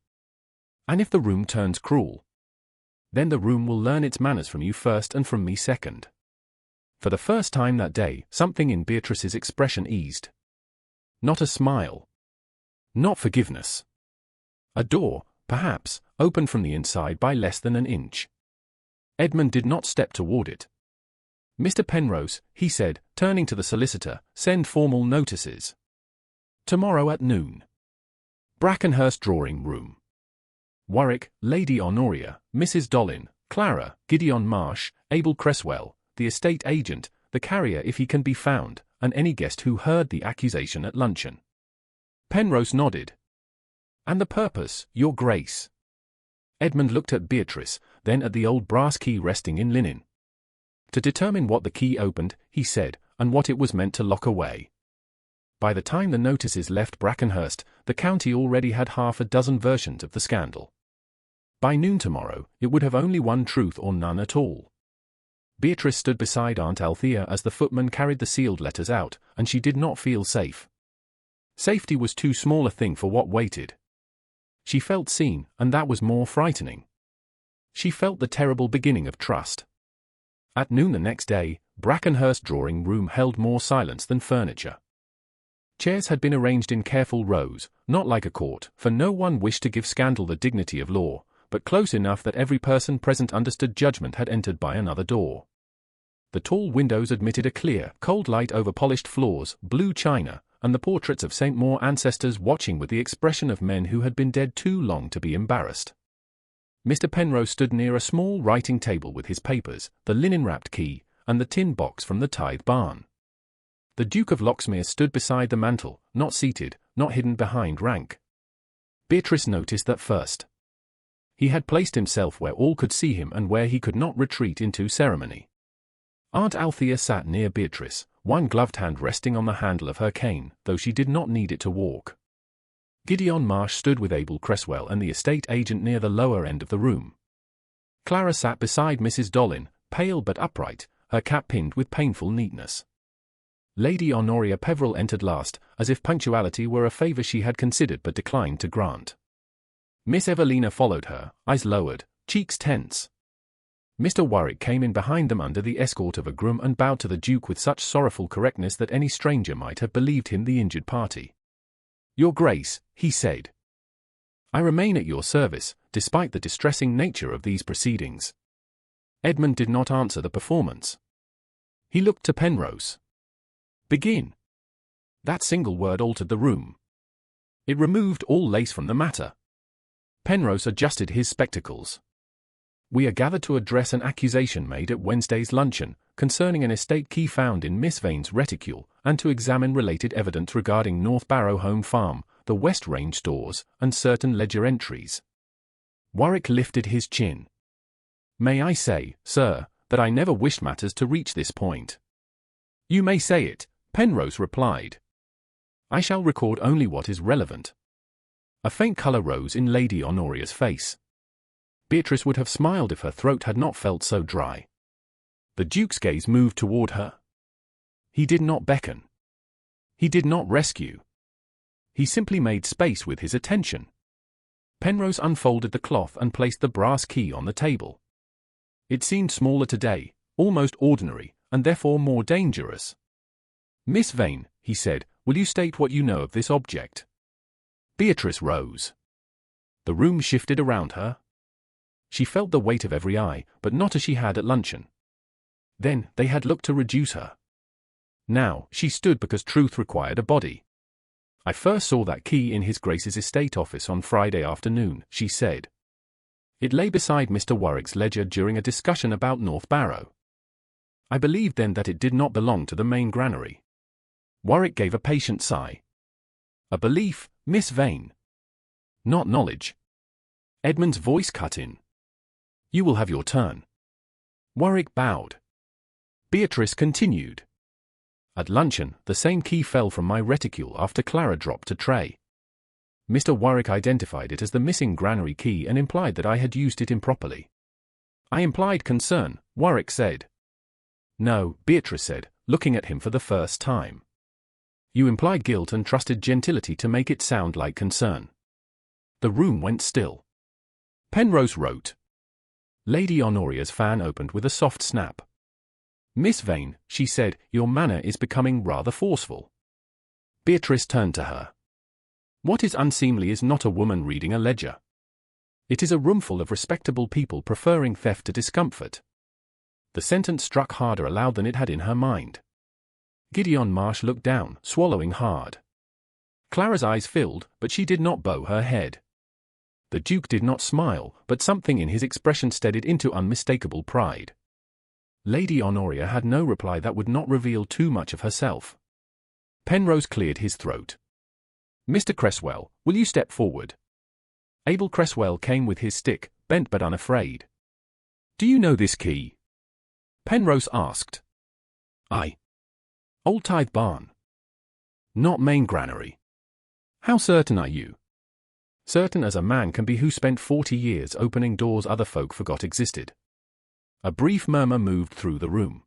And if the room turns cruel, then the room will learn its manners from you first and from me second. For the first time that day, something in Beatrice's expression eased. Not a smile. Not forgiveness. A door, perhaps, opened from the inside by less than an inch. Edmund did not step toward it. Mr. Penrose, he said, turning to the solicitor, send formal notices. Tomorrow at noon. Brackenhurst drawing room. Warwick, Lady Honoria, Mrs. Dollin, Clara, Gideon Marsh, Abel Cresswell, the estate agent, the carrier if he can be found, and any guest who heard the accusation at luncheon. Penrose nodded. And the purpose, your Grace? Edmund looked at Beatrice, then at the old brass key resting in linen. To determine what the key opened, he said, and what it was meant to lock away. By the time the notices left Brackenhurst, the county already had half a dozen versions of the scandal. By noon tomorrow, it would have only one truth or none at all. Beatrice stood beside Aunt Althea as the footman carried the sealed letters out, and she did not feel safe. Safety was too small a thing for what waited. She felt seen, and that was more frightening. She felt the terrible beginning of trust. At noon the next day, Brackenhurst drawing room held more silence than furniture. Chairs had been arranged in careful rows, not like a court, for no one wished to give scandal the dignity of law, but close enough that every person present understood judgment had entered by another door. The tall windows admitted a clear, cold light over polished floors, blue china, and the portraits of St. Maur ancestors watching with the expression of men who had been dead too long to be embarrassed. Mr. Penrose stood near a small writing table with his papers, the linen-wrapped key, and the tin box from the tithe barn. The Duke of Loxmere stood beside the mantel, not seated, not hidden behind rank. Beatrice noticed that first. He had placed himself where all could see him and where he could not retreat into ceremony. Aunt Althea sat near Beatrice, one gloved hand resting on the handle of her cane, though she did not need it to walk. Gideon Marsh stood with Abel Cresswell and the estate agent near the lower end of the room. Clara sat beside Mrs. Dollin, pale but upright, her cap pinned with painful neatness. Lady Honoria Peveril entered last, as if punctuality were a favour she had considered but declined to grant. Miss Evelina followed her, eyes lowered, cheeks tense. Mr. Warwick came in behind them under the escort of a groom and bowed to the Duke with such sorrowful correctness that any stranger might have believed him the injured party. "Your Grace," he said, "I remain at your service, despite the distressing nature of these proceedings." Edmund did not answer the performance. He looked to Penrose. "Begin." That single word altered the room. It removed all lace from the matter. Penrose adjusted his spectacles. "We are gathered to address an accusation made at Wednesday's luncheon, concerning an estate key found in Miss Vane's reticule, and to examine related evidence regarding North Barrow Home Farm, the West Range stores, and certain ledger entries." Warwick lifted his chin. "May I say, sir, that I never wished matters to reach this point." "You may say it," Penrose replied. "I shall record only what is relevant." A faint colour rose in Lady Honoria's face. Beatrice would have smiled if her throat had not felt so dry. The Duke's gaze moved toward her. He did not beckon. He did not rescue. He simply made space with his attention. Penrose unfolded the cloth and placed the brass key on the table. It seemed smaller today, almost ordinary, and therefore more dangerous. "Miss Vane," he said, "will you state what you know of this object?" Beatrice rose. The room shifted around her. She felt the weight of every eye, but not as she had at luncheon. Then, they had looked to reduce her. Now, she stood because truth required a body. "I first saw that key in His Grace's estate office on Friday afternoon," she said. "It lay beside Mr. Warwick's ledger during a discussion about North Barrow. I believed then that it did not belong to the main granary." Warwick gave a patient sigh. "A belief, Miss Vane. Not knowledge." Edmund's voice cut in. "You will have your turn." Warwick bowed. Beatrice continued. "At luncheon, the same key fell from my reticule after Clara dropped a tray. Mr. Warwick identified it as the missing granary key and implied that I had used it improperly." "I implied concern," Warwick said. "No," Beatrice said, looking at him for the first time. "You implied guilt and trusted gentility to make it sound like concern." The room went still. Penrose wrote. Lady Honoria's fan opened with a soft snap. "Miss Vane," she said, "your manner is becoming rather forceful." Beatrice turned to her. "What is unseemly is not a woman reading a ledger. It is a roomful of respectable people preferring theft to discomfort." The sentence struck harder aloud than it had in her mind. Gideon Marsh looked down, swallowing hard. Clara's eyes filled, but she did not bow her head. The Duke did not smile, but something in his expression steadied into unmistakable pride. Lady Honoria had no reply that would not reveal too much of herself. Penrose cleared his throat. "Mr. Cresswell, will you step forward?" Abel Cresswell came with his stick, bent but unafraid. "Do you know this key?" Penrose asked. "Aye. Old Tithe Barn." Not main granary. How certain are you? Certain as a man can be who spent 40 years opening doors other folk forgot existed. A brief murmur moved through the room.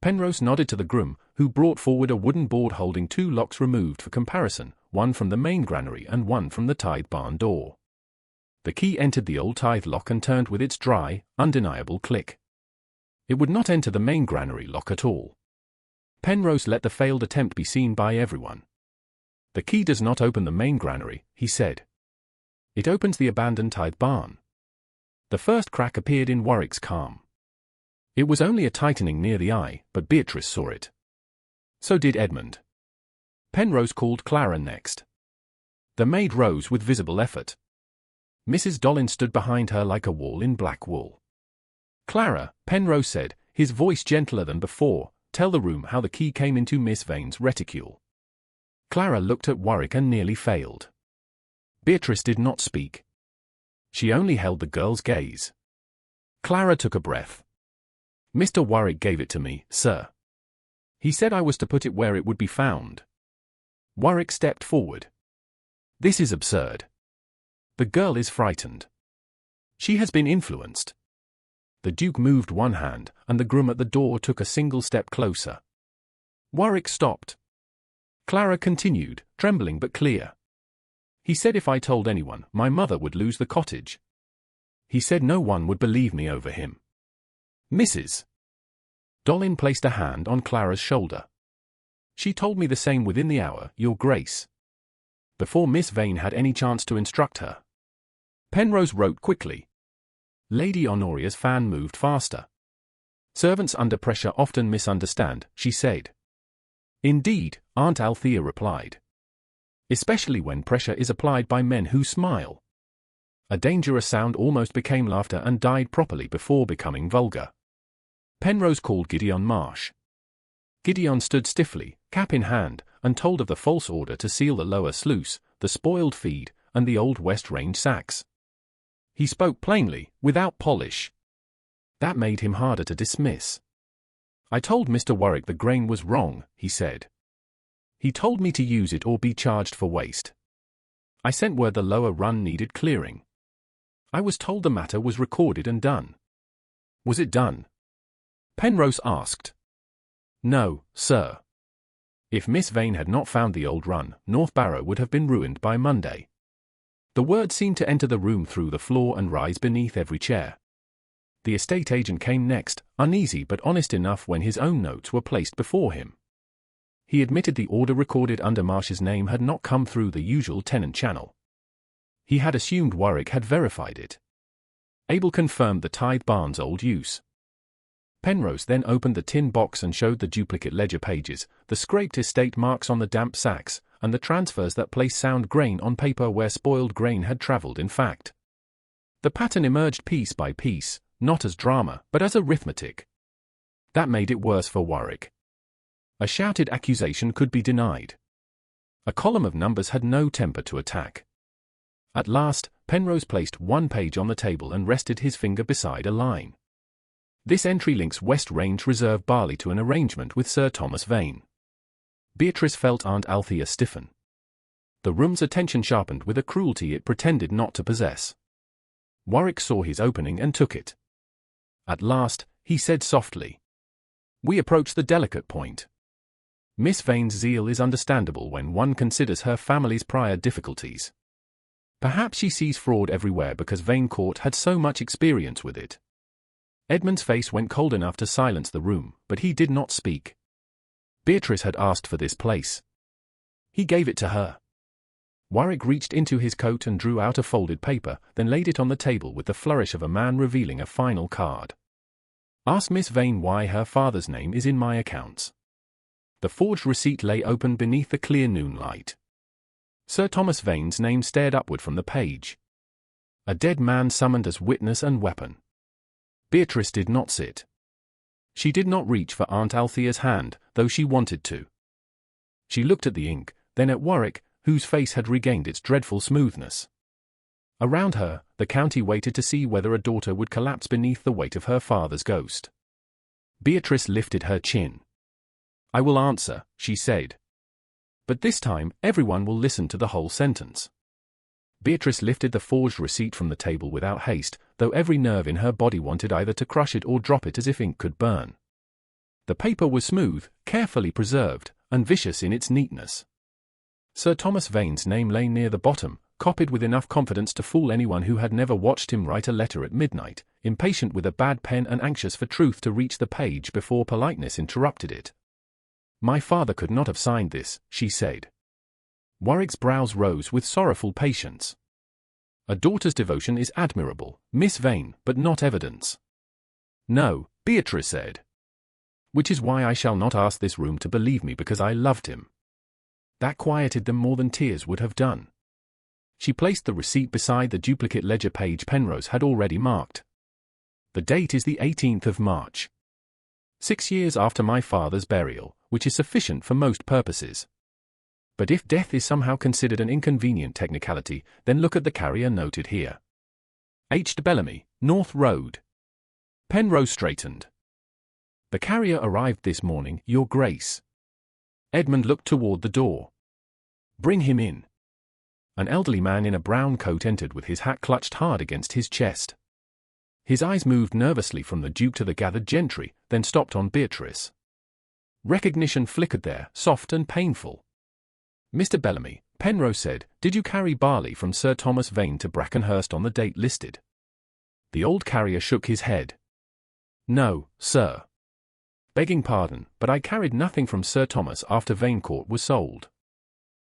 Penrose nodded to the groom, who brought forward a wooden board holding 2 locks removed for comparison, one from the main granary and one from the tithe barn door. The key entered the old tithe lock and turned with its dry, undeniable click. It would not enter the main granary lock at all. Penrose let the failed attempt be seen by everyone. The key does not open the main granary, he said. It opens the abandoned tithe barn. The first crack appeared in Warwick's calm. It was only a tightening near the eye, but Beatrice saw it. So did Edmund. Penrose called Clara next. The maid rose with visible effort. Mrs. Dollin stood behind her like a wall in black wool. Clara, Penrose said, his voice gentler than before, tell the room how the key came into Miss Vane's reticule. Clara looked at Warwick and nearly failed. Beatrice did not speak. She only held the girl's gaze. Clara took a breath. Mr. Warwick gave it to me, sir. He said I was to put it where it would be found. Warwick stepped forward. This is absurd. The girl is frightened. She has been influenced. The Duke moved one hand, and the groom at the door took a single step closer. Warwick stopped. Clara continued, trembling but clear. He said if I told anyone, my mother would lose the cottage. He said no one would believe me over him. Mrs. Dollin placed a hand on Clara's shoulder. She told me the same within the hour, Your Grace. Before Miss Vane had any chance to instruct her. Penrose wrote quickly. Lady Honoria's fan moved faster. Servants under pressure often misunderstand, she said. Indeed, Aunt Althea replied. Especially when pressure is applied by men who smile. A dangerous sound almost became laughter and died properly before becoming vulgar. Penrose called Gideon Marsh. Gideon stood stiffly, cap in hand, and told of the false order to seal the lower sluice, the spoiled feed, and the old West Range sacks. He spoke plainly, without polish. That made him harder to dismiss. I told Mr. Warwick the grain was wrong, he said. He told me to use it or be charged for waste. I sent word the lower run needed clearing. I was told the matter was recorded and done. Was it done? Penrose asked. No, sir. If Miss Vane had not found the old run, North Barrow would have been ruined by Monday. The word seemed to enter the room through the floor and rise beneath every chair. The estate agent came next, uneasy but honest enough when his own notes were placed before him. He admitted the order recorded under Marsh's name had not come through the usual tenant channel. He had assumed Warwick had verified it. Abel confirmed the tithe barn's old use. Penrose then opened the tin box and showed the duplicate ledger pages, the scraped estate marks on the damp sacks, and the transfers that placed sound grain on paper where spoiled grain had travelled in fact. The pattern emerged piece by piece, not as drama, but as arithmetic. That made it worse for Warwick. A shouted accusation could be denied. A column of numbers had no temper to attack. At last, Penrose placed one page on the table and rested his finger beside a line. This entry links West Range Reserve barley to an arrangement with Sir Thomas Vane. Beatrice felt Aunt Althea stiffen. The room's attention sharpened with a cruelty it pretended not to possess. Warwick saw his opening and took it. At last, he said softly. We approach the delicate point. Miss Vane's zeal is understandable when one considers her family's prior difficulties. Perhaps she sees fraud everywhere because Vane Court had so much experience with it. Edmund's face went cold enough to silence the room, but he did not speak. Beatrice had asked for this place. He gave it to her. Warwick reached into his coat and drew out a folded paper, then laid it on the table with the flourish of a man revealing a final card. Ask Miss Vane why her father's name is in my accounts. The forged receipt lay open beneath the clear noonlight. Sir Thomas Vane's name stared upward from the page. A dead man summoned as witness and weapon. Beatrice did not sit. She did not reach for Aunt Althea's hand, though she wanted to. She looked at the ink, then at Warwick, whose face had regained its dreadful smoothness. Around her, the county waited to see whether a daughter would collapse beneath the weight of her father's ghost. Beatrice lifted her chin. I will answer, she said. But this time, everyone will listen to the whole sentence. Beatrice lifted the forged receipt from the table without haste, though every nerve in her body wanted either to crush it or drop it as if ink could burn. The paper was smooth, carefully preserved, and vicious in its neatness. Sir Thomas Vane's name lay near the bottom, copied with enough confidence to fool anyone who had never watched him write a letter at midnight, impatient with a bad pen and anxious for truth to reach the page before politeness interrupted it. "My father could not have signed this," she said. Warwick's brows rose with sorrowful patience. "A daughter's devotion is admirable, Miss Vane, but not evidence." "No," Beatrice said. "Which is why I shall not ask this room to believe me because I loved him." That quieted them more than tears would have done. She placed the receipt beside the duplicate ledger page Penrose had already marked. "The date is the 18th of March. 6 years after my father's burial, which is sufficient for most purposes. But if death is somehow considered an inconvenient technicality, then look at the carrier noted here. H. de Bellamy, North Road." Penrose straightened. "The carrier arrived this morning, Your Grace." Edmund looked toward the door. "Bring him in." An elderly man in a brown coat entered with his hat clutched hard against his chest. His eyes moved nervously from the Duke to the gathered gentry, then stopped on Beatrice. Recognition flickered there, soft and painful. "Mr. Bellamy," Penrose said, "did you carry barley from Sir Thomas Vane to Brackenhurst on the date listed?" The old carrier shook his head. "No, sir. Begging pardon, but I carried nothing from Sir Thomas after Vane Court was sold.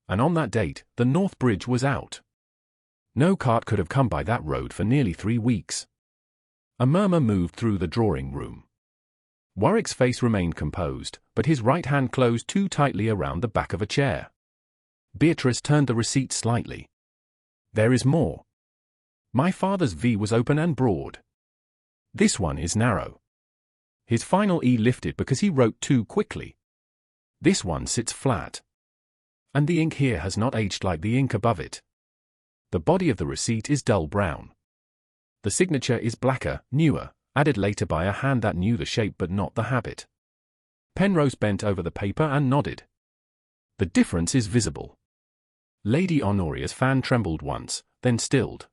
And on that date, the North Bridge was out. No cart could have come by that road for nearly 3 weeks." A murmur moved through the drawing-room. Warwick's face remained composed, but his right hand closed too tightly around the back of a chair. Beatrice turned the receipt slightly. "There is more. My father's V was open and broad. This one is narrow. His final E lifted because he wrote too quickly. This one sits flat. And the ink here has not aged like the ink above it. The body of the receipt is dull brown. The signature is blacker, newer, added later by a hand that knew the shape but not the habit." Penrose bent over the paper and nodded. "The difference is visible." Lady Honoria's fan trembled once, then stilled.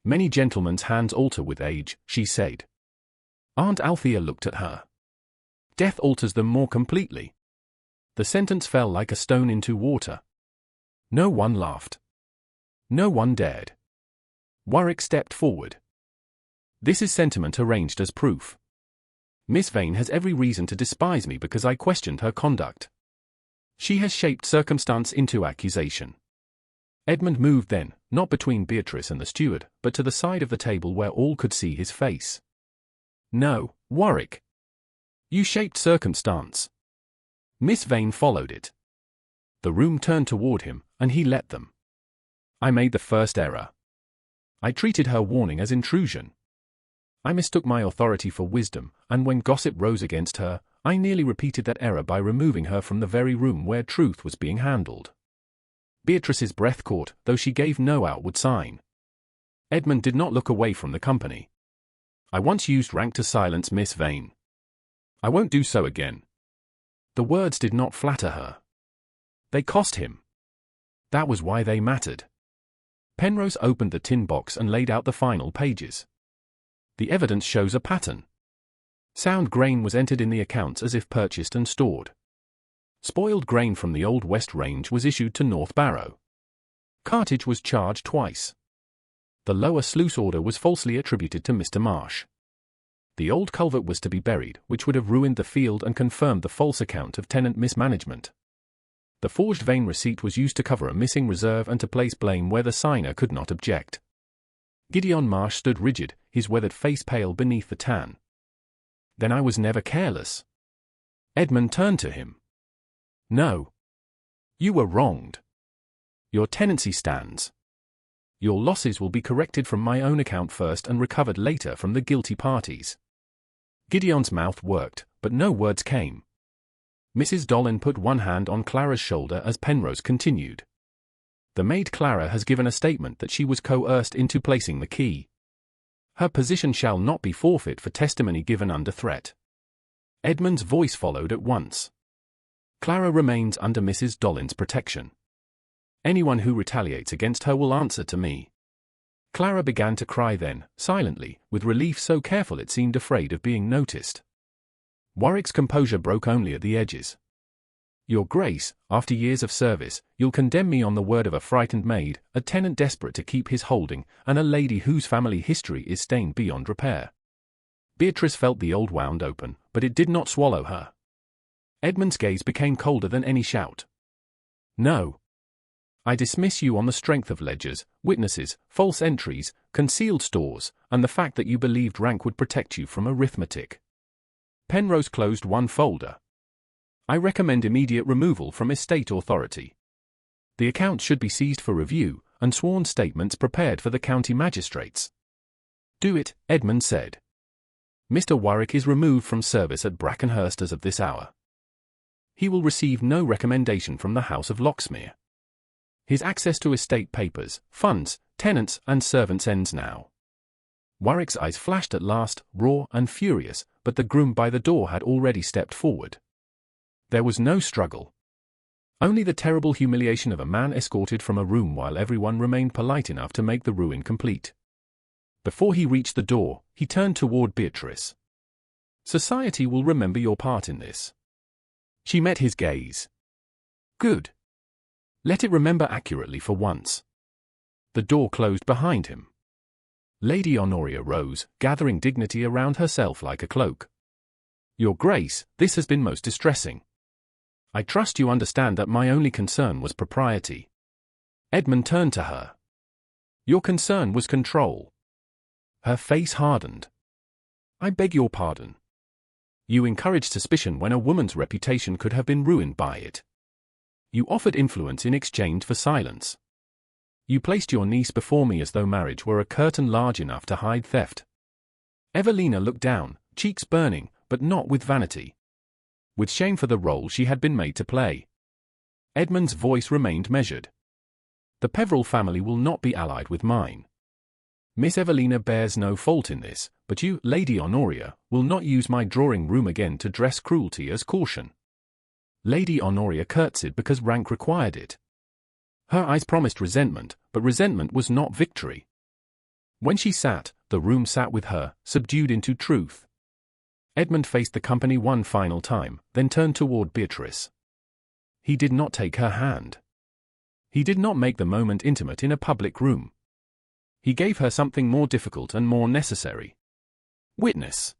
"Many gentlemen's hands alter with age," she said. Aunt Althea looked at her. "Death alters them more completely." The sentence fell like a stone into water. No one laughed. No one dared. Warwick stepped forward. "This is sentiment arranged as proof. Miss Vane has every reason to despise me because I questioned her conduct. She has shaped circumstance into accusation." Edmund moved then, not between Beatrice and the steward, but to the side of the table where all could see his face. "No, Warwick. You shaped circumstance. Miss Vane followed it." The room turned toward him, and he let them. "I made the first error. I treated her warning as intrusion. I mistook my authority for wisdom, and when gossip rose against her, I nearly repeated that error by removing her from the very room where truth was being handled." Beatrice's breath caught, though she gave no outward sign. Edmund did not look away from the company. "I once used rank to silence Miss Vane. I won't do so again." The words did not flatter her. They cost him. That was why they mattered. Penrose opened the tin box and laid out the final pages. The evidence shows a pattern. Sound grain was entered in the accounts as if purchased and stored. Spoiled grain from the Old West Range was issued to North Barrow. Cartage was charged twice. The lower sluice order was falsely attributed to Mr. Marsh. The old culvert was to be buried, which would have ruined the field and confirmed the false account of tenant mismanagement. The forged Vane receipt was used to cover a missing reserve and to place blame where the signer could not object. Gideon Marsh stood rigid, his weathered face pale beneath the tan. "Then I was never careless." Edmund turned to him. "No. You were wronged. Your tenancy stands. Your losses will be corrected from my own account first and recovered later from the guilty parties." Gideon's mouth worked, but no words came. Mrs. Dollin put one hand on Clara's shoulder as Penrose continued. "The maid Clara has given a statement that she was coerced into placing the key. Her position shall not be forfeit for testimony given under threat." Edmund's voice followed at once. Clara remains under Mrs. Dollin's protection. Anyone who retaliates against her will answer to me. Clara began to cry then, silently, with relief so careful it seemed afraid of being noticed. Warwick's composure broke only at the edges. Your Grace, after years of service, you'll condemn me on the word of a frightened maid, a tenant desperate to keep his holding, and a lady whose family history is stained beyond repair. Beatrice felt the old wound open, but it did not swallow her. Edmund's gaze became colder than any shout. No. I dismiss you on the strength of ledgers, witnesses, false entries, concealed stores, and the fact that you believed rank would protect you from arithmetic. Penrose closed one folder. I recommend immediate removal from estate authority. The accounts should be seized for review, and sworn statements prepared for the county magistrates. Do it, Edmund said. Mr. Warwick is removed from service at Brackenhurst as of this hour. He will receive no recommendation from the House of Loxmere. His access to estate papers, funds, tenants, and servants ends now. Warwick's eyes flashed at last, raw and furious, but the groom by the door had already stepped forward. There was no struggle. Only the terrible humiliation of a man escorted from a room while everyone remained polite enough to make the ruin complete. Before he reached the door, he turned toward Beatrice. Society will remember your part in this. She met his gaze. Good. Let it remember accurately for once. The door closed behind him. Lady Honoria rose, gathering dignity around herself like a cloak. Your Grace, this has been most distressing. I trust you understand that my only concern was propriety. Edmund turned to her. Your concern was control. Her face hardened. I beg your pardon. You encouraged suspicion when a woman's reputation could have been ruined by it. You offered influence in exchange for silence. You placed your niece before me as though marriage were a curtain large enough to hide theft. Evelina looked down, cheeks burning, but not with vanity. With shame for the role she had been made to play. Edmund's voice remained measured. The Peveril family will not be allied with mine. Miss Evelina bears no fault in this, but you, Lady Honoria, will not use my drawing-room again to dress cruelty as caution. Lady Honoria curtsied because rank required it. Her eyes promised resentment, but resentment was not victory. When she sat, the room sat with her, subdued into truth. Edmund faced the company one final time, then turned toward Beatrice. He did not take her hand. He did not make the moment intimate in a public room. He gave her something more difficult and more necessary. Witness.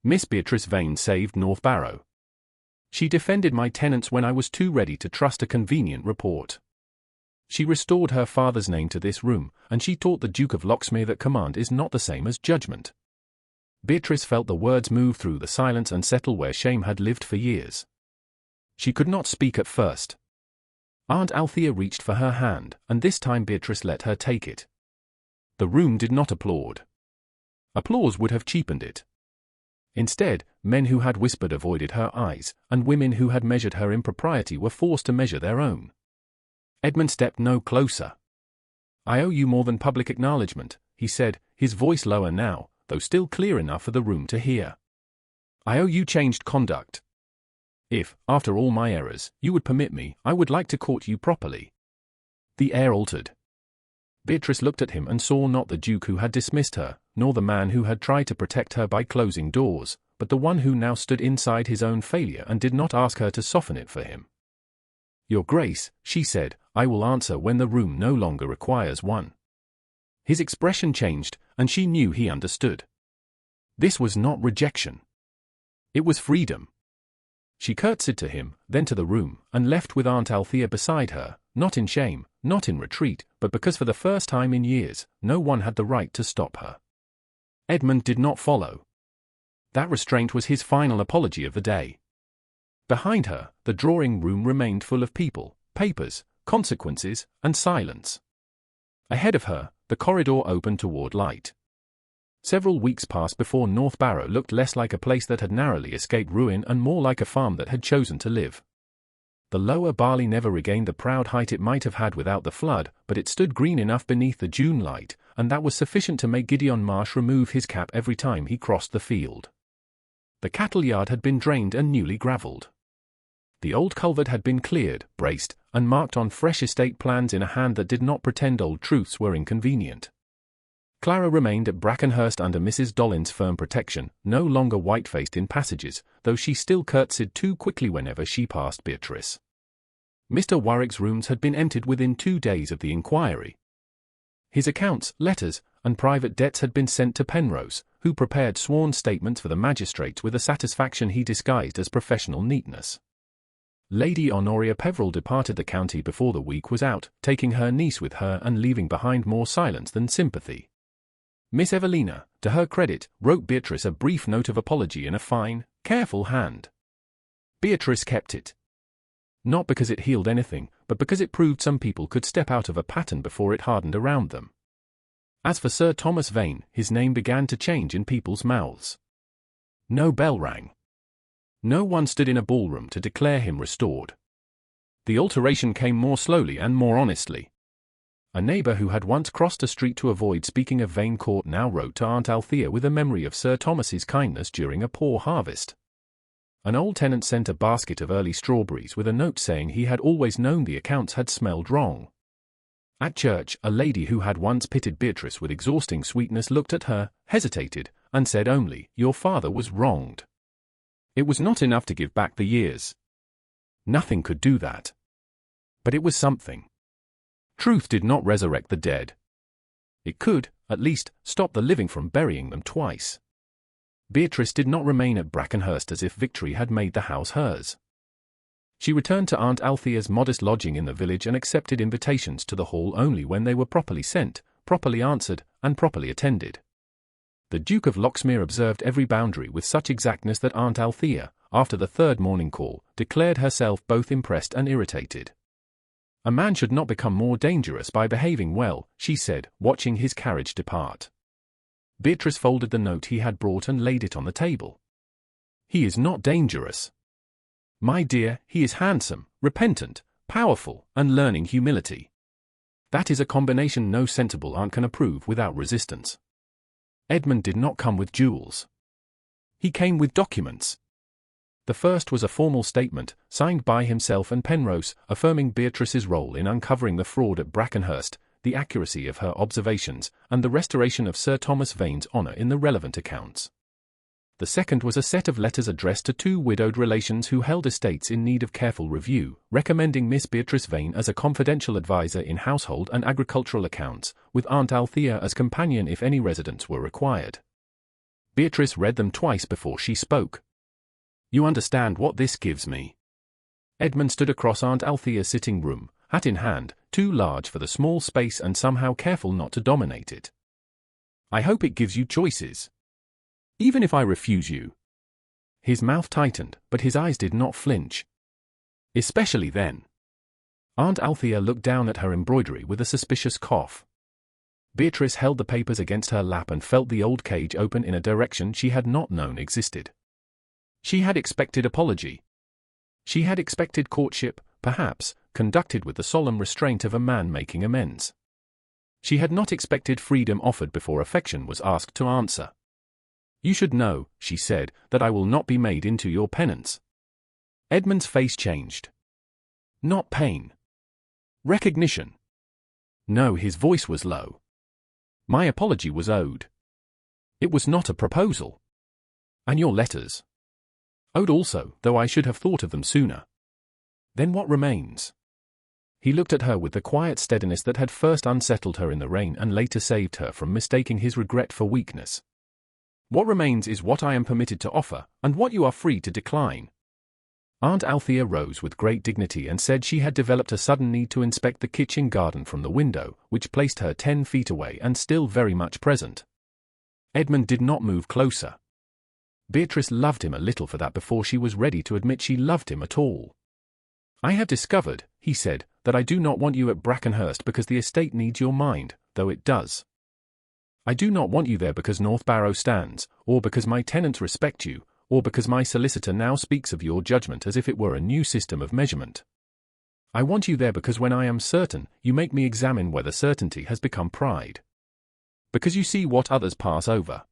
Miss Beatrice Vane saved North Barrow. She defended my tenants when I was too ready to trust a convenient report. She restored her father's name to this room, and she taught the Duke of Loxmere that command is not the same as judgment. Beatrice felt the words move through the silence and settle where shame had lived for years. She could not speak at first. Aunt Althea reached for her hand, and this time Beatrice let her take it. The room did not applaud. Applause would have cheapened it. Instead, men who had whispered avoided her eyes, and women who had measured her impropriety were forced to measure their own. Edmund stepped no closer. I owe you more than public acknowledgement, he said, his voice lower now, though still clear enough for the room to hear. I owe you changed conduct. If, after all my errors, you would permit me, I would like to court you properly. The air altered. Beatrice looked at him and saw not the Duke who had dismissed her, nor the man who had tried to protect her by closing doors, but the one who now stood inside his own failure and did not ask her to soften it for him. Your Grace, she said, I will answer when the room no longer requires one. His expression changed, and she knew he understood. This was not rejection. It was freedom. She curtsied to him, then to the room, and left with Aunt Althea beside her, not in shame, not in retreat, but because for the first time in years, no one had the right to stop her. Edmund did not follow. That restraint was his final apology of the day. Behind her, the drawing-room remained full of people, papers, consequences, and silence. Ahead of her, the corridor opened toward light. Several weeks passed before North Barrow looked less like a place that had narrowly escaped ruin and more like a farm that had chosen to live. The lower barley never regained the proud height it might have had without the flood, but it stood green enough beneath the June light, and that was sufficient to make Gideon Marsh remove his cap every time he crossed the field. The cattle yard had been drained and newly gravelled. The old culvert had been cleared, braced, and marked on fresh estate plans in a hand that did not pretend old truths were inconvenient. Clara remained at Brackenhurst under Mrs. Dollin's firm protection, no longer white-faced in passages, though she still curtsied too quickly whenever she passed Beatrice. Mr. Warwick's rooms had been emptied within 2 days of the inquiry. His accounts, letters, and private debts had been sent to Penrose, who prepared sworn statements for the magistrates with a satisfaction he disguised as professional neatness. Lady Honoria Peveril departed the county before the week was out, taking her niece with her and leaving behind more silence than sympathy. Miss Evelina, to her credit, wrote Beatrice a brief note of apology in a fine, careful hand. Beatrice kept it. Not because it healed anything, but because it proved some people could step out of a pattern before it hardened around them. As for Sir Thomas Vane, his name began to change in people's mouths. No bell rang. No one stood in a ballroom to declare him restored. The alteration came more slowly and more honestly. A neighbour who had once crossed a street to avoid speaking of Vane Court now wrote to Aunt Althea with a memory of Sir Thomas's kindness during a poor harvest. An old tenant sent a basket of early strawberries with a note saying he had always known the accounts had smelled wrong. At church, a lady who had once pitied Beatrice with exhausting sweetness looked at her, hesitated, and said only, "Your father was wronged." It was not enough to give back the years. Nothing could do that. But it was something. Truth did not resurrect the dead. It could, at least, stop the living from burying them twice. Beatrice did not remain at Brackenhurst as if victory had made the house hers. She returned to Aunt Althea's modest lodging in the village and accepted invitations to the hall only when they were properly sent, properly answered, and properly attended. The Duke of Loxmere observed every boundary with such exactness that Aunt Althea, after the third morning call, declared herself both impressed and irritated. A man should not become more dangerous by behaving well, she said, watching his carriage depart. Beatrice folded the note he had brought and laid it on the table. He is not dangerous. My dear, he is handsome, repentant, powerful, and learning humility. That is a combination no sensible aunt can approve without resistance. Edmund did not come with jewels. He came with documents. The first was a formal statement, signed by himself and Penrose, affirming Beatrice's role in uncovering the fraud at Brackenhurst, the accuracy of her observations, and the restoration of Sir Thomas Vane's honour in the relevant accounts. The second was a set of letters addressed to 2 widowed relations who held estates in need of careful review, recommending Miss Beatrice Vane as a confidential adviser in household and agricultural accounts, with Aunt Althea as companion if any residents were required. Beatrice read them twice before she spoke. You understand what this gives me. Edmund stood across Aunt Althea's sitting room, hat in hand, too large for the small space and somehow careful not to dominate it. I hope it gives you choices. Even if I refuse you. His mouth tightened, but his eyes did not flinch. Especially then. Aunt Althea looked down at her embroidery with a suspicious cough. Beatrice held the papers against her lap and felt the old cage open in a direction she had not known existed. She had expected apology. She had expected courtship, perhaps, conducted with the solemn restraint of a man making amends. She had not expected freedom offered before affection was asked to answer. You should know, she said, that I will not be made into your penance. Edmund's face changed. Not pain. Recognition. No, his voice was low. My apology was owed. It was not a proposal. And your letters? Owed also, though I should have thought of them sooner. Then what remains? He looked at her with the quiet steadiness that had first unsettled her in the rain and later saved her from mistaking his regret for weakness. What remains is what I am permitted to offer, and what you are free to decline. Aunt Althea rose with great dignity and said she had developed a sudden need to inspect the kitchen garden from the window, which placed her 10 feet away and still very much present. Edmund did not move closer. Beatrice loved him a little for that before she was ready to admit she loved him at all. I have discovered, he said, that I do not want you at Brackenhurst because the estate needs your mind, though it does. I do not want you there because North Barrow stands, or because my tenants respect you, or because my solicitor now speaks of your judgment as if it were a new system of measurement. I want you there because when I am certain, you make me examine whether certainty has become pride. Because you see what others pass over.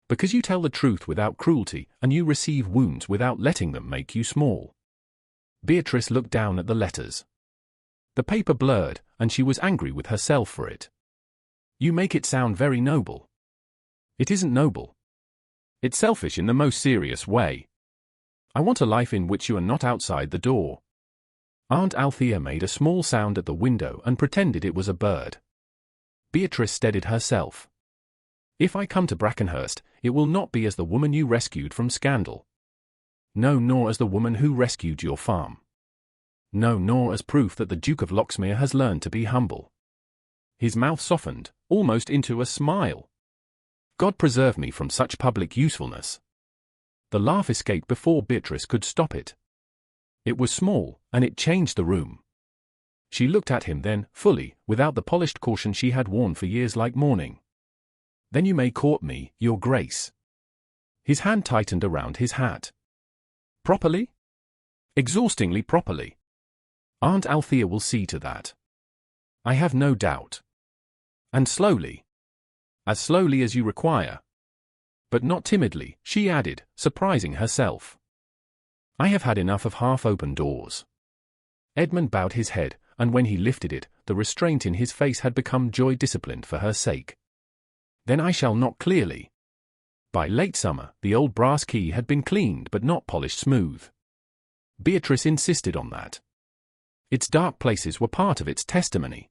Because you tell the truth without cruelty, and you receive wounds without letting them make you small. Beatrice looked down at the letters. The paper blurred, and she was angry with herself for it. You make it sound very noble. It isn't noble. It's selfish in the most serious way. I want a life in which you are not outside the door. Aunt Althea made a small sound at the window and pretended it was a bird. Beatrice steadied herself. If I come to Brackenhurst, it will not be as the woman you rescued from scandal. No, nor as the woman who rescued your farm. No, nor as proof that the Duke of Loxmere has learned to be humble. His mouth softened, almost into a smile. God preserve me from such public usefulness. The laugh escaped before Beatrice could stop it. It was small, and it changed the room. She looked at him then, fully, without the polished caution she had worn for years like mourning. Then you may court me, your grace. His hand tightened around his hat. Properly? Exhaustingly properly. Aunt Althea will see to that. I have no doubt. And slowly. As slowly as you require. But not timidly, she added, surprising herself. I have had enough of half-open doors. Edmund bowed his head, and when he lifted it, the restraint in his face had become joy-disciplined for her sake. Then I shall knock clearly. By late summer, the old brass key had been cleaned but not polished smooth. Beatrice insisted on that. Its dark places were part of its testimony.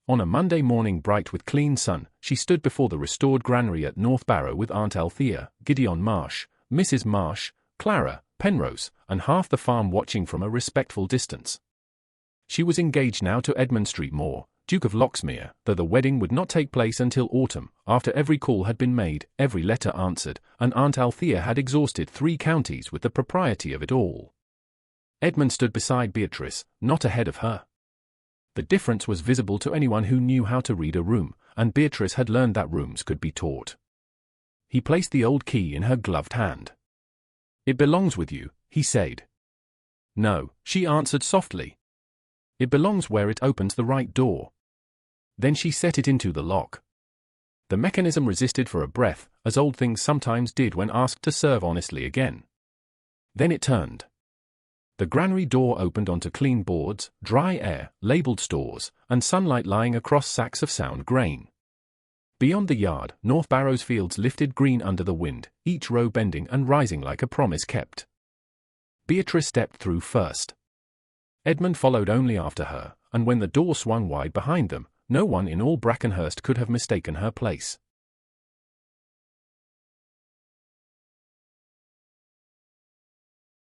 On a Monday morning bright with clean sun, she stood before the restored granary at North Barrow with Aunt Althea, Gideon Marsh, Mrs. Marsh, Clara, Penrose, and half the farm watching from a respectful distance. She was engaged now to Edmund Street Moore, Duke of Loxmere, though the wedding would not take place until autumn, after every call had been made, every letter answered, and Aunt Althea had exhausted 3 counties with the propriety of it all. Edmund stood beside Beatrice, not ahead of her. The difference was visible to anyone who knew how to read a room, and Beatrice had learned that rooms could be taught. He placed the old key in her gloved hand. It belongs with you, he said. No, she answered softly. It belongs where it opens the right door. Then she set it into the lock. The mechanism resisted for a breath, as old things sometimes did when asked to serve honestly again. Then it turned. The granary door opened onto clean boards, dry air, labelled stores, and sunlight lying across sacks of sound grain. Beyond the yard, North Barrow's fields lifted green under the wind, each row bending and rising like a promise kept. Beatrice stepped through first. Edmund followed only after her, and when the door swung wide behind them, no one in all Brackenhurst could have mistaken her place.